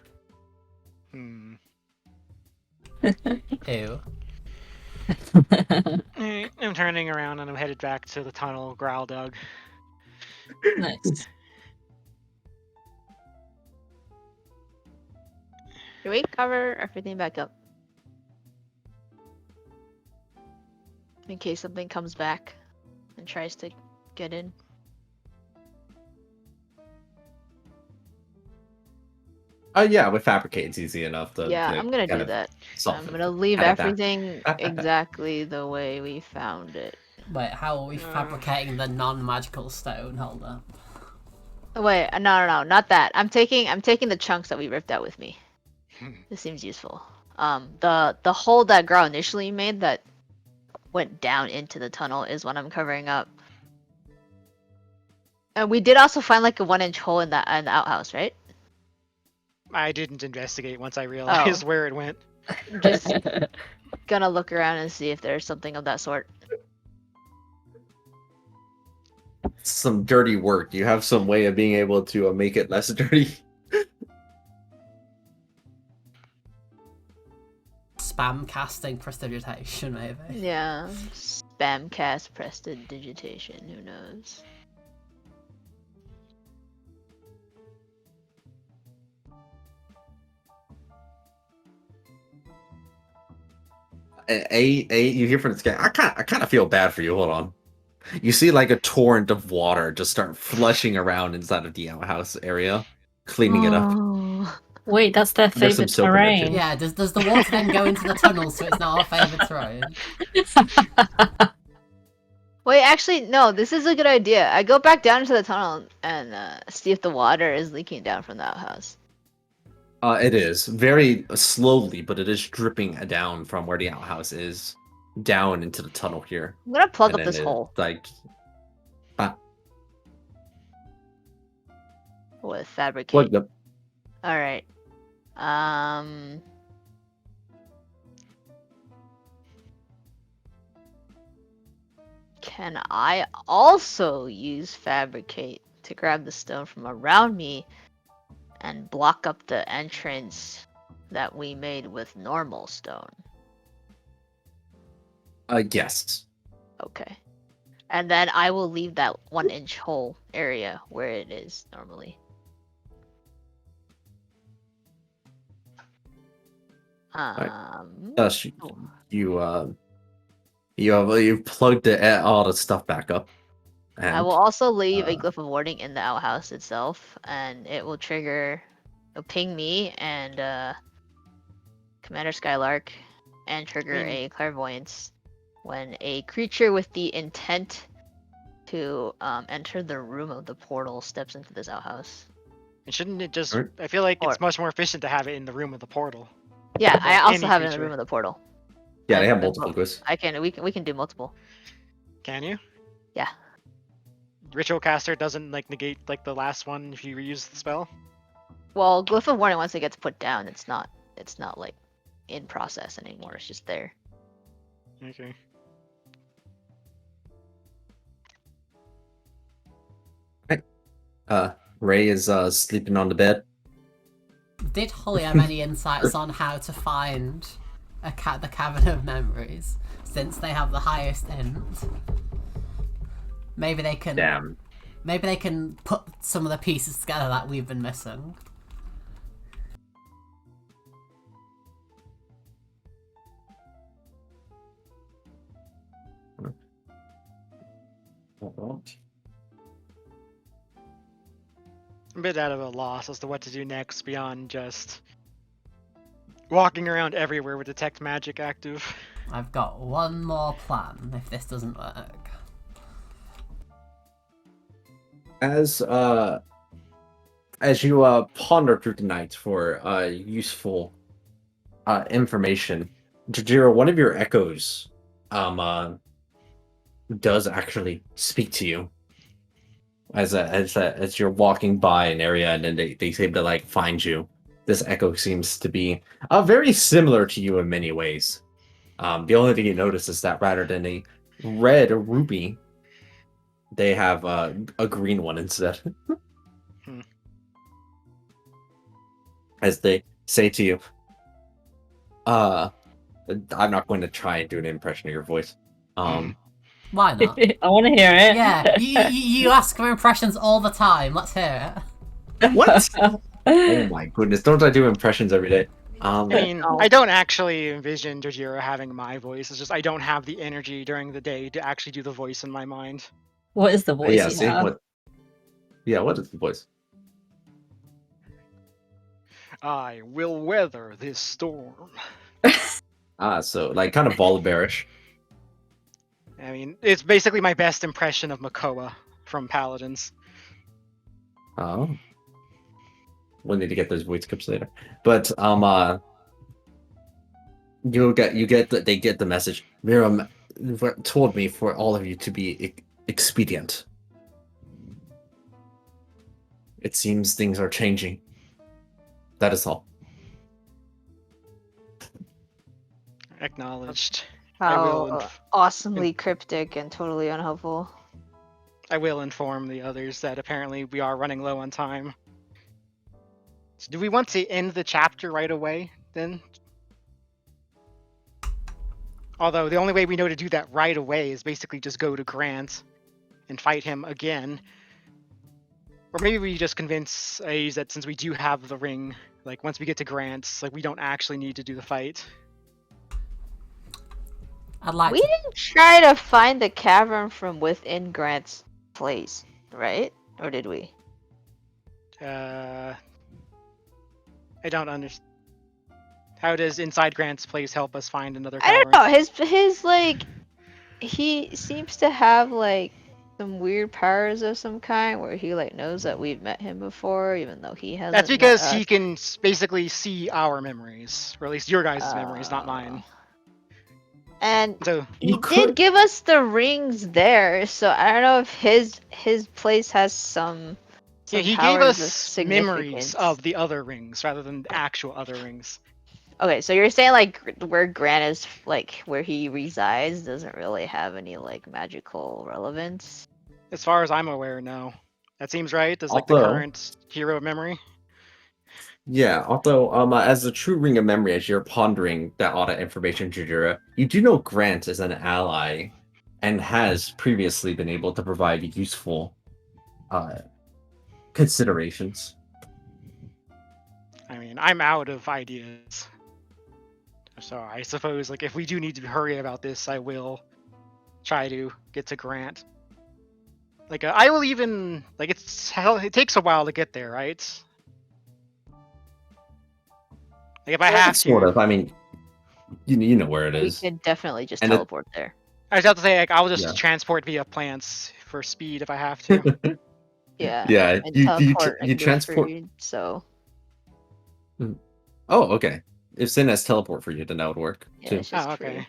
Ew. I'm turning around and I'm headed back to the tunnel, Growl Dog. Nice. Should we cover everything back up? In case something comes back and tries to get in. Yeah, with fabricate, it's easy enough to... Yeah, I'm gonna do that. I'm gonna leave edit that. everything exactly the way we found it. Wait, how are we fabricating the non-magical stone? Hold up. Wait, no, not that. I'm taking the chunks that we ripped out with me. This seems useful. The hole that Growl initially made that went down into the tunnel is what I'm covering up. And we did also find like a 1-inch hole in the outhouse, right? I didn't investigate once I realized where it went. Just gonna look around and see if there's something of that sort. Some dirty work. Do you have some way of being able to make it less dirty? Spam casting prestidigitation, maybe. Yeah, spam cast prestidigitation. Who knows? You hear from this guy. I kind of feel bad for you. Hold on. You see like a torrent of water just start flushing around inside of the outhouse area, cleaning it up. Oh. Wait, that's their There's some favorite soap in there, too. terrain. Yeah, does the water then go into the tunnel so it's not our favourite terrain? Wait, actually, no. This is a good idea. I go back down into the tunnel and see if the water is leaking down from the outhouse. It is very slowly, but it is dripping down from where the outhouse is down into the tunnel here. I'm gonna plug And up then this hole like, with fabricate. plugged up. All right. Can I also use fabricate to grab the stone from around me and block up the entrance that we made with normal stone? Yes. Okay. And then I will leave that 1-inch hole area where it is normally. Thus, you've plugged all the stuff back up. And, I will also leave a glyph of warning in the outhouse itself, and it will trigger, it'll ping me and Commander Skylark, and trigger a clairvoyance when a creature with the intent to enter the room of the portal steps into this outhouse. And shouldn't it just? Alright. I feel like Or- it's much more efficient to have it in the room of the portal. Yeah, I Like also any have it in the creature. room of the portal. yeah, they have And multiple glyphs. we can do multiple. Can you? Yeah. Ritual caster doesn't like negate like the last one if you reuse the spell. Well, glyph of warning, once it gets put down, it's not like in process anymore. It's just there. Okay. Ray is sleeping on the bed. Did Holly have any insights on how to find the Cavern of Memories, since they have the highest int? Maybe they can. Damn. Maybe they can put some of the pieces together that we've been missing. I'm a bit out of a loss as to what to do next beyond just walking around everywhere with detect magic active. I've got one more plan if this doesn't work. As you ponder through the night for useful information, Jajira, one of your echoes does actually speak to you as you're walking by an area, and then they seem to like find you. This echo seems to be very similar to you in many ways. The only thing you notice is that rather than a red ruby, they have a green one instead. As they say to you, I'm not going to try and do an impression of your voice. Why not? I want to hear it. Yeah, you ask for impressions all the time. Let's hear it. What? Oh my goodness! Don't I do impressions every day? I mean, Oh. I don't actually envision Jojiro having my voice. It's just I don't have the energy during the day to actually do the voice in my mind. What is the voice yeah, you see have? what? Yeah, what is the voice? I will weather this storm. So like kind of Volibearish. I mean, it's basically my best impression of Makoa from Paladins. Oh. We'll need to get those voice clips later. But they get the message. Miriam told me for all of you to be expedient. It seems things are changing. That is all. Acknowledged. I will How awesomely cryptic and totally unhelpful. I will inform the others that apparently we are running low on time. So do we want to end the chapter right away, then? Although the only way we know to do that right away is basically just go to Grant and fight him again. Or maybe we just convince Aze that since we do have the ring, like once we get to Grant's, like we don't actually need to do the fight. I'd like We to. didn't try to find the cavern from within Grant's place, right? Or did we? I don't understand. How does inside Grant's place help us find another I don't cavern? know. His like he seems to have like some weird powers of some kind where he like knows that we've met him before, even though he That's hasn't met because us. he can basically see our memories, or at least your guys' memories, not Uh, mine. and So he You did could. give us the rings there, so I don't know if his place has yeah, some he gave powers of us memories significance. of the other rings rather than the actual other rings. Okay, so you're saying like where Grant is, like where he resides, doesn't really have any like magical relevance? As far as I'm aware, no. That seems right. As like the Although, current hero memory. yeah, although, as a true ring of memory, as you're pondering that all that information, Jujira, you do know Grant is an ally and has previously been able to provide useful uh, considerations. I mean, I'm out of ideas. So I suppose like if we do need to hurry about this, I will try to get to Grant. Like I will even like it takes a while to get there, right? Like if I have Sort to, of. I mean, you know where it We is, could definitely just and it, teleport there. I was about to say like I'll just yeah, transport via plants for speed if I have to. Yeah, yeah. and You teleport, I you can do it for transport. you. So Oh, okay. If Sin has teleport for you, then that would work yeah, too. it's Oh, just okay. free.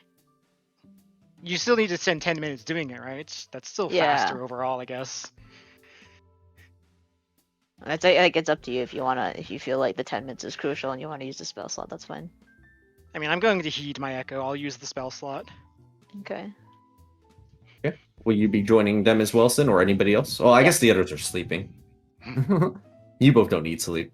You still need to spend 10 minutes doing it, right? That's still Yeah, faster overall, I guess. it's like it's up to you if you wanna, if you feel like the 10 minutes is crucial and you want to use the spell slot. That's fine. I mean, I'm going to heed my echo. I'll use the spell slot. Okay. Okay. Will you be joining them as well, Sin, or anybody else? Oh, I Yeah. guess the others are sleeping. You both don't need sleep.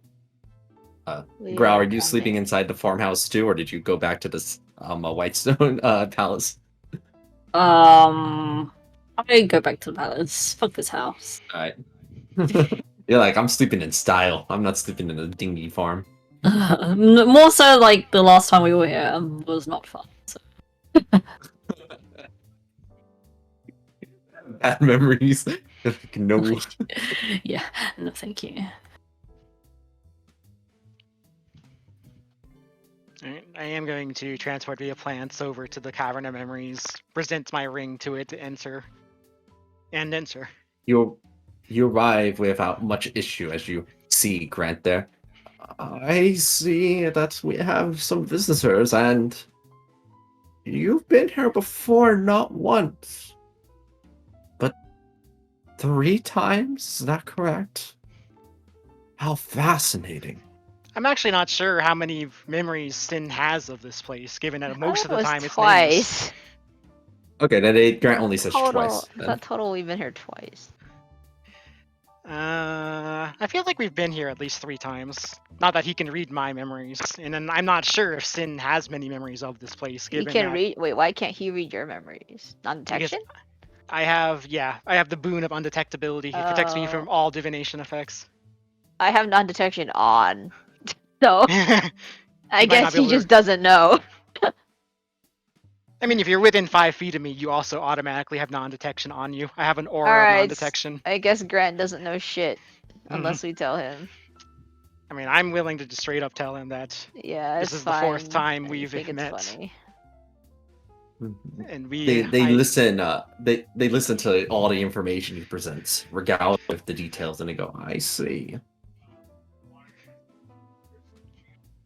We Grau, are are you sleeping coming. inside the farmhouse too, or did you go back to this Whitestone palace? I go back to the palace. Fuck this house. Alright. You're like, I'm sleeping in style. I'm not sleeping in a dingy farm. More so, like the last time we were here was not fun. So. Bad memories. No. Yeah, no, thank you. Alright, I am going to transport via plants over to the Cavern of Memories, present my ring to it to enter. And enter. You arrive without much issue as you see Grant there. I see that we have some visitors, and you've been here before, not once, but 3 times? Is that correct? How fascinating. I'm actually not sure how many memories Sin has of this place, given I that thought most it of the was time it's names. twice. Okay, then Grant only says Total. twice. I Then thought total we've been here twice. I feel like we've been here at least 3 times. Not that he can read my memories, and then I'm not sure if Sin has many memories of this place, He given can that read. Wait, why can't he read your memories? because Non-detection? I have the boon of undetectability. It protects me from Oh, all divination effects. I have non-detection on, so You I might guess not be he able to. just doesn't know. I mean, if you're within 5 feet of me, you also automatically have non-detection on you. I have an All aura of right. non-detection. I guess Grant doesn't know shit Mhm. unless we tell him. I mean, I'm willing to just straight up tell him that Yeah, this it's is the 4th fine. time You we've think it's met, funny. and they listen. They listen to all the information he presents, regardless of the details, and they go, "I see."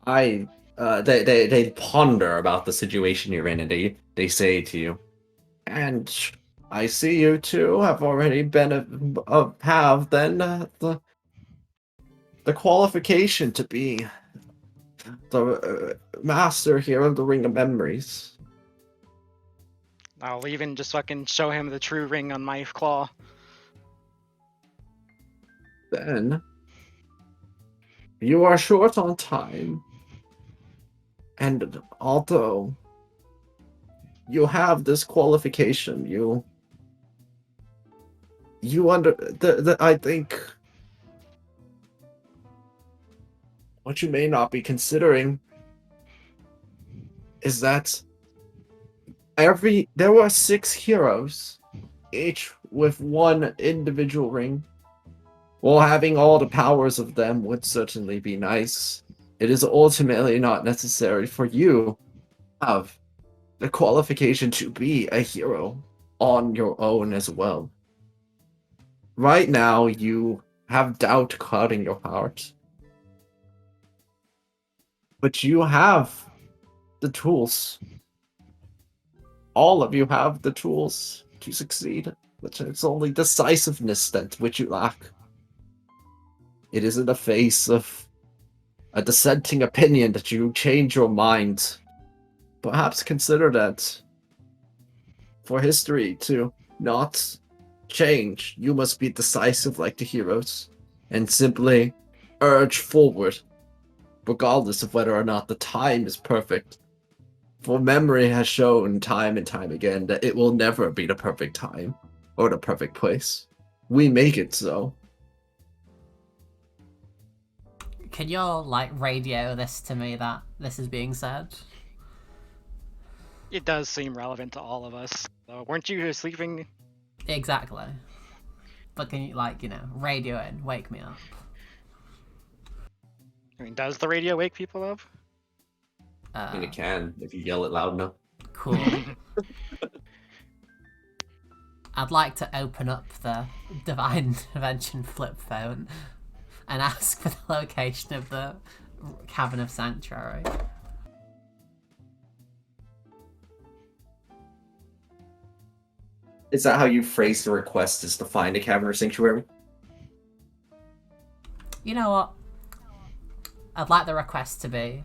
They ponder about the situation you're in, and they say to you, and I see you two have already been have then the qualification to be the master here of the Ring of Memories. I'll even just fucking show him the true ring on my claw. Then you are short on time, and although you have this qualification, you under the I think what you may not be considering is that There were 6 heroes, each with one individual ring. While having all the powers of them would certainly be nice, it is ultimately not necessary for you to have the qualification to be a hero on your own as well. Right now, you have doubt clouding your heart, but you have the tools. All of you have the tools to succeed, but it's only decisiveness that which you lack. It is in the face of a dissenting opinion that you change your mind. Perhaps consider that for history to not change, you must be decisive like the heroes and simply urge forward, regardless of whether or not the time is perfect. For memory has shown time and time again that it will never be the perfect time or the perfect place. We make it so. Can you all, like, radio this to me that this is being said? It does seem relevant to all of us. So, weren't you sleeping? Exactly. But can you, like, radio it and wake me up? I mean, does the radio wake people up? I mean, it can if you yell it loud enough. Cool. I'd like to open up the Divine Intervention flip phone and ask for the location of the Cavern of Sanctuary. Is that how you phrase the request, is to find a cavern or sanctuary? You know what? I'd like the request to be...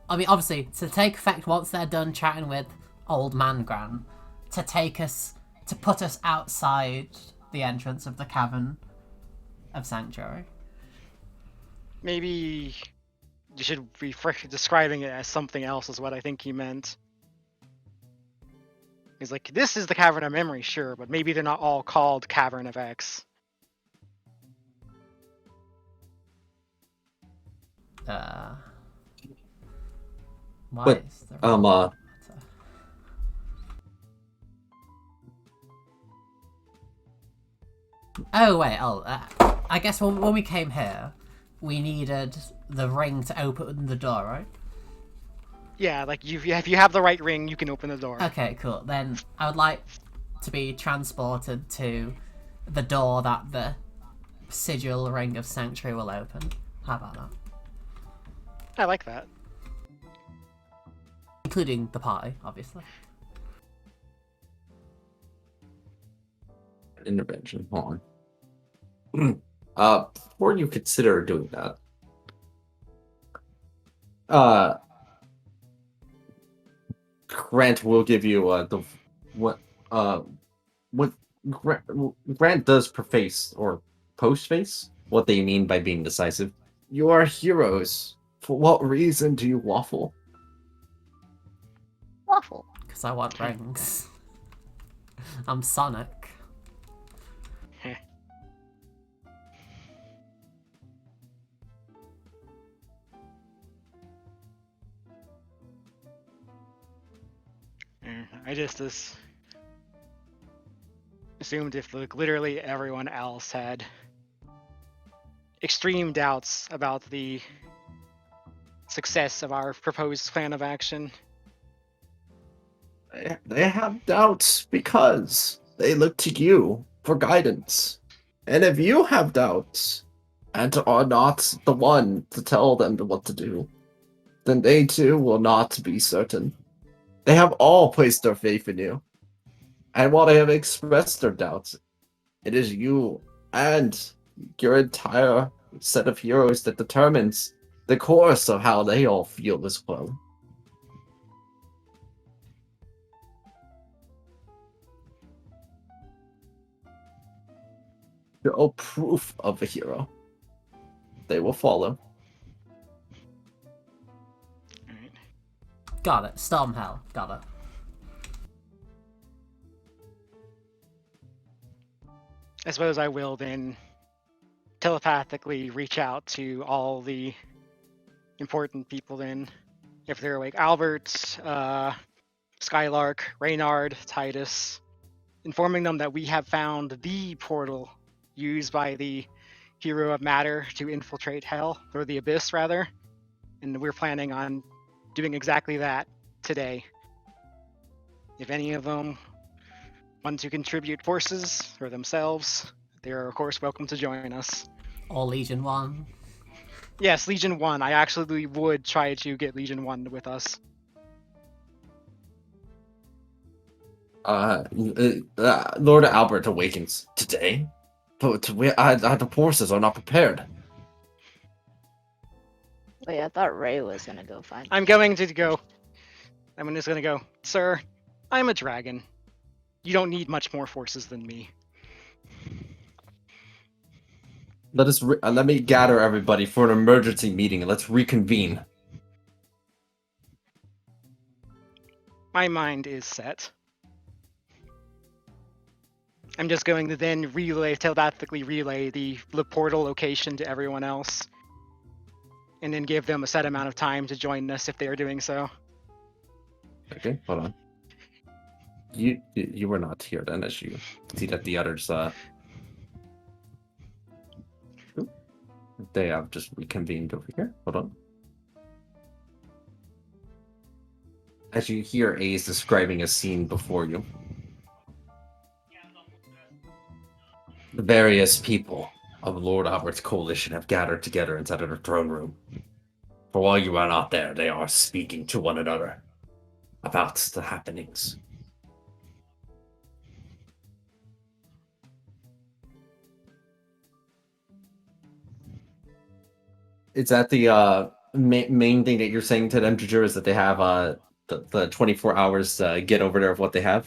I mean, obviously, to take effect once they're done chatting with Old Man Gran, to put us outside the entrance of the Cavern of Sanctuary. Maybe you should be describing it as something else is what I think he meant. He's like, this is the Cavern of Memory, sure, but maybe they're not all called Cavern of X. Why But, is there... Oh, wait, I guess when we came here, we needed the ring to open the door, right? Yeah, like if you have the right ring, you can open the door. Okay, cool. Then I would like to be transported to the door that the sigil ring of Sanctuary will open. How about that? I like that. Including the pie, obviously. Intervention, hold on. Before you consider doing that, Grant will give you Grant does preface or postface what they mean by being decisive. You are heroes. For what reason do you waffle? Waffle. Because I want rings. I'm Sonic. I just assumed if literally everyone else had extreme doubts about the success of our proposed plan of action. They have doubts because they look to you for guidance. And if you have doubts and are not the one to tell them what to do, then they too will not be certain. They have all placed their faith in you. And while they have expressed their doubts, it is you and your entire set of heroes that determines the course of how they all feel as well. You're all proof of a hero. They will follow. Alright. Got it. Storm Hell. Got it. I suppose I will then telepathically reach out to all the important people then. If they're like Albert, Skylark, Reynard, Titus, informing them that we have found the portal used by the hero of matter to infiltrate hell, or the abyss rather, and we're planning on doing exactly that today. If any of them want to contribute forces or themselves, they are of course welcome to join us. Or Legion 1. Yes, Legion 1. I actually would try to get Legion 1 with us. Lord Albert awakens today, but the forces are not prepared. Wait, I thought Ray was gonna go find. I'm going to go. I'm just gonna go, sir. I'm a dragon. You don't need much more forces than me. Let me gather everybody for an emergency meeting. Let's reconvene. My mind is set. I'm just going to then telepathically relay the portal location to everyone else, and then give them a set amount of time to join us if they are doing so. Okay, hold on. You were not here then, as you see that the others they have just reconvened over here. Hold on. As you hear Ace describing a scene before you. The various people of Lord Albert's coalition have gathered together inside of the throne room. For while you are not there, they are speaking to one another about the happenings. Is that the main thing that you're saying to them, Jujur, is that they have the 24 hours to get over there of what they have?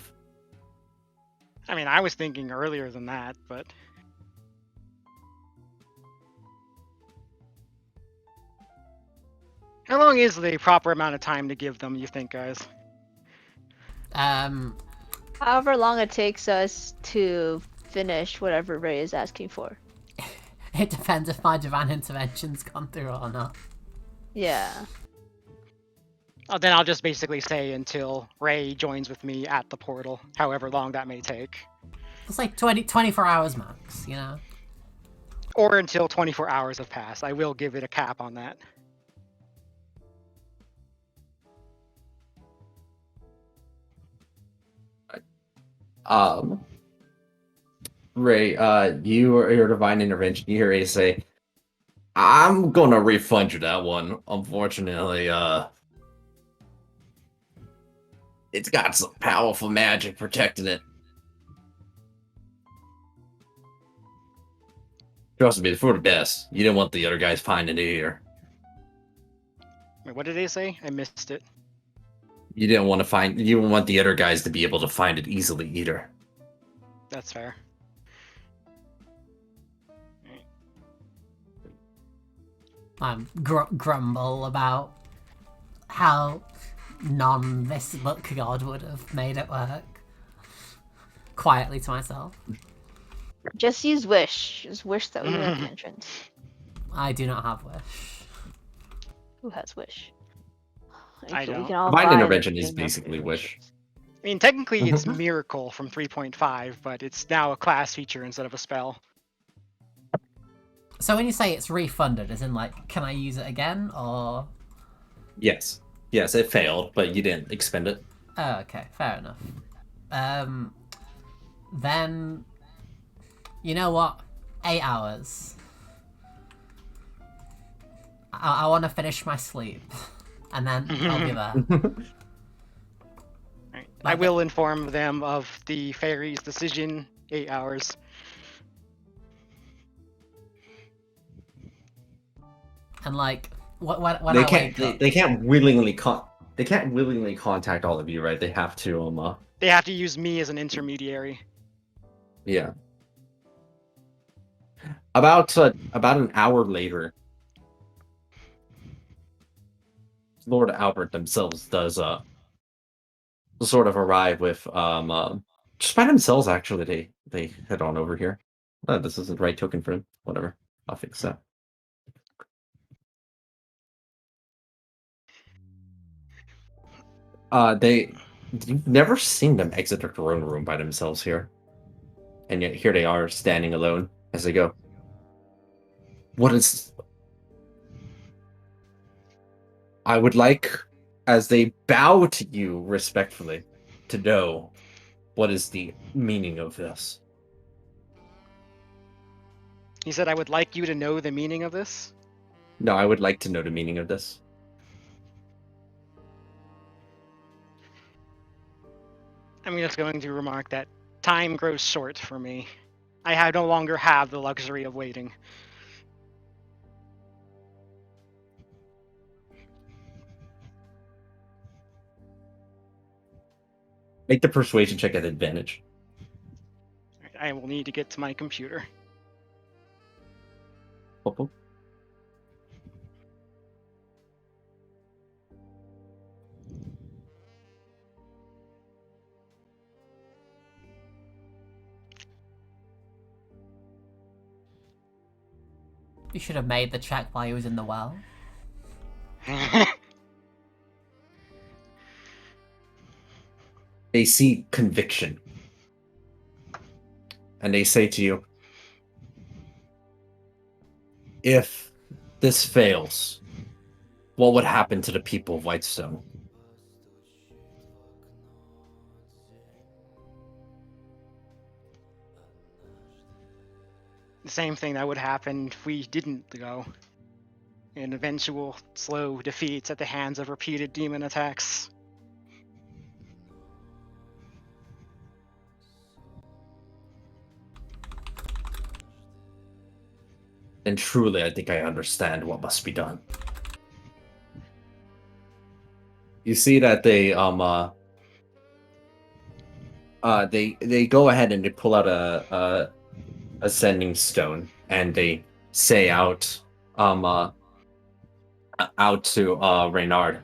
I mean, I was thinking earlier than that, but... How long is the proper amount of time to give them, you think, guys? However long it takes us to finish whatever Ray is asking for. It depends if my divine intervention's gone through or not. Yeah. Oh, then I'll just basically say until Ray joins with me at the portal, however long that may take. It's like 24 hours max, you know? Or until 24 hours have passed. I will give it a cap on that. Ray, you or your divine intervention, you hear Ace say, I'm gonna refund you that one. Unfortunately, it's got some powerful magic protecting it. Trust me, it's for the best. You didn't want the other guys finding it here. Wait, what did they say? I missed it. You didn't want the other guys to be able to find it easily either. That's fair. Grumble about how none this book god would have made it work. Quietly to myself. Just use wish. Just wish that we were at the entrance. I do not have wish. Who has wish? I We don't. can all Divine find intervention is enough basically wish. wishes. I mean, technically it's Miracle from 3.5, but it's now a class feature instead of a spell. So when you say it's refunded, as in like, can I use it again, or? Yes. Yes, it failed, but you didn't expend it. Oh, okay, fair enough. Then, you know what? 8 hours. I want to finish my sleep, and then I'll be there. Right. I will inform them of the fairy's decision. 8 hours. And like, when They I can't. wake up, They can't willingly contact all of you, right? They have to. They have to use me as an intermediary. Yeah. About an hour later, Lord Albert themselves does sort of arrive with just by themselves. Actually, they head on over here. This isn't the right token for him. Whatever, I'll fix that. You've never seen them exit their throne room by themselves here. And yet here they are, standing alone as they go. What is... I would like, as they bow to you respectfully, to know what is the meaning of this. He said, I would like you to know the meaning of this. No, I would like to know the meaning of this. I'm just going to remark that time grows short for me. I no longer have the luxury of waiting. Make the persuasion check at advantage. I will need to get to my computer. Popo. You should have made the check while he was in the well. They see conviction. And they say to you, if this fails, what would happen to the people of Whitestone? The same thing that would happen if we didn't go. An eventual slow defeats at the hands of repeated demon attacks. And truly, I think I understand what must be done. You see that they they go ahead and they pull out a ascending stone and they say out to Reynard,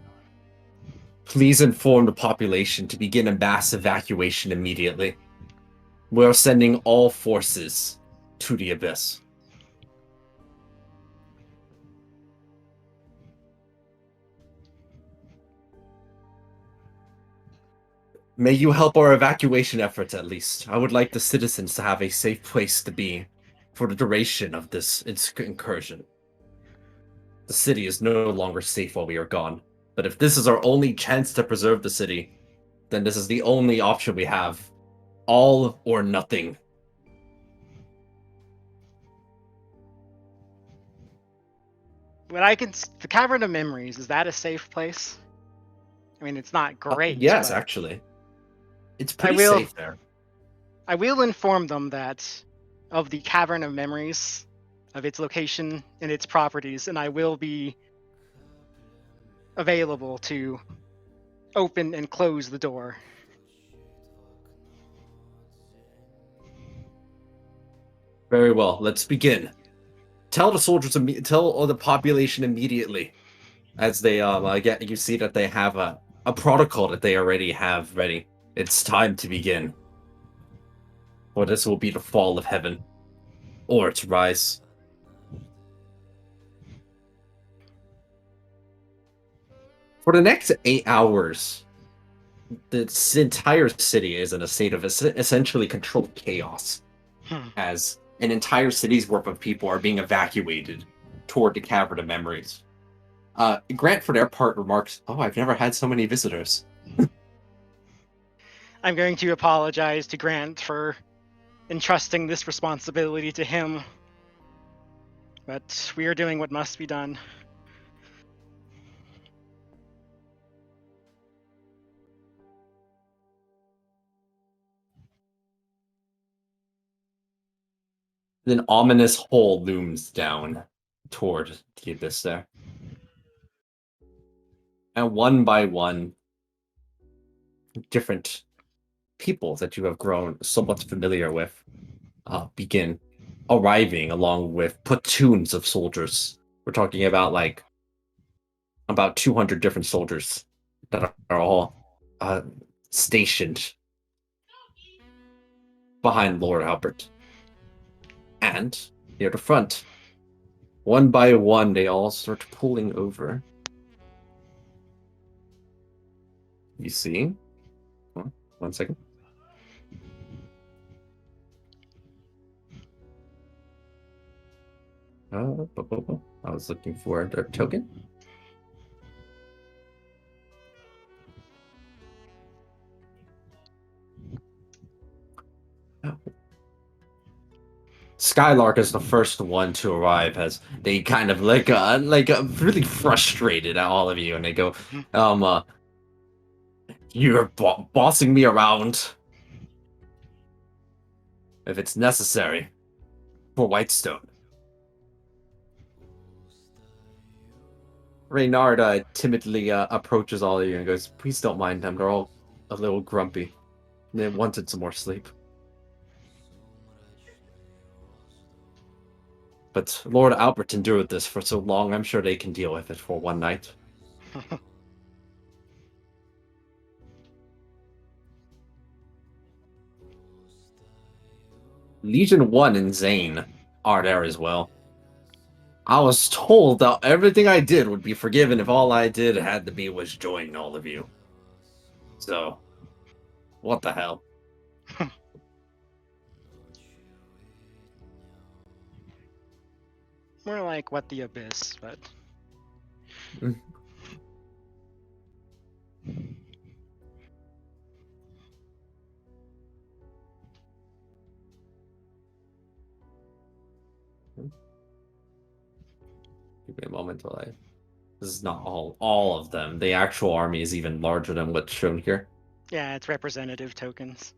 please inform the population to begin a mass evacuation immediately. We're sending all forces to the abyss. May you help our evacuation efforts at least. I would like the citizens to have a safe place to be for the duration of this incursion. The city is no longer safe while we are gone. But if this is our only chance to preserve the city, then this is the only option we have. All or nothing. But the Cavern of Memories, is that a safe place? I mean, it's not great. Yes, but actually. It's pretty will- safe there. I will inform them that of the Cavern of Memories, of its location and its properties, and I will be available to open and close the door. Very well, let's begin. Tell the soldiers, tell all the population immediately, as they get. You see that they have a protocol that they already have ready. It's time to begin. For this will be the fall of heaven, or its rise. For the next 8 hours, this entire city is in a state of essentially controlled chaos, as an entire city's worth of people are being evacuated toward the Cavern of Memories. Grant, for their part, remarks, "Oh, I've never had so many visitors." I'm going to apologize to Grant for entrusting this responsibility to him, but we are doing what must be done. An ominous hole looms down toward the abyss there. And one by one, different people that you have grown somewhat familiar with begin arriving along with platoons of soldiers. We're talking about about 200 different soldiers that are all stationed behind Lord Albert. And near the front, one by one, they all start pulling over. You see 1 second. I was looking for their token. Skylark is the first one to arrive as they kind of really frustrated at all of you, and they go, you're bossing me around. If it's necessary for Whitestone. Reynard timidly approaches all of you and goes, please don't mind them, they're all a little grumpy. They wanted some more sleep. But Lord Albert endured this for so long, I'm sure they can deal with it for one night. Legion 1 and Zane are there as well. I was told that everything I did would be forgiven if all I did had to be was join all of you. So, what the hell? More like what the abyss, but Give me a moment while I... This is not all of them. The actual army is even larger than what's shown here. yeah, it's representative tokens.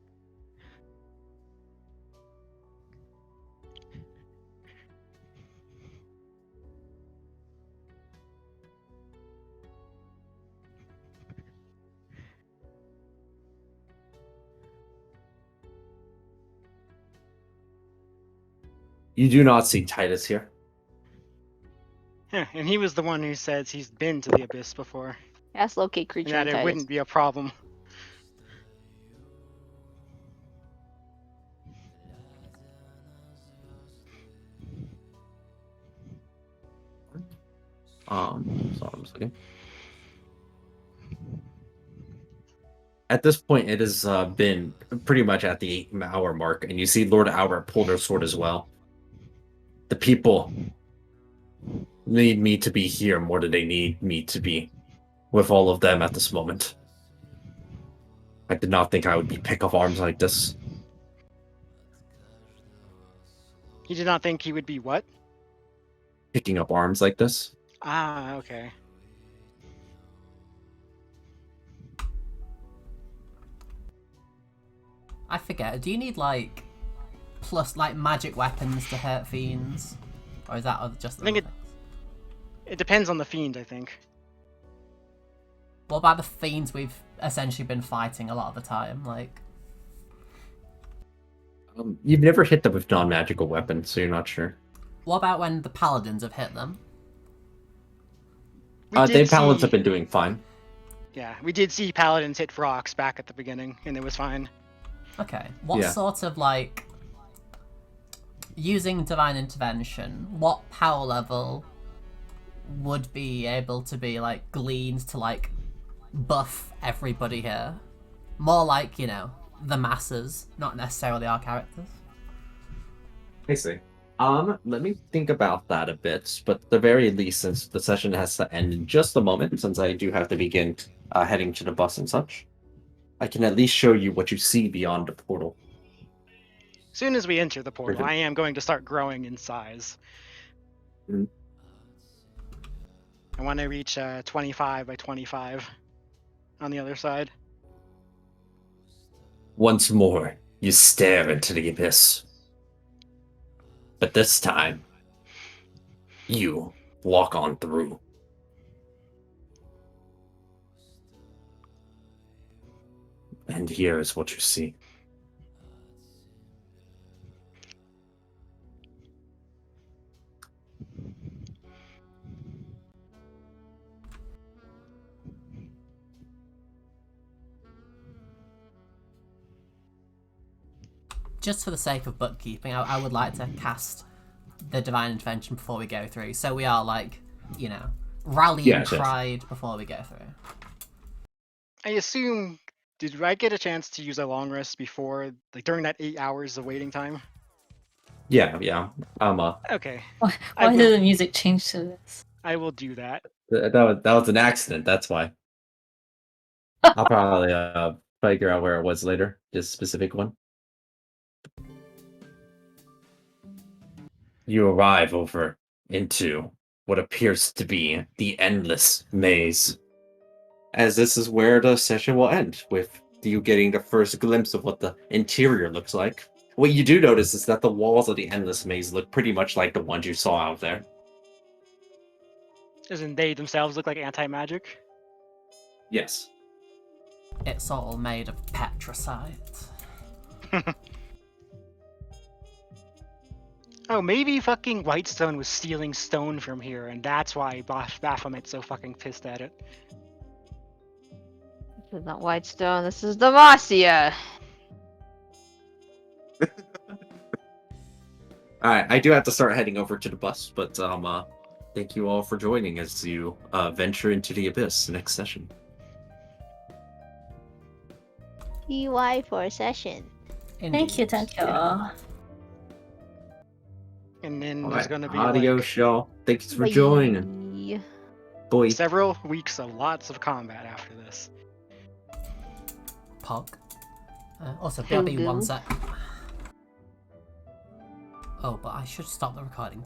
You do not see Titus here. Yeah, and he was the one who says he's been to the abyss before, Ask locate and creature that and it Titus. wouldn't be a problem. Sorry, I'm just looking. At this point, it has been pretty much at the 8-hour mark, and you see Lord Albert pull their sword as well. The people need me to be here more than they need me to be with all of them at this moment. I did not think I would be pick up arms like this. He did not think he would be what? Picking up arms like this. Ah, okay. I forget. Do you need like plus like magic weapons to hurt fiends, or is that just? I think it depends on the fiend, I think. What about the fiends we've essentially been fighting a lot of the time? Like, You've never hit them with non-magical weapons, so you're not sure. what about when the paladins have hit them? We Paladins see- have been doing fine. Yeah, we did see paladins hit rocks back at the beginning, and it was fine. Okay. What Yeah. sort of like using divine intervention? What power level would be able to be like gleaned to like buff everybody here? More like, you know, the masses, not necessarily our characters. I see. Let me think about that a bit, but at the very least, since the session has to end in just a moment, since I do have to begin heading to the bus and such, I can at least show you what you see beyond the portal. As soon as we enter the portal, Perfect. I am going to start growing in size. Mhm. I want to reach 25 by 25 on the other side. Once more, you stare into the abyss. But this time, you walk on through. And here is what you see. Just for the sake of bookkeeping, I would like to cast the divine intervention before we go through, so we are like, you know, rallying Yes, yes. pride before we go through. I assume did I get a chance to use a long rest before, like during that 8 hours of waiting time? Yeah. Okay, Why I did will. the music change to this? I will do that. That was an accident. That's why. I'll probably figure out where it was later. This specific one. You arrive over into what appears to be the endless maze. As this is where the session will end, with you getting the first glimpse of what the interior looks like. What you do notice is that the walls of the endless maze look pretty much like the ones you saw out there. Doesn't they themselves look like anti-magic? Yes. It's all made of petricite. Oh, maybe fucking Whitestone was stealing stone from here, and that's why Baphomet's so fucking pissed at it. This is not Whitestone. This is Demacia. Alright, I do have to start heading over to the bus, but thank you all for joining as you venture into the abyss next session. PY for a session. Thank you, thank you. And then there's Alright, gonna be adios, y'all. Thanks for Bye. joining. Boy. like several weeks of lots of combat after this. Pog. Also, BRB, one Fugu. sec. Oh, but I should stop the recording.